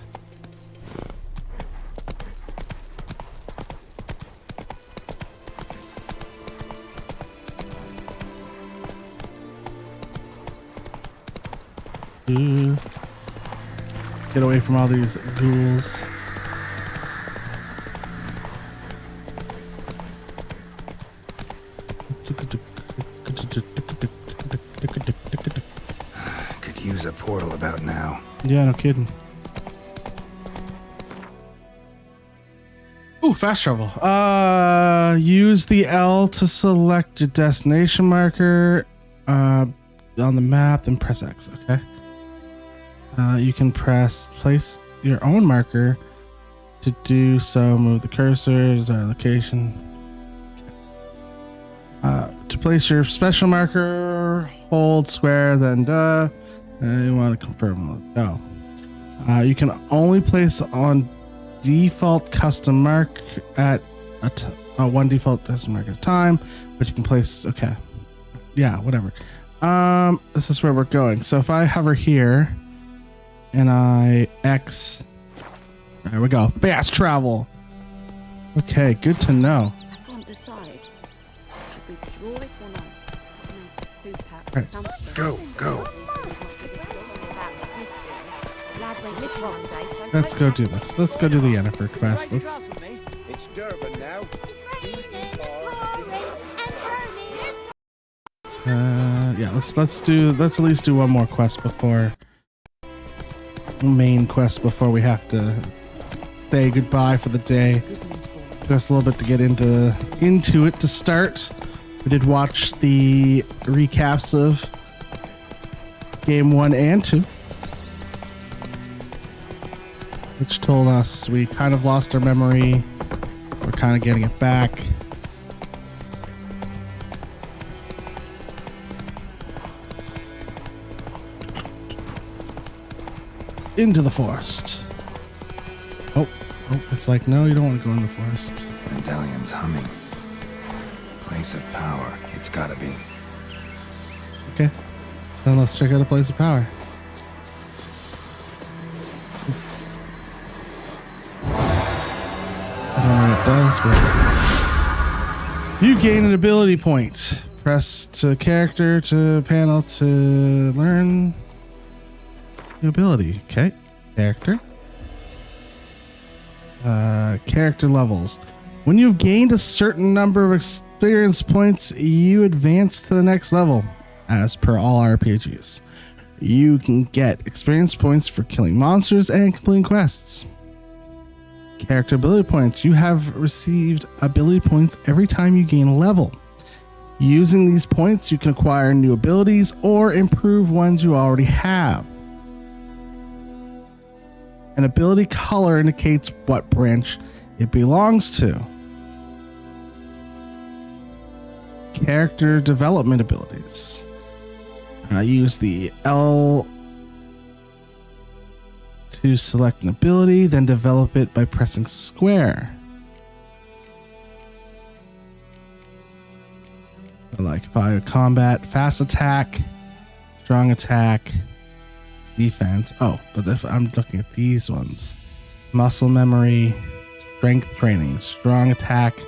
Get away from all these ghouls. Could use a portal about now. Yeah, no kidding. Ooh, fast travel. Use the L to select your destination marker on the map, then press X, okay? You can place your own marker. To do so, move the cursor, desired location. To place your special marker, hold square, then you want to confirm. Let's go. You can only place on default custom mark at one default custom mark at a time, but you can place. Okay, yeah, whatever. This is where we're going. So if I hover here and I X, there we go. Fast travel. Okay, good to know. I can't decide. we draw it or no? Make soup out of Right. something. Go, go. Lad went missing one day, so Let's go do this. Let's go do the Yennefer quest. Let's, It's Durban now. It's raining and pouring and Vermeer's yeah, let's at least do one more quest before main quest before we have to say goodbye for the day. Took us a little bit to get into it to start. We did watch the recaps of game 1 and 2, which told us we kind of lost our memory. We're kind of getting it back. Into the forest. Oh, it's like, no, you don't want to go in the forest. Medallion's humming. Place of power. It's gotta be. Okay, then let's check out a place of power. This, I don't know what it does, but you gain an ability point. Press to character to panel to learn new ability. Okay, character. Character levels. When you've gained a certain number of experience points, you advance to the next level. As per all RPGs, you can get experience points for killing monsters and completing quests. Character ability points. You have received ability points every time you gain a level. Using these points, you can acquire new abilities or improve ones you already have. An ability color indicates what branch it belongs to. Character development abilities. Use the L to select an ability, then develop it by pressing square. Like fire combat, fast attack, strong attack, defense. Oh, but if I'm looking at these ones, muscle memory, strength training, strong attack,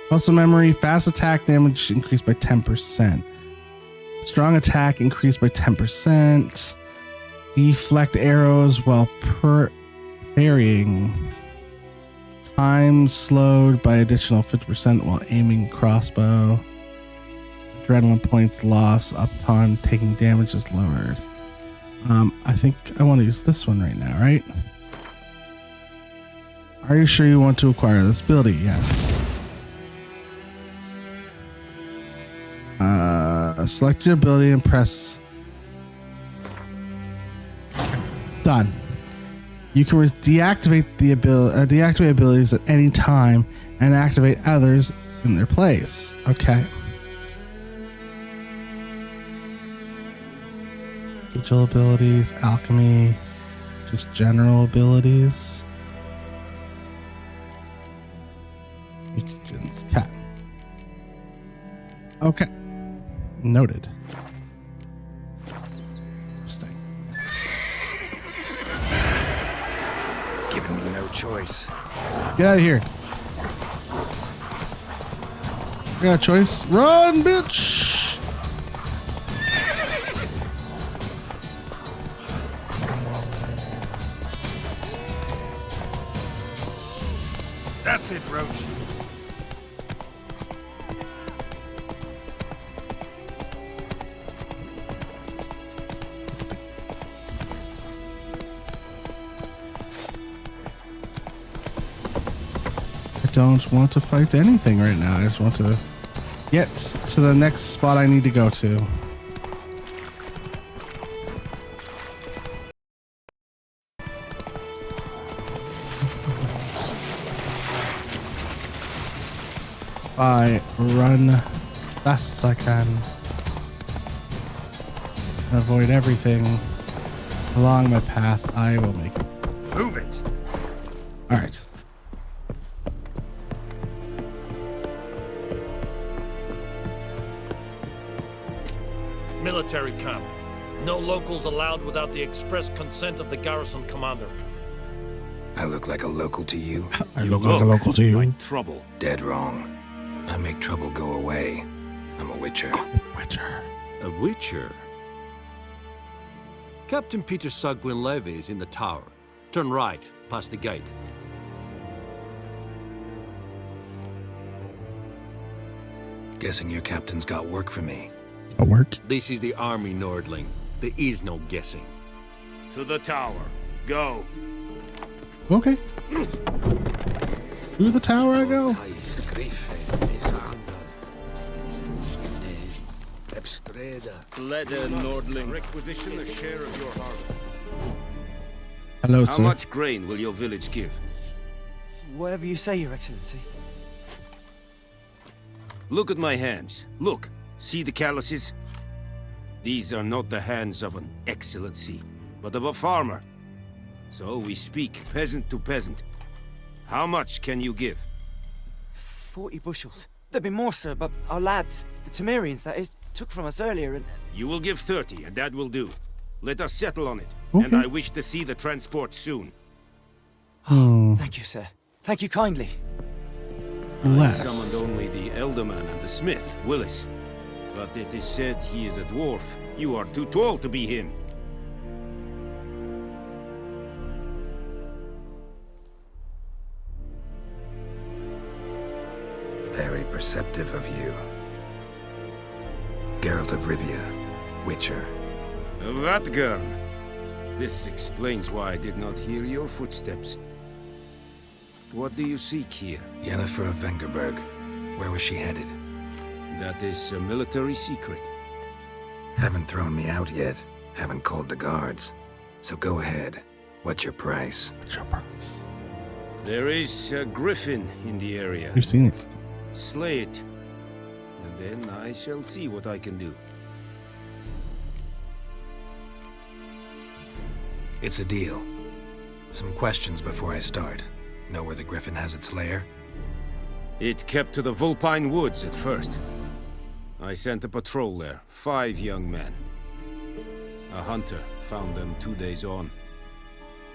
muscle memory, fast attack damage increased by 10%. Strong attack increased by 10%. Deflect arrows while parrying. Time slowed by additional 50% while aiming crossbow. Adrenaline points loss upon taking damage is lowered. I think I want to use this one right now, right? Are you sure you want to acquire this ability? Yes. Select your ability and press. Done. You can deactivate the deactivate abilities at any time and activate others in their place. Okay. Sigil abilities, alchemy, just general abilities. Mutagens, cat. Okay. Noted. Interesting. Giving me no choice. Get out of here. I got a choice. Run, bitch! That's it, Roach. I don't want to fight anything right now. I just want to get to the next spot I need to go to. I run fast as I can and avoid everything along my path. I will make it. Move it. All right. Military camp. No locals allowed without the express consent of the garrison commander. I look like a local to you? I look like a local to you. Like trouble. Dead wrong. I make trouble go away. I'm a witcher. Witcher. A witcher? Captain Peter Sagwin Levy is in the tower. Turn right, past the gate. Guessing your captain's got work for me. A work? This is the army, Nordling. There is no guessing. To the tower. Go. Okay. Through the tower I go. Leather, Nordling. Requisition a share of your harbor. Hello, How sir. much grain will your village give? Whatever you say, Your Excellency. Look at my hands. Look. See the calluses? These are not the hands of an excellency, but of a farmer. So we speak peasant to peasant. How much can you give? 40 bushels. There'd be more, sir, but our lads, the Temerians, that is, took from us earlier and... You will give 30, and that will do. Let us settle on it. Okay. And I wish to see the transport soon. Thank you, sir. Thank you kindly. I summoned only the Elderman and the smith, Willis. But it is said he is a dwarf. You are too tall to be him. Very perceptive of you. Geralt of Rivia, Witcher. Vatgern! This explains why I did not hear your footsteps. What do you seek here? Yennefer of Vengerberg. Where was she headed? That is a military secret. Haven't thrown me out yet. Haven't called the guards. So go ahead. What's your price? What's your price? There is a griffin in the area. We've seen it. Slay it. And then I shall see what I can do. It's a deal. Some questions before I start. Know where the griffin has its lair? It kept to the Vulpine Woods at first. I sent a patrol there, 5 young men. A hunter found them 2 days on.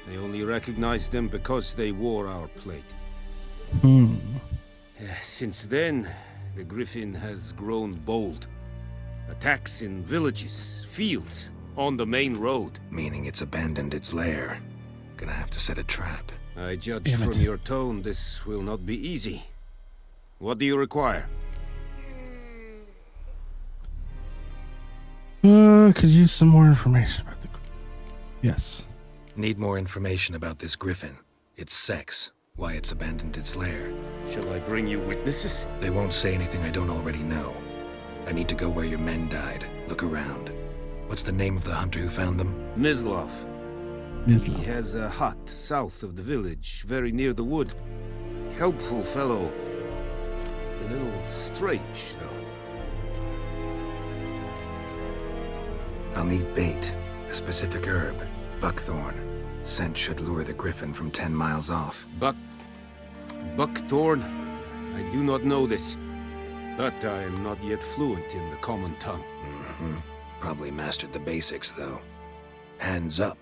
They only recognized them because they wore our plate. Since then, the griffin has grown bold. Attacks in villages, fields, on the main road. Meaning it's abandoned its lair. Gonna have to set a trap. I judge from your tone this will not be easy. What do you require? Could use some more information about the... Yes. Need more information about this griffin. Its sex. Why it's abandoned its lair. Shall I bring you witnesses? They won't say anything I don't already know. I need to go where your men died. Look around. What's the name of the hunter who found them? Mislav. He has a hut south of the village, very near the wood. Helpful fellow. A little strange, though. I'll need bait. A specific herb. Buckthorn. Scent should lure the griffin from 10 miles off. Buckthorn? I do not know this. But I am not yet fluent in the common tongue. Probably mastered the basics, though. Hands up.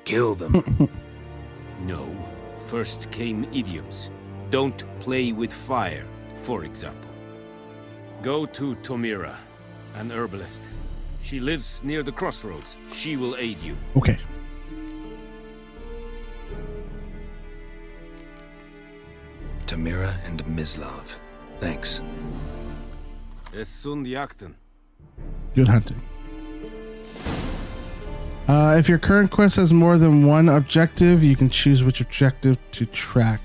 Kill them. No. First came idioms. Don't play with fire, for example. Go to Tomira, an herbalist. She lives near the crossroads. She will aid you. Okay. Tomira and Mislav. Thanks. Esundjakten. Good hunting. If your current quest has more than one objective, you can choose which objective to track.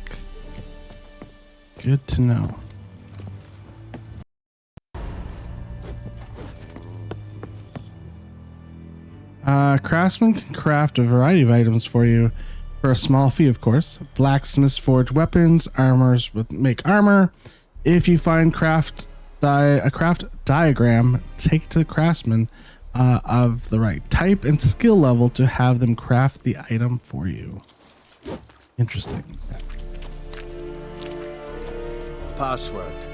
Good to know. Craftsman can craft a variety of items for you for a small fee, of course. Blacksmiths forge weapons, armors make armor. If you find a craft diagram, take it to the craftsman of the right type and skill level to have them craft the item for you. Interesting. Password.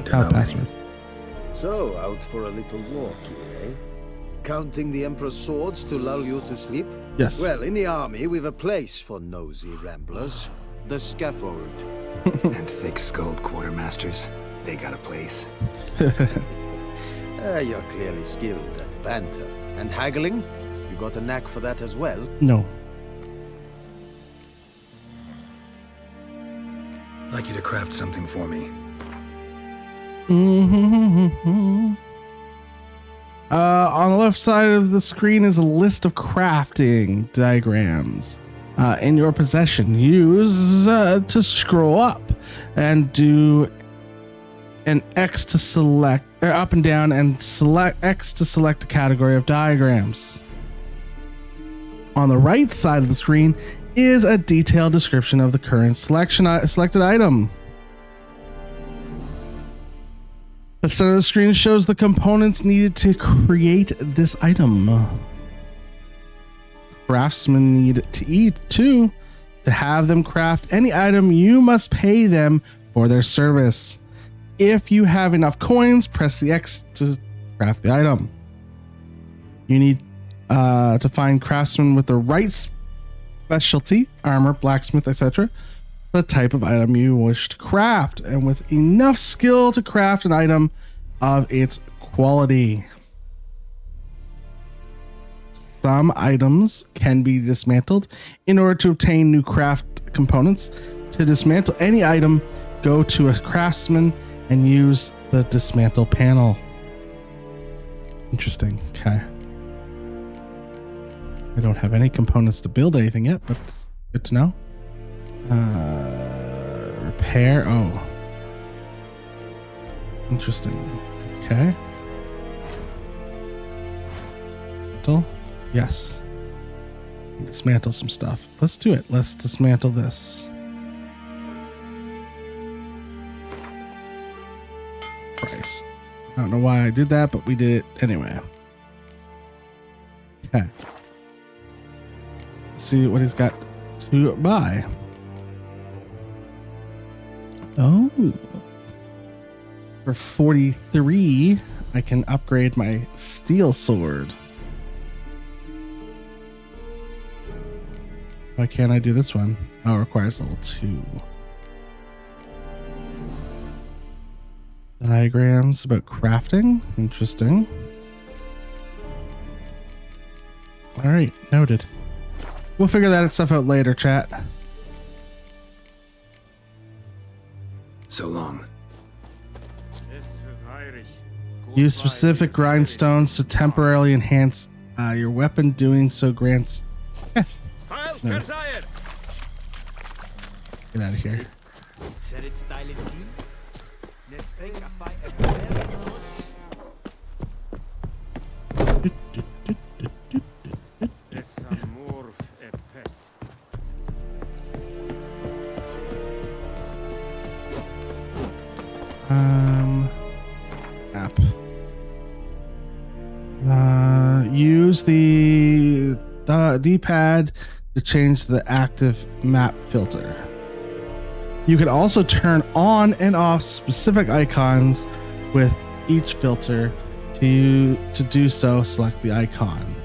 Password. So, out for a little walk, eh? Counting the Emperor's swords to lull you to sleep? Yes. Well, in the army, we've a place for nosy ramblers. The scaffold. And thick-skulled quartermasters. They got a place. You're clearly skilled at banter. And haggling? You got a knack for that as well? No. I'd like you to craft something for me. On the left side of the screen is a list of crafting diagrams in your possession. Use to scroll up and do an X to select, or up and down, and select X to select a category of diagrams. On the right side of the screen is a detailed description of the current selected item. The center of the screen shows the components needed to create this item. Craftsmen need to eat too. To have them craft any item, you must pay them for their service. If you have enough coins, press the X to craft the item. You need to find craftsmen with the right specialty, armor, blacksmith, etc., the type of item you wish to craft, and with enough skill to craft an item of its quality. Some items can be dismantled in order to obtain new craft components. To dismantle any item, go to a craftsman and use the dismantle panel. Interesting. Okay. I don't have any components to build anything yet, but it's good to know. Repair. Oh. Interesting. Okay. Dismantle. Yes. Dismantle some stuff. Let's do it. Let's dismantle this. Price. I don't know why I did that, but we did it anyway. Okay. Let's see what he's got to buy. Oh. For 43, I can upgrade my steel sword. Why can't I do this one? Oh, it requires level 2. Diagrams about crafting. Interesting. All right, noted. We'll figure that stuff out later, chat. So long. Use specific grindstones to temporarily enhance your weapon. Doing so grants... No. Get out of here. App. Use the D-pad to change the active map filter. You can also turn on and off specific icons with each filter. To do so, select the icon.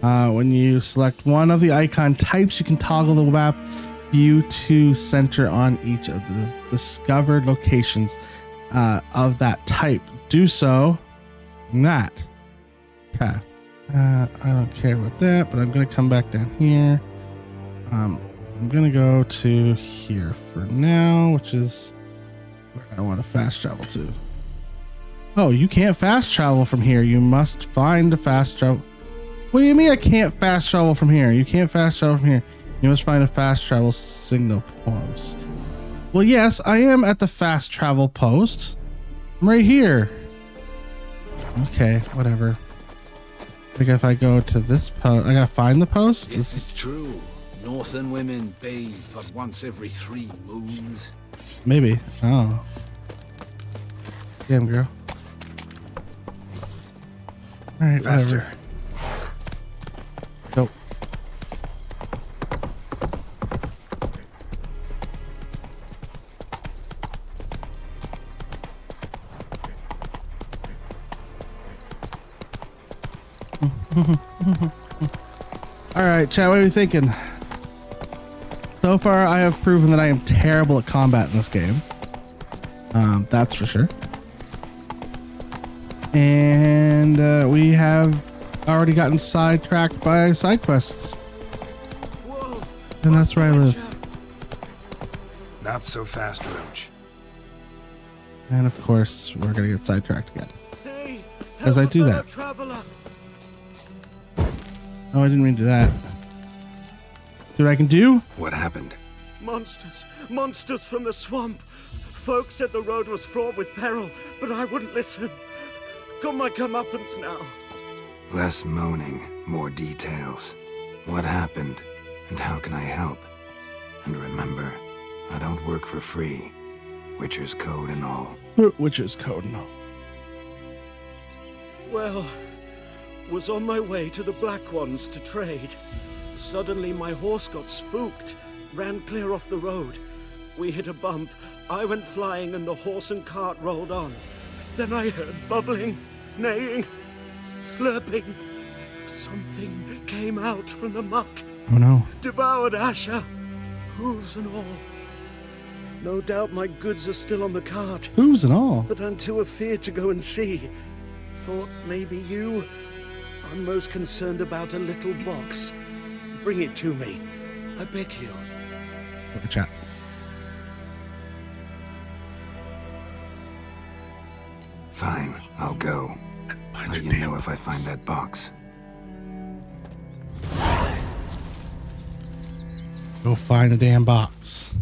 When you select one of the icon types, you can toggle the map view to center on each of the discovered locations of that type. Do so in that. Okay. I don't care about that, but I'm going to come back down here. I'm going to go to here for now, which is where I want to fast travel to. Oh, you can't fast travel from here. You must find a fast travel. What do you mean I can't fast travel from here? You can't fast travel from here. You must find a fast travel signal post. Well, yes, I am at the fast travel post. I'm right here. Okay, whatever. Like if I go to this post, I gotta find the post? This is true. Northern women bathe but once every 3 moons. Maybe. Oh. Damn, girl. Alright, Faster. Whatever. Go. All right, chat, what are you thinking? So far, I have proven that I am terrible at combat in this game. That's for sure. And we have already gotten sidetracked by side quests. And that's where I live. Not so fast, Roach. And of course, we're gonna get sidetracked again. As I do that. Oh, I didn't mean to do that. See what I can do? What happened? Monsters! Monsters from the swamp! Folks said the road was fraught with peril, but I wouldn't listen. Got my comeuppance now. Less moaning, more details. What happened, and how can I help? And remember, I don't work for free. Witcher's code and all. Witcher's code and all. Well, was on my way to the Black Ones to trade. Suddenly my horse got spooked, ran clear off the road. We hit a bump, I went flying and the horse and cart rolled on. Then I heard bubbling, neighing, slurping. Something came out from the muck. Oh no. Devoured Asher, hooves and all. No doubt my goods are still on the cart. Hooves and all? But I'm too afeard to go and see. Thought maybe you. I'm most concerned about a little box. Bring it to me. I beg you. Over chat. Fine, I'll go. Let you know if I find that box. Go find a damn box.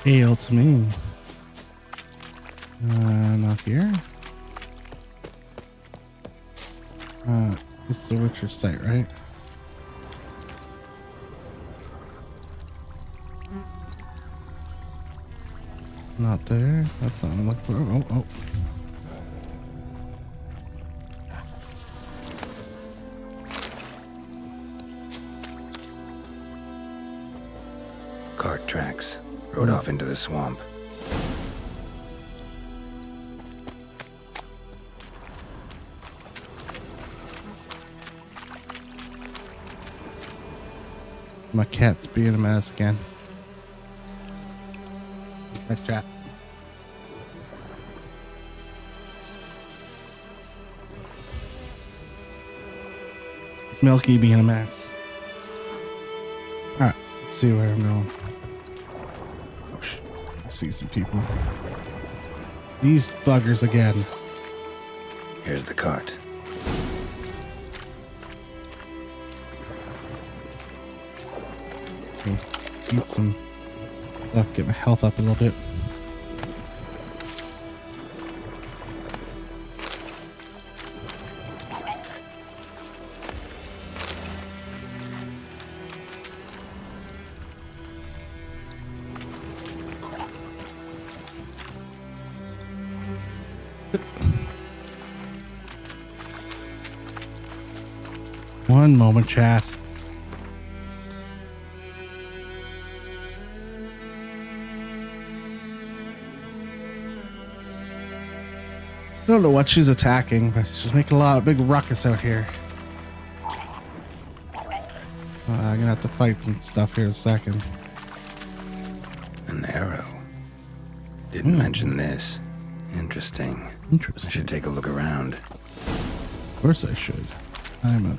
Ale to me. Not here. It's the Witcher site, right? Not there. That's not what I'm looking for. Oh. Cart tracks. Rode off into the swamp. My cat's being a mess again. Nice chat. It's Milky being a mess. Alright, let's see where I'm going. Oh shit. I see some people. These buggers again. Here's the cart. Eat some stuff, get my health up a little bit. One moment, chat. I don't know what she's attacking, but she's making a lot of big ruckus out here. I'm gonna have to fight some stuff here in a second. An arrow. Didn't mention this. Interesting. I should take a look around. Of course I should. I'm a...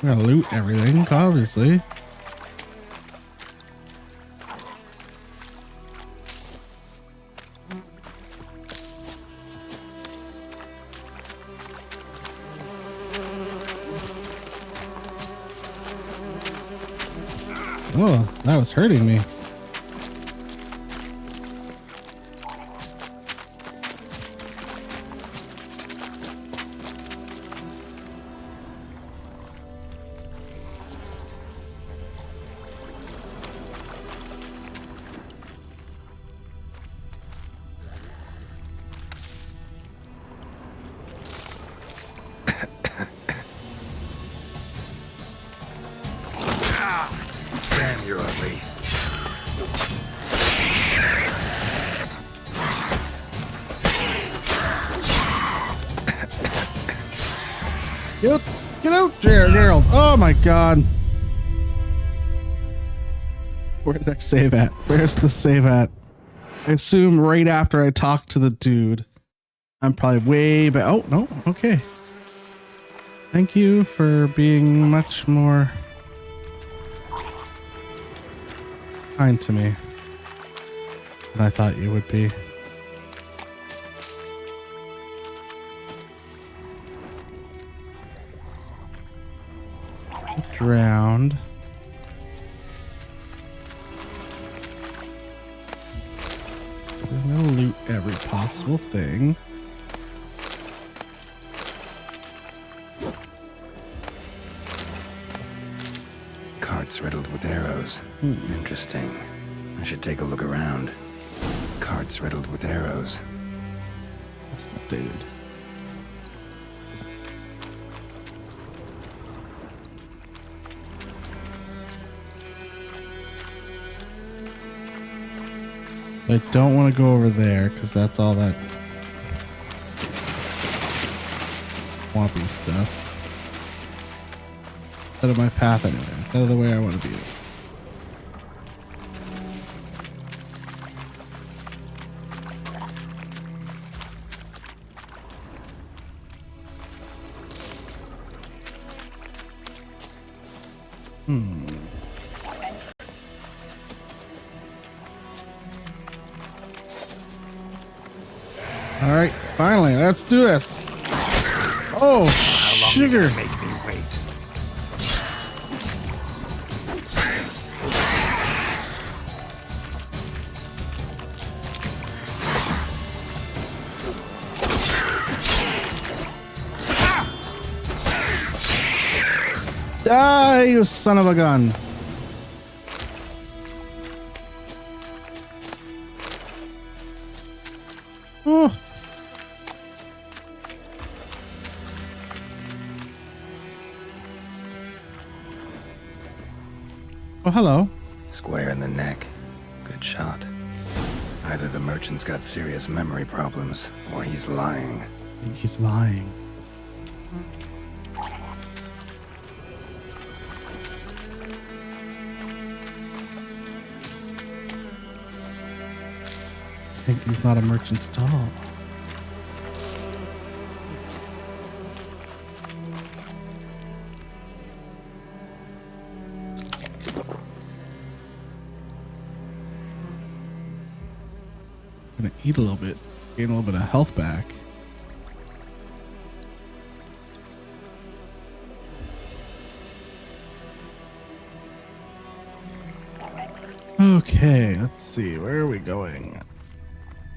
I'm gonna loot everything, obviously. Oh, that was hurting me. Get out, Gerald. Oh my god. Where did I save at? Where's the save at? I assume right after I talk to the dude. I'm probably way back. Oh, no. Okay. Thank you for being much more kind to me than I thought you would be. Drowned. I'm gonna loot every possible thing. Carts riddled with arrows. Interesting. I should take a look around. Carts riddled with arrows. That's not dated. I don't want to go over there because that's all that swampy stuff. Out of my path anyway. It's out of the way I want to be. All right, finally, let's do this. Oh, sugar. Make me wait. Die, you son of a gun. Oh. Oh, hello. Square in the neck. Good shot. Either the merchant's got serious memory problems, or he's lying. I think he's lying. I think he's not a merchant at all. Gonna eat a little bit, gain a little bit of health back. Okay, let's see, where are we going?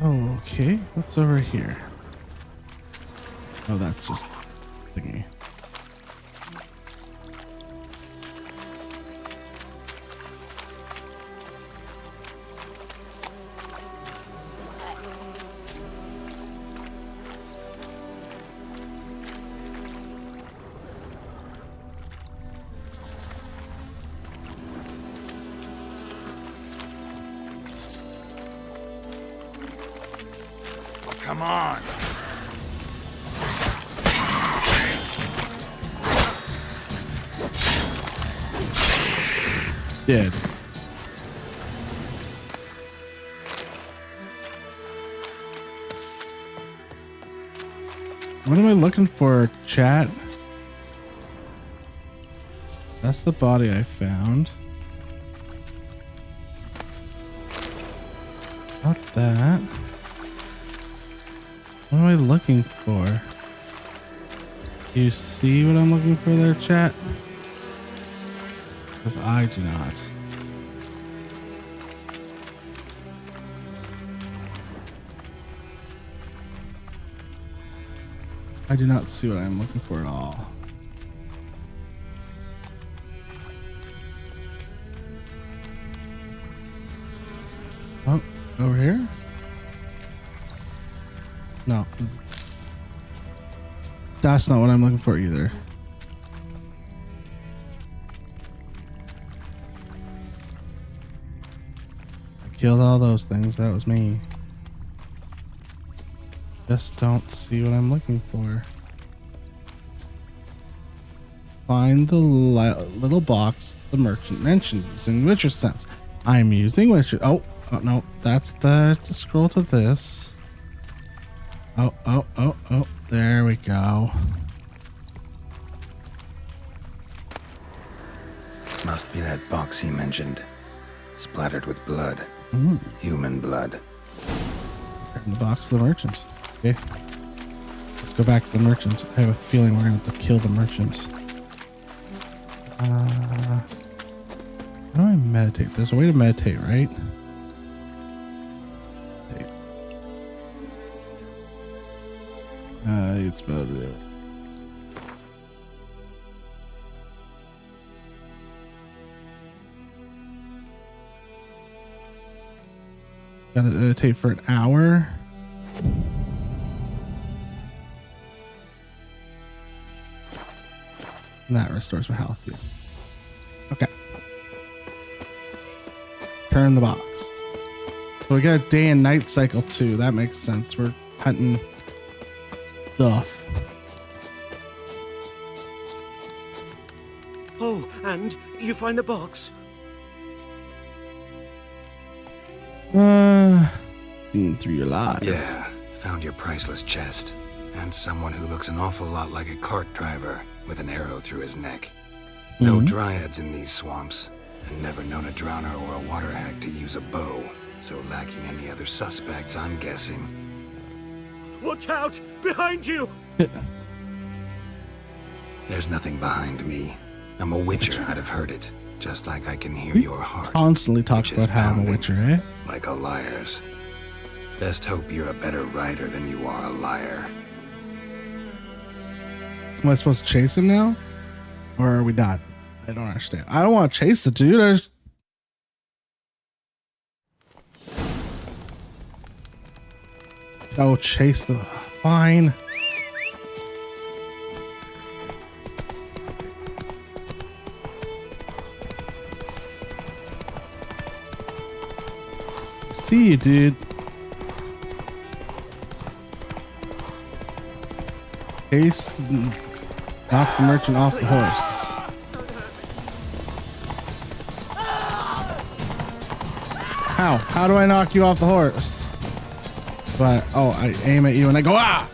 Okay, what's over here? Oh, that's just thingy. Come on. Dead. What am I looking for, chat? That's the body I found. Not that. What am I looking for? Do you see what I'm looking for there, chat? Because I do not. I do not see what I'm looking for at all. Oh, over here? No. That's not what I'm looking for either. I killed all those things. That was me. Just don't see what I'm looking for. Find the little box the merchant mentioned using Witcher sense. I'm using Witcher. Oh no, that's to scroll to this. Oh. There we go. Must be that box he mentioned. Splattered with blood. Human blood. In the box of the merchant. Okay. Let's go back to the merchant. I have a feeling we're going to have to kill the merchant. How do I meditate? There's a way to meditate, right? It's about it. Gotta meditate for an hour. And that restores my health. Yeah. Okay. Turn the box. So we got a day and night cycle too. That makes sense. We're hunting stuff. Oh, and you find the box? Seeing through your lies. Yeah, found your priceless chest. And someone who looks an awful lot like a cart driver with an arrow through his neck. No dryads in these swamps, and never known a drowner or a water hag to use a bow. So lacking any other suspects, I'm guessing. Watch out! Behind you! There's nothing behind me. I'm a witcher, I'd have heard it. Just like I can hear your heart. Constantly talks about how I'm a witcher, eh? Like a liar's. Best hope you're a better writer than you are a liar. Am I supposed to chase him now? Or are we done? I don't understand. I don't want to chase the dude. Oh, chase the... Fine. See you, dude. Chase... Knock the merchant off the horse. How? How do I knock you off the horse? But, oh, I aim at you and I go, ah!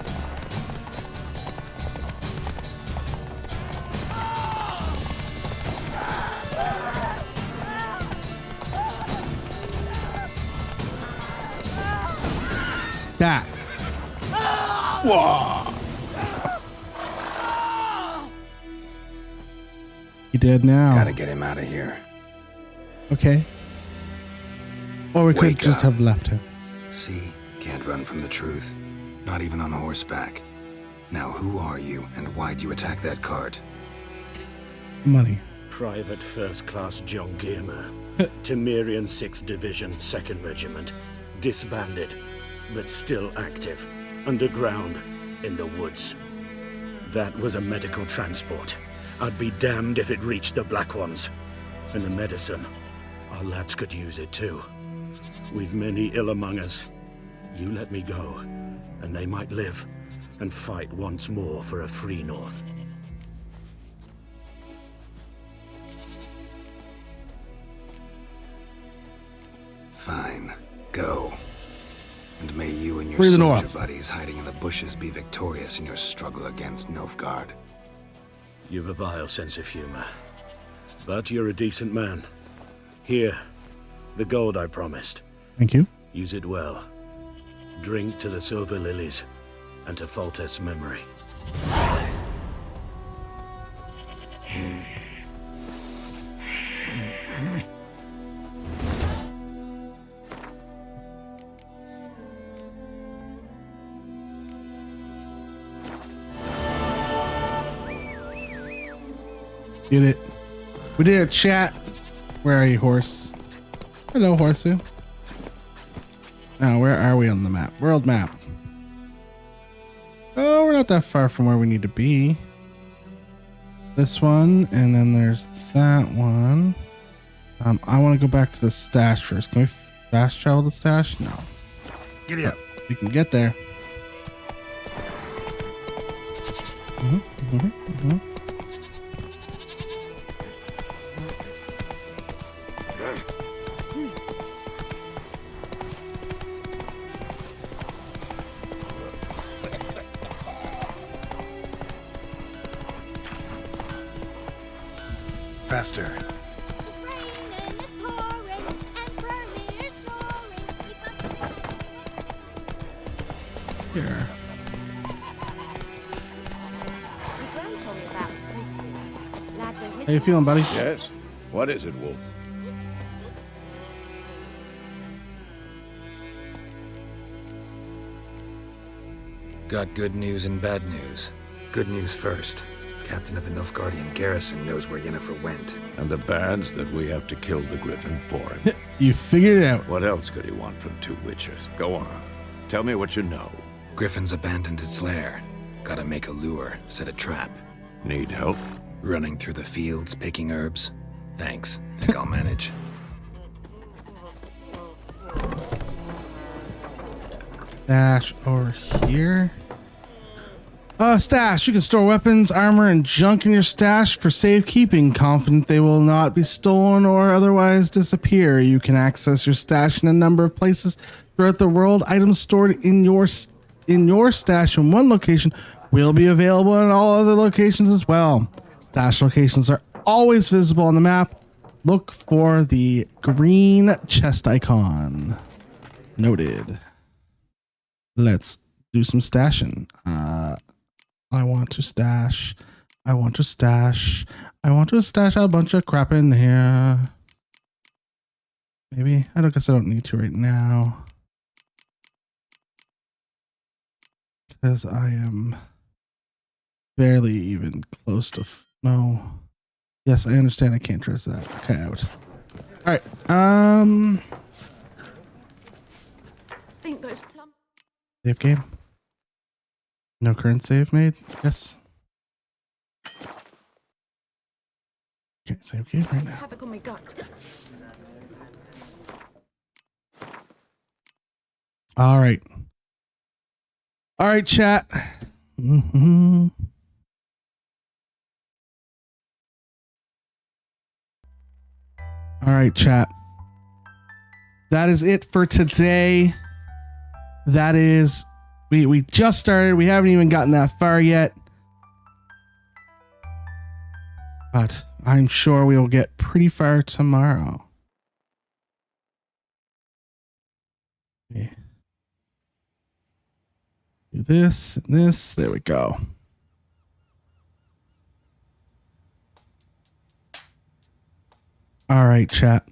That. Whoa. He dead now. Gotta get him out of here. Okay. Or we could just have left him. See? Can't run from the truth. Not even on horseback. Now who are you and why'd you attack that cart? Money. Private First Class John Giermer. Temerian 6th Division, 2nd Regiment. Disbanded, but still active. Underground, in the woods. That was a medical transport. I'd be damned if it reached the Black Ones. And the medicine, our lads could use it too. We've many ill among us. You let me go, and they might live and fight once more for a free North. Fine. Go. And may you and your Free the soldier North. buddies hiding in the bushes be victorious in your struggle against Nilfgaard. You've a vile sense of humor. But you're a decent man. Here, the gold I promised. Thank you. Use it well. Drink to the Silver Lilies, and to Foltest's memory. Did it. We did it, chat. Where are you, horse? Hello, horsey. Now, where are we on the map? World map. Oh, we're not that far from where we need to be. This one, and then there's that one. I want to go back to the stash first. Can we fast travel the stash? No. Giddy up. We can get there. Faster. It's raining, it's pouring, Emperor Lear's snoring. Here. My gran told me about Smithspool. Lad went How missing. you feeling, buddy? Yes? What is it, Wolf? Got good news and bad news. Good news first. Captain of the Nilfgaardian garrison knows where Yennefer went. And the bad's that we have to kill the Griffin for him. You figured it out. What else could he want from two witchers? Go on. Tell me what you know. Griffin's abandoned its lair. Gotta make a lure, set a trap. Need help? Running through the fields, picking herbs. Thanks. Think I'll manage. Stash over here. Stash. You can store weapons, armor, and junk in your stash for safekeeping. Confident they will not be stolen or otherwise disappear. You can access your stash in a number of places throughout the world. Items stored in your stash in one location will be available in all other locations as well. Stash locations are always visible on the map. Look for the green chest icon. Noted. Let's do some stashing. I want to stash a bunch of crap in here. Maybe. I guess I don't need to right now. Because I am barely even close to... No. Yes, I understand I can't trust that. Okay, out. Alright. Think those plum. Save game. No current save made? Yes. Can't save game right now. Have it on my gut. All right. All right, chat. Mm-hmm. All right, chat. That is it for today. That is... We just started. We haven't even gotten that far yet. But I'm sure we will get pretty far tomorrow. Okay. Do this and this. There we go. All right, chat.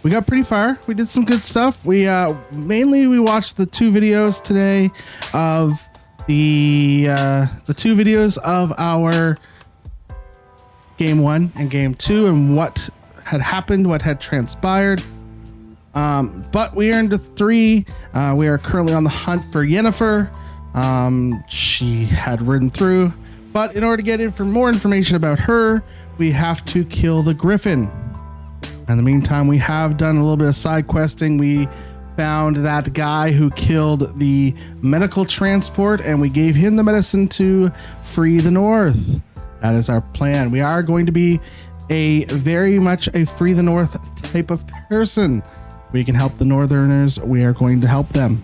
We got pretty far. We did some good stuff. We mainly watched the two videos today of the two videos of our game 1 and game 2 and what had happened, what had transpired. But we earned a 3. We are currently on the hunt for Yennefer. She had ridden through, but in order to get more information about her, we have to kill the Griffin. In the meantime, we have done a little bit of side questing. We found that guy who killed the medical transport, and we gave him the medicine to free the North. That is our plan. We are going to be a very much a free the North type of person. We can help the Northerners. We are going to help them.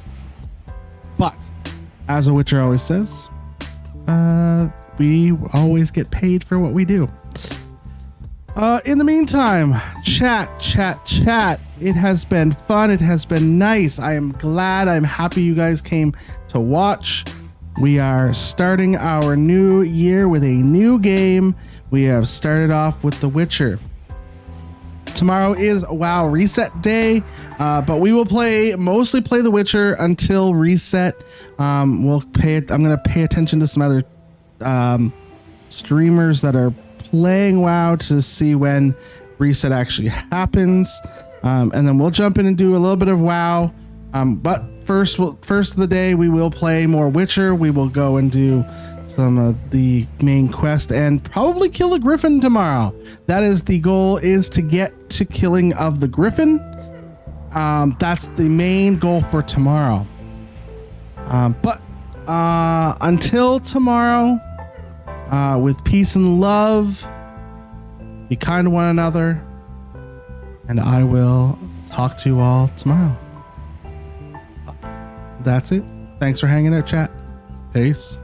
But as a Witcher always says, we always get paid for what we do. In the meantime, chat. It has been fun. It has been nice. I am glad. I'm happy you guys came to watch. We are starting our new year with a new game. We have started off with The Witcher. Tomorrow is WoW Reset Day, but we will mostly play The Witcher until Reset. I'm going to pay attention to some other streamers that are playing WoW to see when Reset actually happens, and then we'll jump in and do a little bit of WoW. But first of the day, we will play more Witcher. We will go and do some of the main quest and probably kill the Griffin tomorrow. That is the goal, is to get to killing of the Griffin. That's the main goal for tomorrow. But until tomorrow, with peace and love, be kind to one another, and I will talk to you all tomorrow. That's it. Thanks for hanging out, chat. Peace.